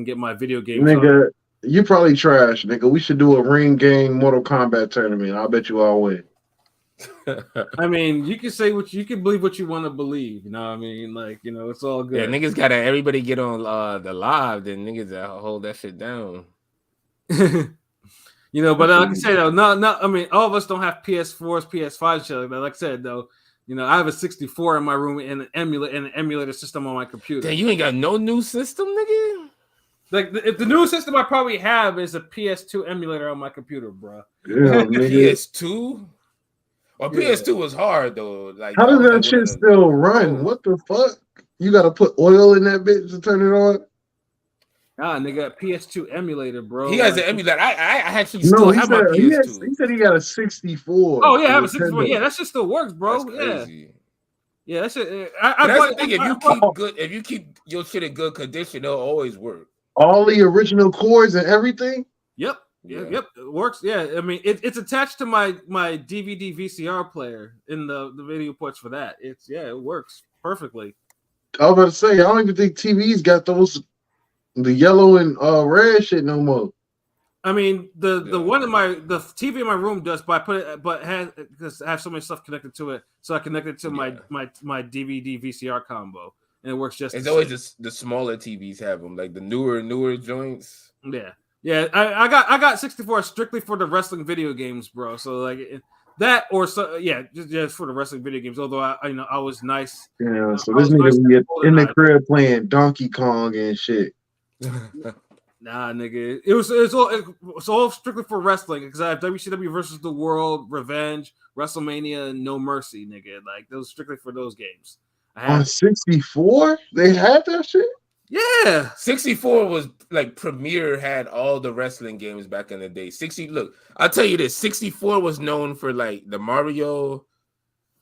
get my video games. Nigga, you probably trash, nigga. We should do a ring game Mortal Kombat tournament. I'll bet you all win. I mean, you can say you can believe what you want to believe. You know what I mean? Like, it's all good. Yeah, niggas gotta everybody get on the live, then niggas hold that shit down. But like I said, though, I mean, all of us don't have PS4s, PS5s, shit like that. Like I said, though, I have a 64 in my room and an emulator system on my computer. Damn, you ain't got no new system, nigga? Like, the new system I probably have is a PS2 emulator on my computer, bro. Yeah, PS2? Well, PS2 was hard, though. Like, how does that shit still run? What the fuck? You got to put oil in that bitch to turn it on? Ah, nigga, PS2 emulator, bro. He has an emulator. I actually still have my PS2. He said he got a 64. Oh yeah, I have a 64. Yeah, that shit still works, bro. That's crazy. Yeah, that shit. That's the thing. If you keep your shit in good condition, it'll always work. All the original chords and everything. Yep. It works. Yeah, I mean, it's attached to my DVD VCR player in the video ports for that. It works perfectly. I was about to say, I don't even think TVs got those. The yellow and red shit no more. I mean, the TV in my room does, but because I have so much stuff connected to it, so I connected to my DVD VCR combo, and it works just. It's always the smaller TVs have them, like the newer joints. Yeah. I got 64 strictly for the wrestling video games, bro. So like that, or just for the wrestling video games. Although I was nice. Yeah. So this nigga be in the crib playing Donkey Kong and shit. Nah, nigga. It's all strictly for wrestling because I have WCW versus the World, Revenge, WrestleMania, and No Mercy, nigga. Like those strictly for those games. On 64, they had that shit. Yeah, 64 was like Premier had all the wrestling games back in the day. Look, I'll tell you this: 64 was known for like the Mario,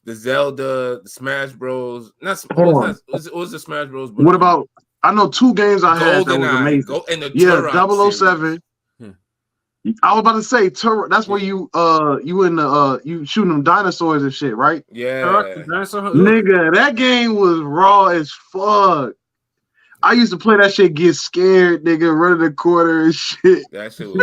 the Zelda, the Smash Bros. It was the Smash Bros. But, what about? I know 2 games I had that was amazing. And the yeah, Turok 007. I was about to say Turok. That's where you you shooting them dinosaurs and shit, right? Yeah, nigga, that game was raw as fuck. I used to play that shit, get scared, nigga, run the corner and shit. That shit was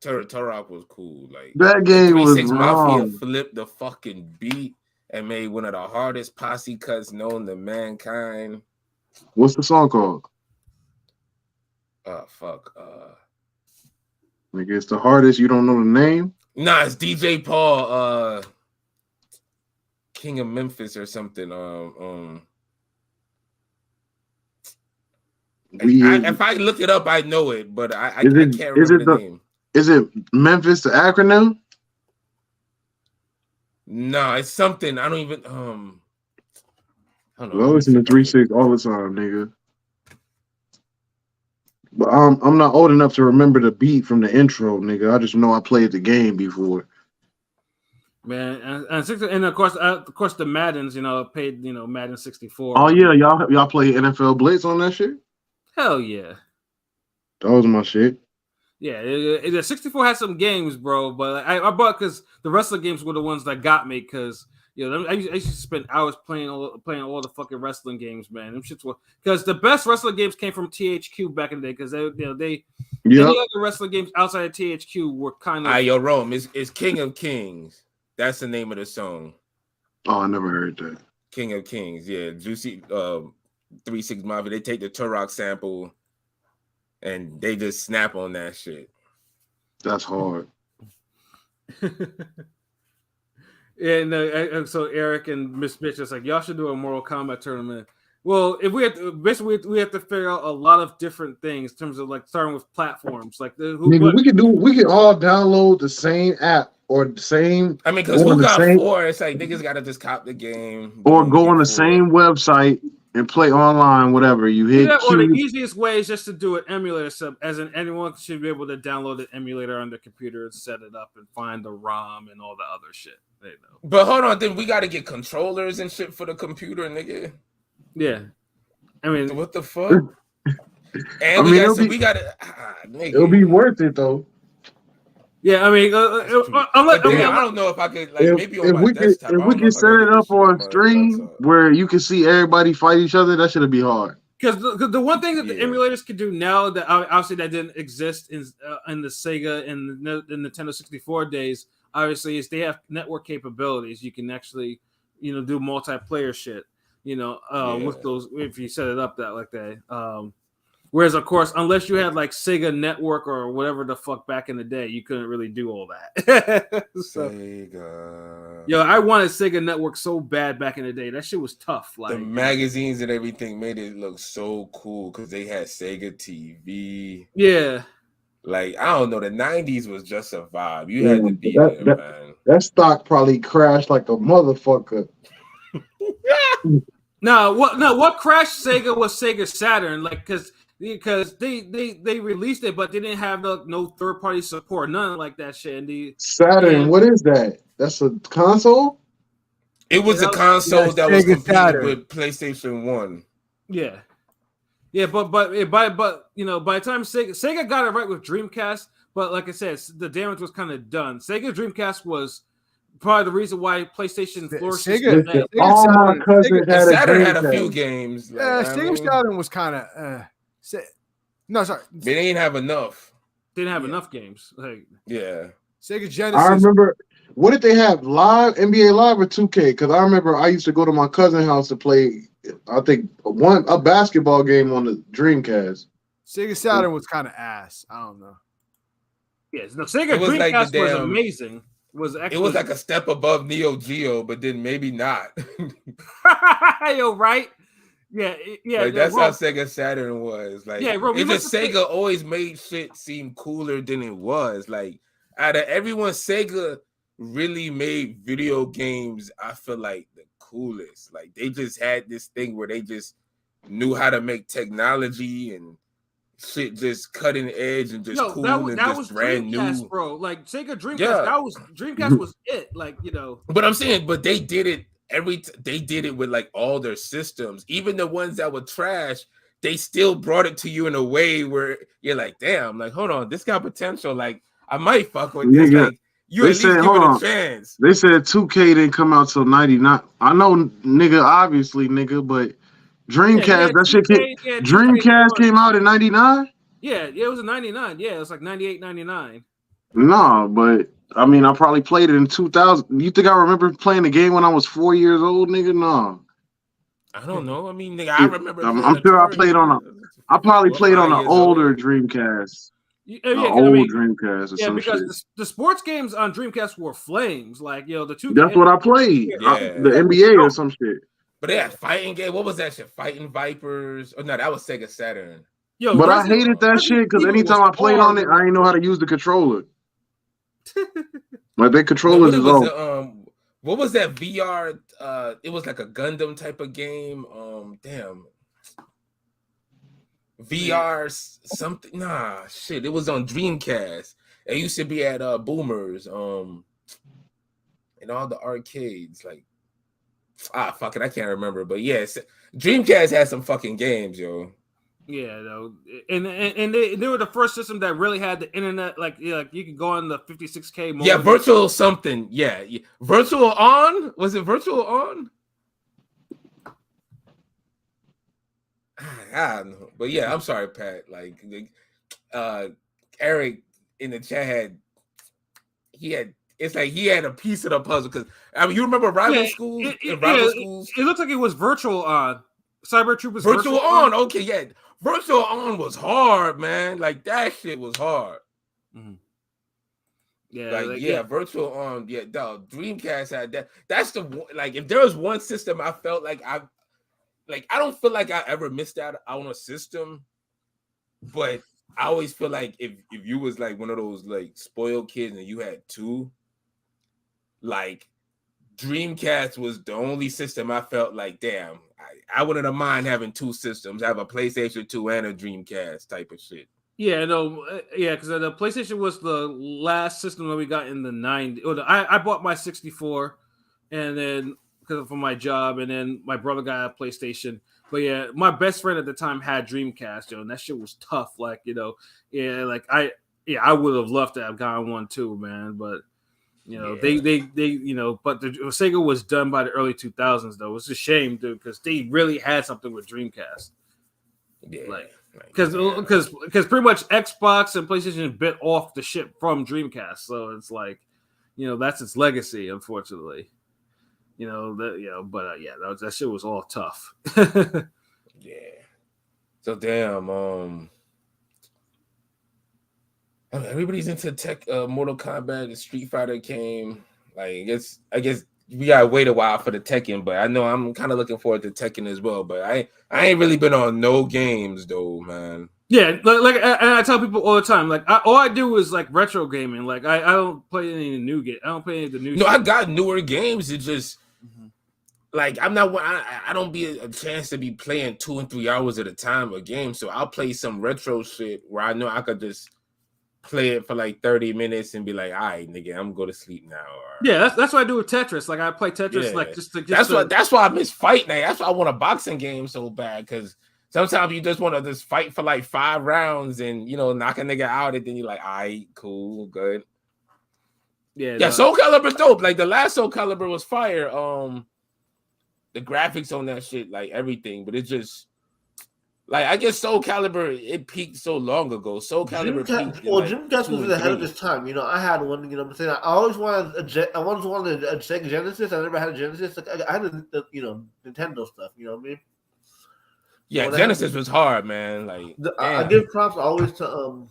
Turok was cool. Like that game was 3-6 raw. Mafia flipped the fucking beat and made one of the hardest posse cuts known to mankind. What's the song called? Nigga, it's the hardest. You don't know the name? Nah, it's DJ Paul, King of Memphis or something. If I look it up, I know it, but I can't remember the name. Is it Memphis, the acronym? No, it's something. I don't even. I don't know. I listen to 3-6 all the time, nigga. But I'm not old enough to remember the beat from the intro, nigga. I just know I played the game before. Man, and of course the Maddens, paid Madden 64. Oh yeah, y'all play NFL Blitz on that shit? Hell yeah. That was my shit. Yeah, the 64 had some games, bro, but I bought because the wrestling games were the ones that got me because I used to spend hours playing all the fucking wrestling games, man. Them shits were because the best wrestling games came from THQ back in the day because any other wrestling games outside of THQ were kind of. Yo, Rome is King of Kings. That's the name of the song. Oh, I never heard that. King of Kings, yeah. Juicy 3-6 Mafia. They take the Turok sample and they just snap on that shit. That's hard. And so Eric and Miss Bitch is like, y'all should do a Mortal Kombat tournament. Well, if we have to, basically we have to figure out a lot of different things in terms of like starting with platforms. Like we can all download the same app or the same. I mean, because who got 4? It's like niggas gotta just cop the game or go on the same website and play online, whatever. You hit or the easiest way is just to do an emulator sub, as in anyone should be able to download an emulator on their computer and set it up and find the ROM and all the other shit. But hold on, then we got to get controllers and shit for the computer, nigga. Yeah, I mean, what the fuck? And we got to. Nigga. It'll be worth it though. Yeah, I mean, I don't know if I could maybe on my desktop. If we can set it up on stream where you can see everybody fight each other, that should be hard. Because the one thing that the emulators can do now that obviously that didn't exist in the Sega and the Nintendo 64 days, obviously, is they have network capabilities. You can actually, do multiplayer shit. With those if you set it up like that. Whereas, of course, unless you had like Sega Network or whatever the fuck back in the day, you couldn't really do all that. Sega. Yo, I wanted Sega Network so bad back in the day. That shit was tough. Like the magazines and everything made it look so cool because they had Sega TV. Yeah. Like, I don't know. The 90s was just a vibe. You had to be there, man. That stock probably crashed like a motherfucker. What crashed Sega was Sega Saturn, like because they released it, but they didn't have no third party support, nothing like that shit. Saturn, what is that? That's a console. It was a console that was competing with PlayStation 1. Yeah, but by the time Sega got it right with Dreamcast, but like I said, the damage was kind of done. Sega Dreamcast was probably the reason why PlayStation flourished. Saturn had a few games. Sega Saturn was kind of. No, sorry. They didn't have enough. Didn't have enough games. Yeah. Sega Genesis. I remember. What did they have? Live NBA Live or 2K? Because I remember I used to go to my cousin's house to play. I think a basketball game on the Dreamcast. Sega Saturn was kind of ass. I don't know. Yes, no. Sega Dreamcast was amazing. It was like a step above Neo Geo, but then maybe not. Yo, right? Yeah. Like that's how Sega Saturn was. Like, yeah, bro. it's just Sega always made shit seem cooler than it was. Like, out of everyone, Sega really made video games, I feel like, the coolest. Like, they just had this thing where they just knew how to make technology and shit just cutting edge and just cool and just brand Dreamcast, new, bro. Like Sega Dreamcast, yeah. Dreamcast was it. Like, But I'm saying, but they did it they did it with like all their systems, even the ones that were trash. They still brought it to you in a way where you're like, damn, like, hold on, this got potential. Like, I might fuck with this. Like, you at least give it a chance. They said 2K didn't come out till 99. I know, nigga, obviously, nigga, but Dreamcast, that shit Dreamcast came out in 99? Yeah, it was in 99. Yeah, it was like 98, 99. No, but I mean, I probably played it in 2000. You think I remember playing the game when I was 4 years old, nigga? No. I don't know. I mean, nigga, I remember. I'm sure I played on I probably played on an older Dreamcast. Old Dreamcast or some shit. Because the sports games on Dreamcast were flames. Like, the 2K. That's what I played. The NBA or some shit. But they had fighting game. What was that shit? Fighting Vipers? Oh no, that was Sega Saturn. But I hated that shit because anytime I played on it, I didn't know how to use the controller. Like, their controllers is off. What was that VR? It was like a Gundam type of game. Damn. VR something. Nah, shit. It was on Dreamcast. It used to be at Boomers. In all the arcades. Like, fuck it, I can't remember. But yes, Dreamcast had some fucking games, yo. Yeah, though, and they were the first system that really had the internet. Like you could go on the 56K mode. Yeah, virtual something. Yeah, virtual on. Was it virtual on? I don't know, but yeah, I'm sorry, Pat. Like, Eric in the chat it's like he had a piece of the puzzle because I mean, you remember Rival Schools? It looked like it was virtual on. Cyber Troop was virtual on. Okay, yeah. Virtual on was hard, man. Like, that shit was hard. Mm-hmm. Yeah, virtual on. Yeah, dog. Dreamcast had that. That's the one. Like, if there was one system, I felt like I don't feel like I ever missed out on a system, but I always feel like if you was like one of those like spoiled kids and you had two, like, Dreamcast was the only system I felt like, damn, I wouldn't have mind having two systems. I have a PlayStation 2 and a Dreamcast type of shit. Yeah, no, because the PlayStation was the last system that we got in the 90s. I bought my 64, and then because for my job, and then my brother got a PlayStation. But yeah, my best friend at the time had Dreamcast, and that shit was tough. Like, I would have loved to have gotten one too, man. But they but the Sega was done by the early 2000s though. It's a shame, dude, because they really had something with Dreamcast. Yeah, because pretty much Xbox and PlayStation bit off the shit from Dreamcast, so it's like, that's its legacy, unfortunately. That shit was all tough. Yeah. So damn. Everybody's into tech. Mortal Kombat, the Street Fighter came. Like, I guess we gotta wait a while for the Tekken, but I know I'm kind of looking forward to Tekken as well. But I ain't really been on no games though, man. Yeah, like and I tell people all the time, like all I do is like retro gaming. Like I don't play any of the new game. I don't play any of the new. No, I got newer games. It just like I'm not. I don't be a chance to be playing 2 and 3 hours at a time a game. So I'll play some retro shit where I know I could just play it for like 30 minutes and be like, all right, nigga, I'm going to sleep now. Or, yeah, that's what I do with Tetris. Like I play Tetris, like that's why I miss Fight Night. That's why I want a boxing game so bad, because sometimes you just want to just fight for like 5 rounds and knock a nigga out, and then you're like, all right, cool, good. Yeah, Soul Calibur dope. Like the last Soul Calibur was fire. The graphics on that shit, like everything, but it just. Like, I guess Soul Calibur, it peaked so long ago. Soul Calibur peaked. Dreamcast was ahead of its time. I had one. What I'm saying? I always wanted a Sega Genesis. I never had a Genesis. Like, I had Nintendo stuff. You know what I mean? Yeah, Genesis was hard, man. Like, I give props always to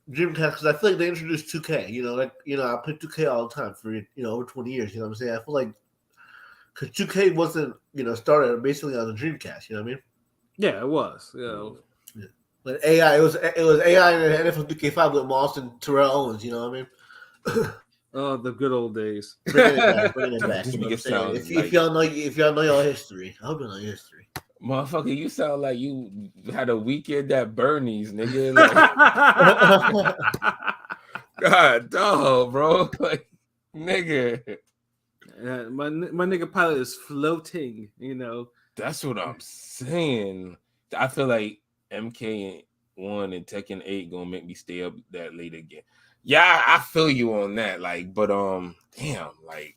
Dreamcast because I feel like they introduced 2K. I played 2K all the time for over 20 years. You know what I'm saying? I feel like because 2K wasn't started basically on the Dreamcast. You know what I mean? Yeah, it was. Yeah. But AI, it was AI and NFL 2K5 with Moss and Terrell Owens. You know what I mean? Oh, the good old days. Bringing it back. This You know what nigga I'm saying? sound If like y'all know your history, I hope you know your history. motherfucker. You sound like you had a weekend at Bernie's, nigga. Like, God, dog, bro. Like, nigga. My nigga pilot is floating. That's what I'm saying. I feel like MK1 and Tekken 8 gonna make me stay up that late again. Yeah, I feel you on that. Like, but damn, like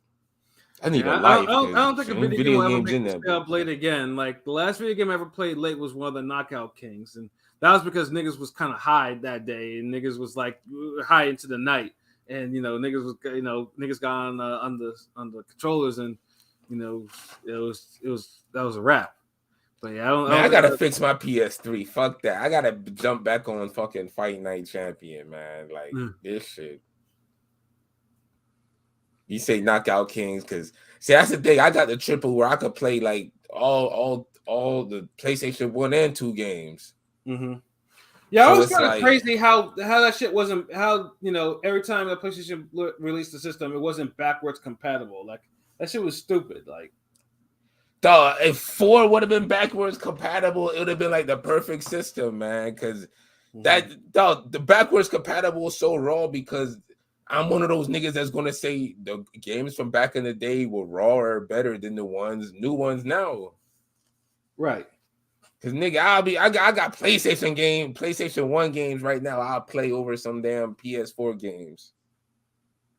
I need a life. I don't think a video game will ever make me stay up late bitch. again. Like the last video game I ever played late was one of the Knockout Kings, and that was because niggas was kind of high that day, and niggas was like high into the night, and niggas got on the controllers, and that was a wrap. But yeah, I gotta fix my PS3. Fuck that. I gotta jump back on fucking Fight Night Champion, man. Like this shit. You say Knockout Kings because see that's the thing. I got the triple where I could play like all the PlayStation 1 and 2 games. Mm-hmm. Yeah, so it was kind of crazy how that shit wasn't every time the PlayStation released the system, it wasn't backwards compatible. Like that shit was stupid. Like, dog, if 4 would have been backwards compatible, it would have been like the perfect system, man. Because the backwards compatible is so raw because I'm one of those niggas that's gonna say the games from back in the day were raw or better than the new ones now. Right. Cause nigga, I got PlayStation 1 games right now. I'll play over some damn PS4 games.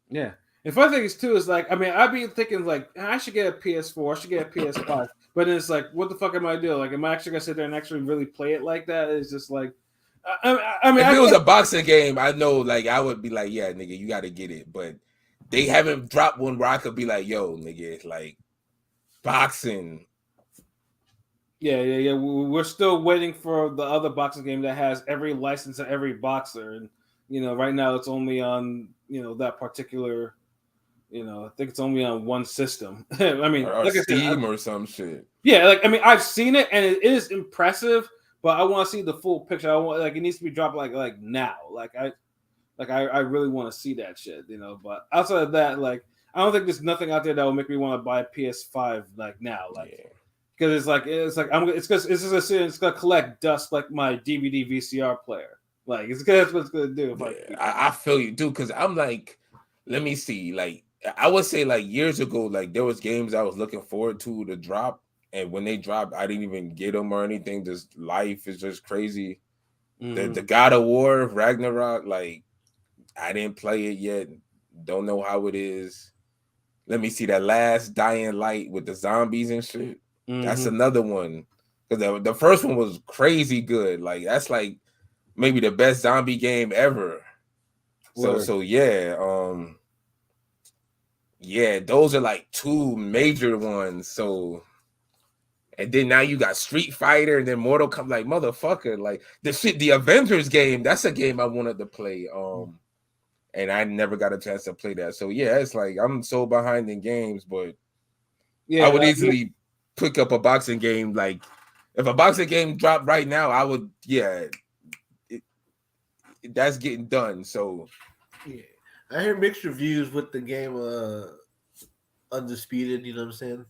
Yeah. And funny thing is too is like, I mean, I'd be thinking like I should get a PS4, I should get a PS5, but then it's like, what the fuck am I doing? Like, am I actually gonna sit there and actually really play it like that? It's just like, I mean, if it was a boxing game, I know like I would be like, yeah, nigga, you got to get it, but they haven't dropped one where I could be like, yo, nigga, like boxing. Yeah. We're still waiting for the other boxing game that has every license of every boxer, and right now it's only on that particular. I think it's only on one system. I mean, or like Steam I said, or some shit. Yeah, like I mean, I've seen it and it is impressive, but I want to see the full picture. I want it needs to be dropped like now. I really want to see that shit. But outside of that, like I don't think there's nothing out there that will make me want to buy a PS5 like now. Like because it's gonna collect dust like my DVD VCR player. Like that's what it's gonna do. I feel you, dude. Because I'm like, let me see. Like I would say, like years ago, like there was games I was looking forward to drop, and when they dropped, I didn't even get them or anything. Just life is just crazy. Mm-hmm. The God of War Ragnarok, like I didn't play it yet. Don't know how it is. Let me see that last Dying Light with the zombies and shit. Mm-hmm. That's another one. Because the first one was crazy good. Like that's like maybe the best zombie game ever. So yeah, those are like 2 major ones. So and then now you got Street Fighter and then Mortal Kombat. Like motherfucker, like the Avengers game. That's a game I wanted to play. And I never got a chance to play that. So yeah, it's like I'm so behind in games, but I would easily pick up a boxing game. Like if a boxing game dropped right now, I would. Yeah, that's getting done. So yeah, I hear mixed reviews with the game Undisputed. You know what I'm saying?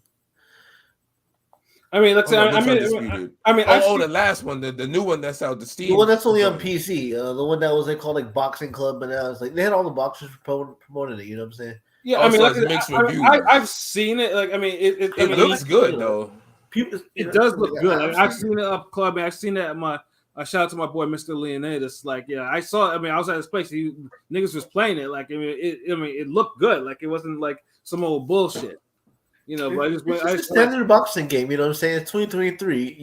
I mean, let's say Undisputed. The last one, the new one that's out, the Steam. The one that's only on PC. The one that was called like Boxing Club, but now it's like they had all the boxers promoting it. You know what I'm saying? Yeah, I mean, mixed reviews. I've seen it. Like, I mean, it looks good though. It does look good. I've seen it up club. I seen it at my. Shout out to my boy Mr. Leonidas. Like, yeah, I saw. I mean, I was at his place. Niggas was playing it. Like, it looked good. Like, it wasn't like some old bullshit. But it's a standard boxing game. You know what I'm saying? It's 2023.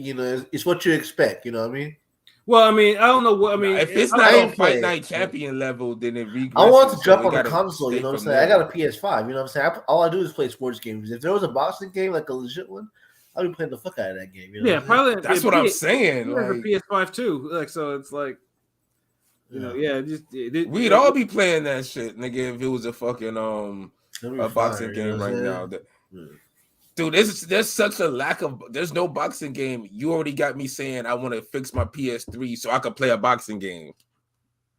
It's what you expect. You know what I mean? Well, I mean, I don't know what I mean. If it's not on Fight Night Champion level, then it regresses. I want to jump on the console. You know what I'm saying? I got a PS5. You know what I'm saying? All I do is play sports games. If there was a boxing game, like a legit one, I'd be playing the fuck out of that game. Probably. That's what I'm saying. You have a PS5 too. Like, so it's like, we'd all be playing that shit, nigga. If it was a fucking a boxing game right now. Dude, there's such a lack of. There's no boxing game. You already got me saying I want to fix my PS3 so I could play a boxing game.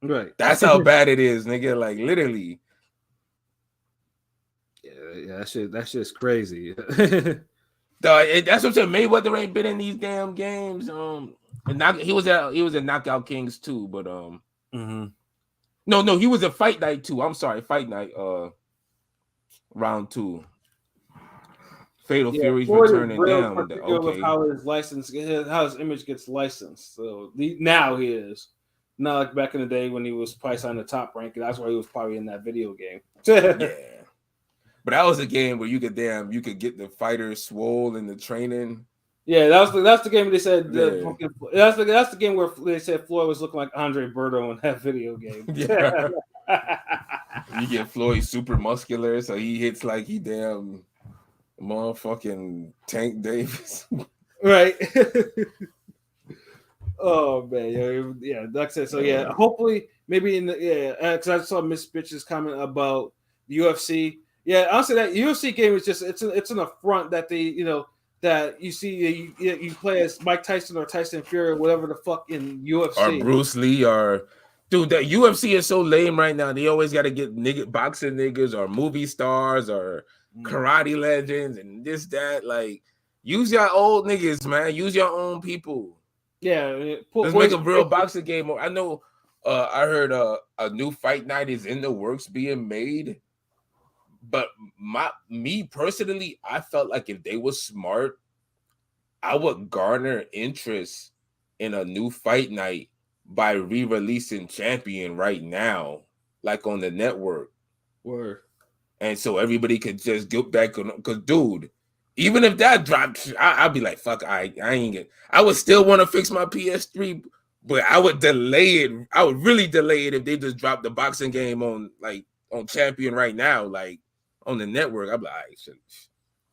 Right. That's how bad it is, nigga. Like literally. Yeah, that shit's crazy. That's what I'm saying. Mayweather ain't been in these damn games. And he was in Knockout Kings too, but no, he was a Fight Night too. I'm sorry, Fight Night. Round 2. Fatal Fury's returning down. Okay. How his image gets licensed. So now he is. Not like back in the day when he was probably on the top rank. That's why he was probably in that video game. Yeah. But that was a game where you could get the fighters swole in the training. Yeah, that's the game they said. That's the game where they said Floyd was looking like Andre Berto in that video game. Yeah. You get Floyd super muscular, so he hits like he damn motherfucking Tank Davis. Right. Oh man, yeah, that's it. So yeah, hopefully maybe because I saw Miss Bitch's comment about the UFC. Yeah, honestly, that UFC game is just it's an affront that they that you see you play as Mike Tyson or Tyson Fury or whatever the fuck in UFC or Bruce Lee or dude. That UFC is so lame right now. They always got to get boxing niggas or movie stars or karate legends and this that. Like use your old niggas, man. Use your own people. Yeah, let's make a real boxing game. I know. I heard a new fight night is in the works being made. But me personally, I felt like if they were smart, I would garner interest in a new fight night by re-releasing Champion right now, like on the network. Word. And so everybody could just get back on. Because, dude, even if that dropped, I'd be like, fuck, I ain't get. I would still want to fix my PS3, but I would delay it. I would really delay it if they just dropped the boxing game on Champion right now, like. On the network, I'm like, I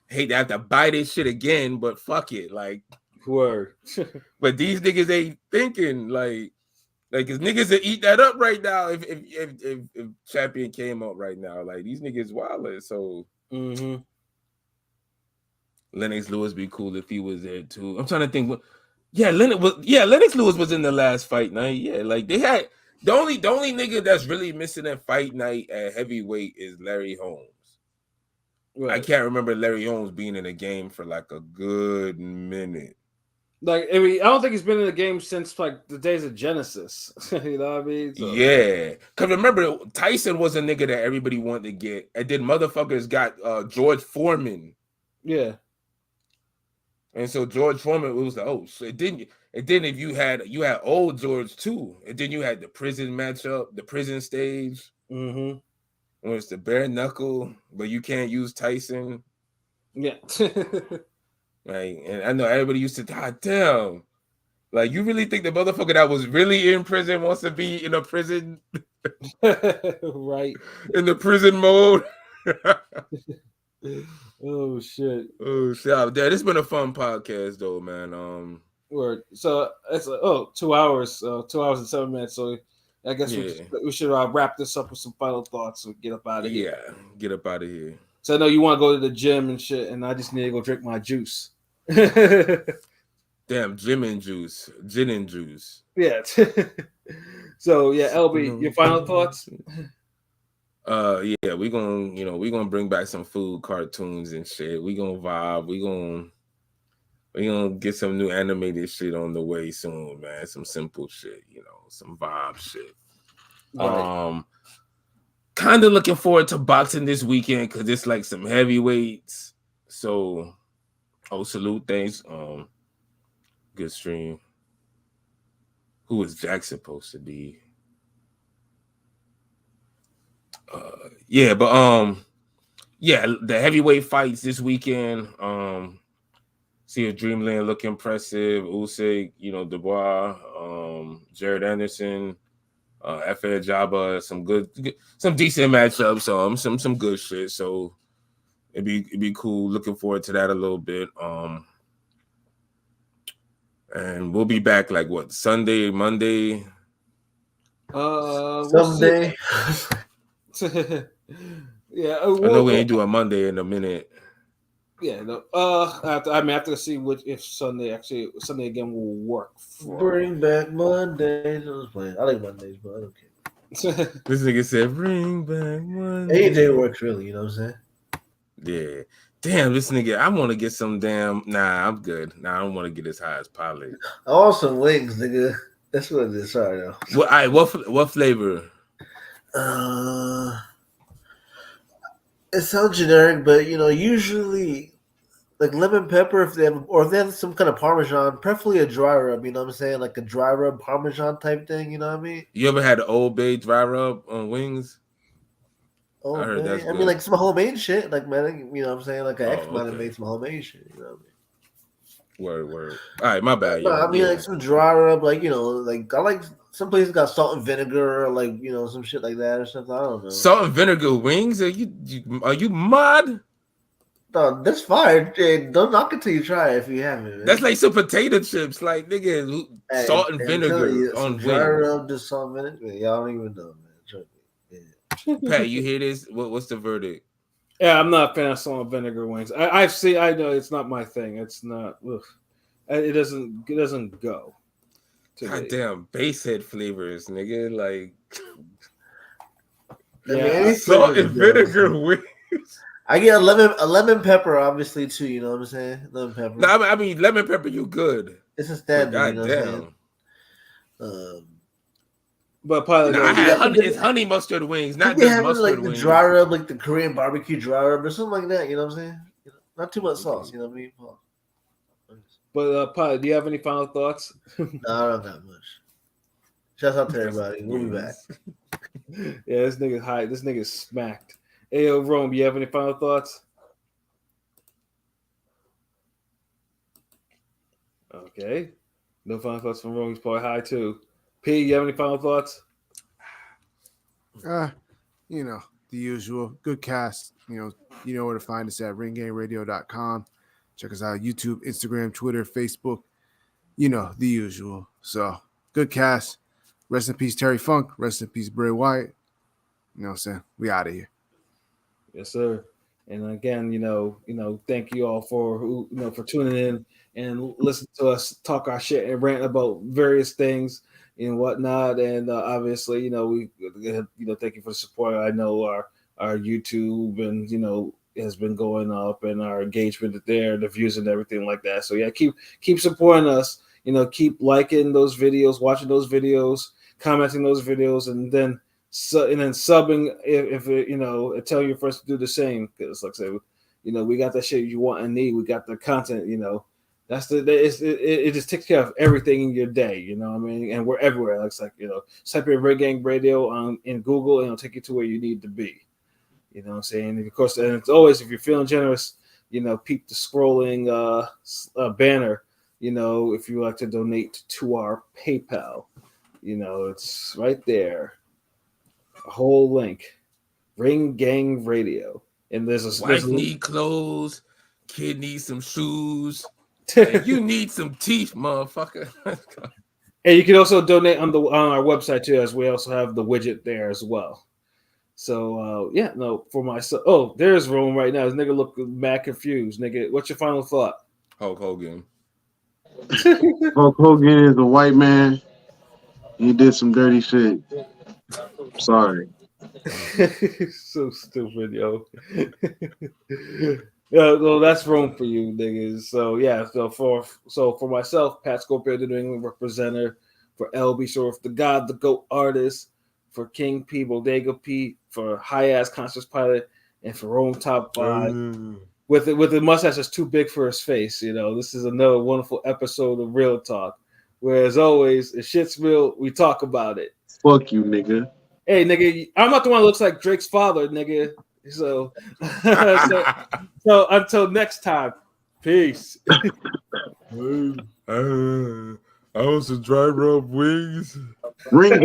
hate to have to buy this shit again, but fuck it, like, word. But these niggas ain't thinking like, cause niggas that eat that up right now. If Champion came up right now, like these niggas wildin'. So Lennox Lewis be cool if he was there too. I'm trying to think. Lennox Lewis was in the last fight night. Yeah, like they had the only nigga that's really missing at fight night at heavyweight is Larry Holmes. Right. I can't remember Larry Holmes being in a game for like a good minute. Like, I mean, I don't think he's been in the game since like the days of Genesis. You know what I mean? So. Yeah, because remember Tyson was a nigga that everybody wanted to get, and then motherfuckers got George Foreman. Yeah, and so George Foreman was like, oh, so it didn't. And then if you had old George too, and then you had the prison matchup, the prison stage. When it's the bare knuckle, but you can't use Tyson. Yeah. Right. And I know everybody used to, God damn. Like, you really think the motherfucker that was really in prison wants to be in a prison? Right. In the prison mode? Oh, shit. Oh, shit. This has been a fun podcast, though, man. Word. So, it's 2 hours. 2 hours and 7 minutes. So, I guess we should wrap this up with some final thoughts and get up out of here. Yeah, get up out of here. So I know you want to go to the gym and shit, and I just need to go drink my juice. Damn, gin and juice. Yeah. So yeah, LB, your final thoughts? Yeah, we're gonna bring back some food cartoons and shit. We gonna vibe. We gonna get some new animated shit on the way soon, man. Some simple shit, some vibe shit. Right. Kind of looking forward to boxing this weekend because it's like some heavyweights. So, salute, thanks. Good stream. Who was Jack supposed to be? The heavyweight fights this weekend. See if Dreamland look impressive. Usyk, Dubois, Jared Anderson, F.A. Jabba, some decent matchups, some good shit. So it'd be cool. Looking forward to that a little bit. And we'll be back like what, Sunday, Monday? Someday. Yeah, I know we ain't doing Monday in a minute. Yeah, no, I have to see if Sunday again will work. Bring back Mondays. I was playing. I like Mondays, but I don't care. This nigga said, "Bring back Monday." Any day works, really. You know what I'm saying? Yeah. Damn, this nigga. I want to get some damn. Nah, I'm good. Nah, I don't want to get as high as Pilot. I want some wings, nigga. That's what it is. Sorry, though. What flavor? It sounds generic, but usually like lemon pepper if they have some kind of Parmesan, preferably a dry rub. You know what I'm saying? Like a dry rub Parmesan type thing. You know what I mean? You ever had the Old Bay dry rub on wings? Oh, I heard that's good. I mean, like some homemade shit. Like, man, you know what I'm saying? Like an ex might have made some homemade shit. You know what I mean? Word. All right, my bad. No, I mean, like some dry rub, like, like I like some places got salt and vinegar, or like, some shit like that or something. I don't know. Salt and vinegar wings? Are you mad? No, that's fine. Hey, don't knock it till you try it if you haven't. Man. That's like some potato chips, like nigga, salt and vinegar on wings. Dry rub, just salt and vinegar. Y'all don't even know, man. Yeah. Pat, you hear this? What's the verdict? Yeah, I'm not a fan of salt and vinegar wings. I know it's not my thing. It's not. Ugh. It doesn't go. Goddamn basehead flavors, nigga. Like, yeah, salt and vinegar wings. I get a lemon pepper, obviously too. You know what I'm saying? Lemon pepper. No, I mean lemon pepper. You good? It's a standard. God you know damn. What I'm saying? But probably I had it's honey mustard wings, not just mustard like wings. The dry rub, like the Korean barbecue dry rub, or something like that. You know what I'm saying? Not too much sauce. You know what I mean? But Pilot, do you have any final thoughts? No, I don't got much. Shout out to everybody. We'll be back. Yeah, this nigga's high. This nigga's smacked. Hey, yo, Rome, you have any final thoughts? Okay. No final thoughts from Rome. He's probably high too. P, you have any final thoughts? The usual. Good cast. You know where to find us at ringgameradio.com. Check us out YouTube, Instagram, Twitter, Facebook. The usual. So good cast. Rest in peace, Terry Funk. Rest in peace, Bray Wyatt. You know what I'm saying? We out of here. Yes, sir. And again, thank you all for tuning in and listen to us talk our shit and rant about various things and whatnot. And obviously, we thank you for the support. I know our YouTube and has been going up and our engagement there, the views and everything like that. So yeah, keep supporting us. Keep liking those videos, watching those videos, commenting those videos, and then subbing if telling your friends to do the same. Because like I said, we got that shit you want and need. We got the content. It just takes care of everything in your day. You know what I mean? And we're everywhere. Type in Red Gang Radio in Google, and it'll take you to where you need to be. You know what I'm saying? And of course, and it's always, if you're feeling generous, peep the scrolling banner. If you like to donate to our PayPal, it's right there. A whole link. Ring Gang Radio. And there's wife need clothes, kid needs some shoes, and you need some teeth, motherfucker. And you can also donate on our website too, as we also have the widget there as well. So for myself. Oh, there's Rome right now. This nigga look mad confused. Nigga, what's your final thought? Hulk Hogan. Hulk Hogan is a white man. He did some dirty shit. Sorry. So stupid, yo. Yeah, well, that's Rome for you, niggas. So yeah, so for myself, Pat Scorpio, the New England representative, for LB Short, the God, the GOAT artist, for King P, Bodega P, for High Ass Conscious Pilot, and for Rome Top 5. With the mustache that's too big for his face. This is another wonderful episode of Real Talk. Where as always, if shit's real, we talk about it. Fuck you, nigga. Hey, nigga, I'm not the one that looks like Drake's father, nigga. So until next time, peace. I want some dry rub wings. Ring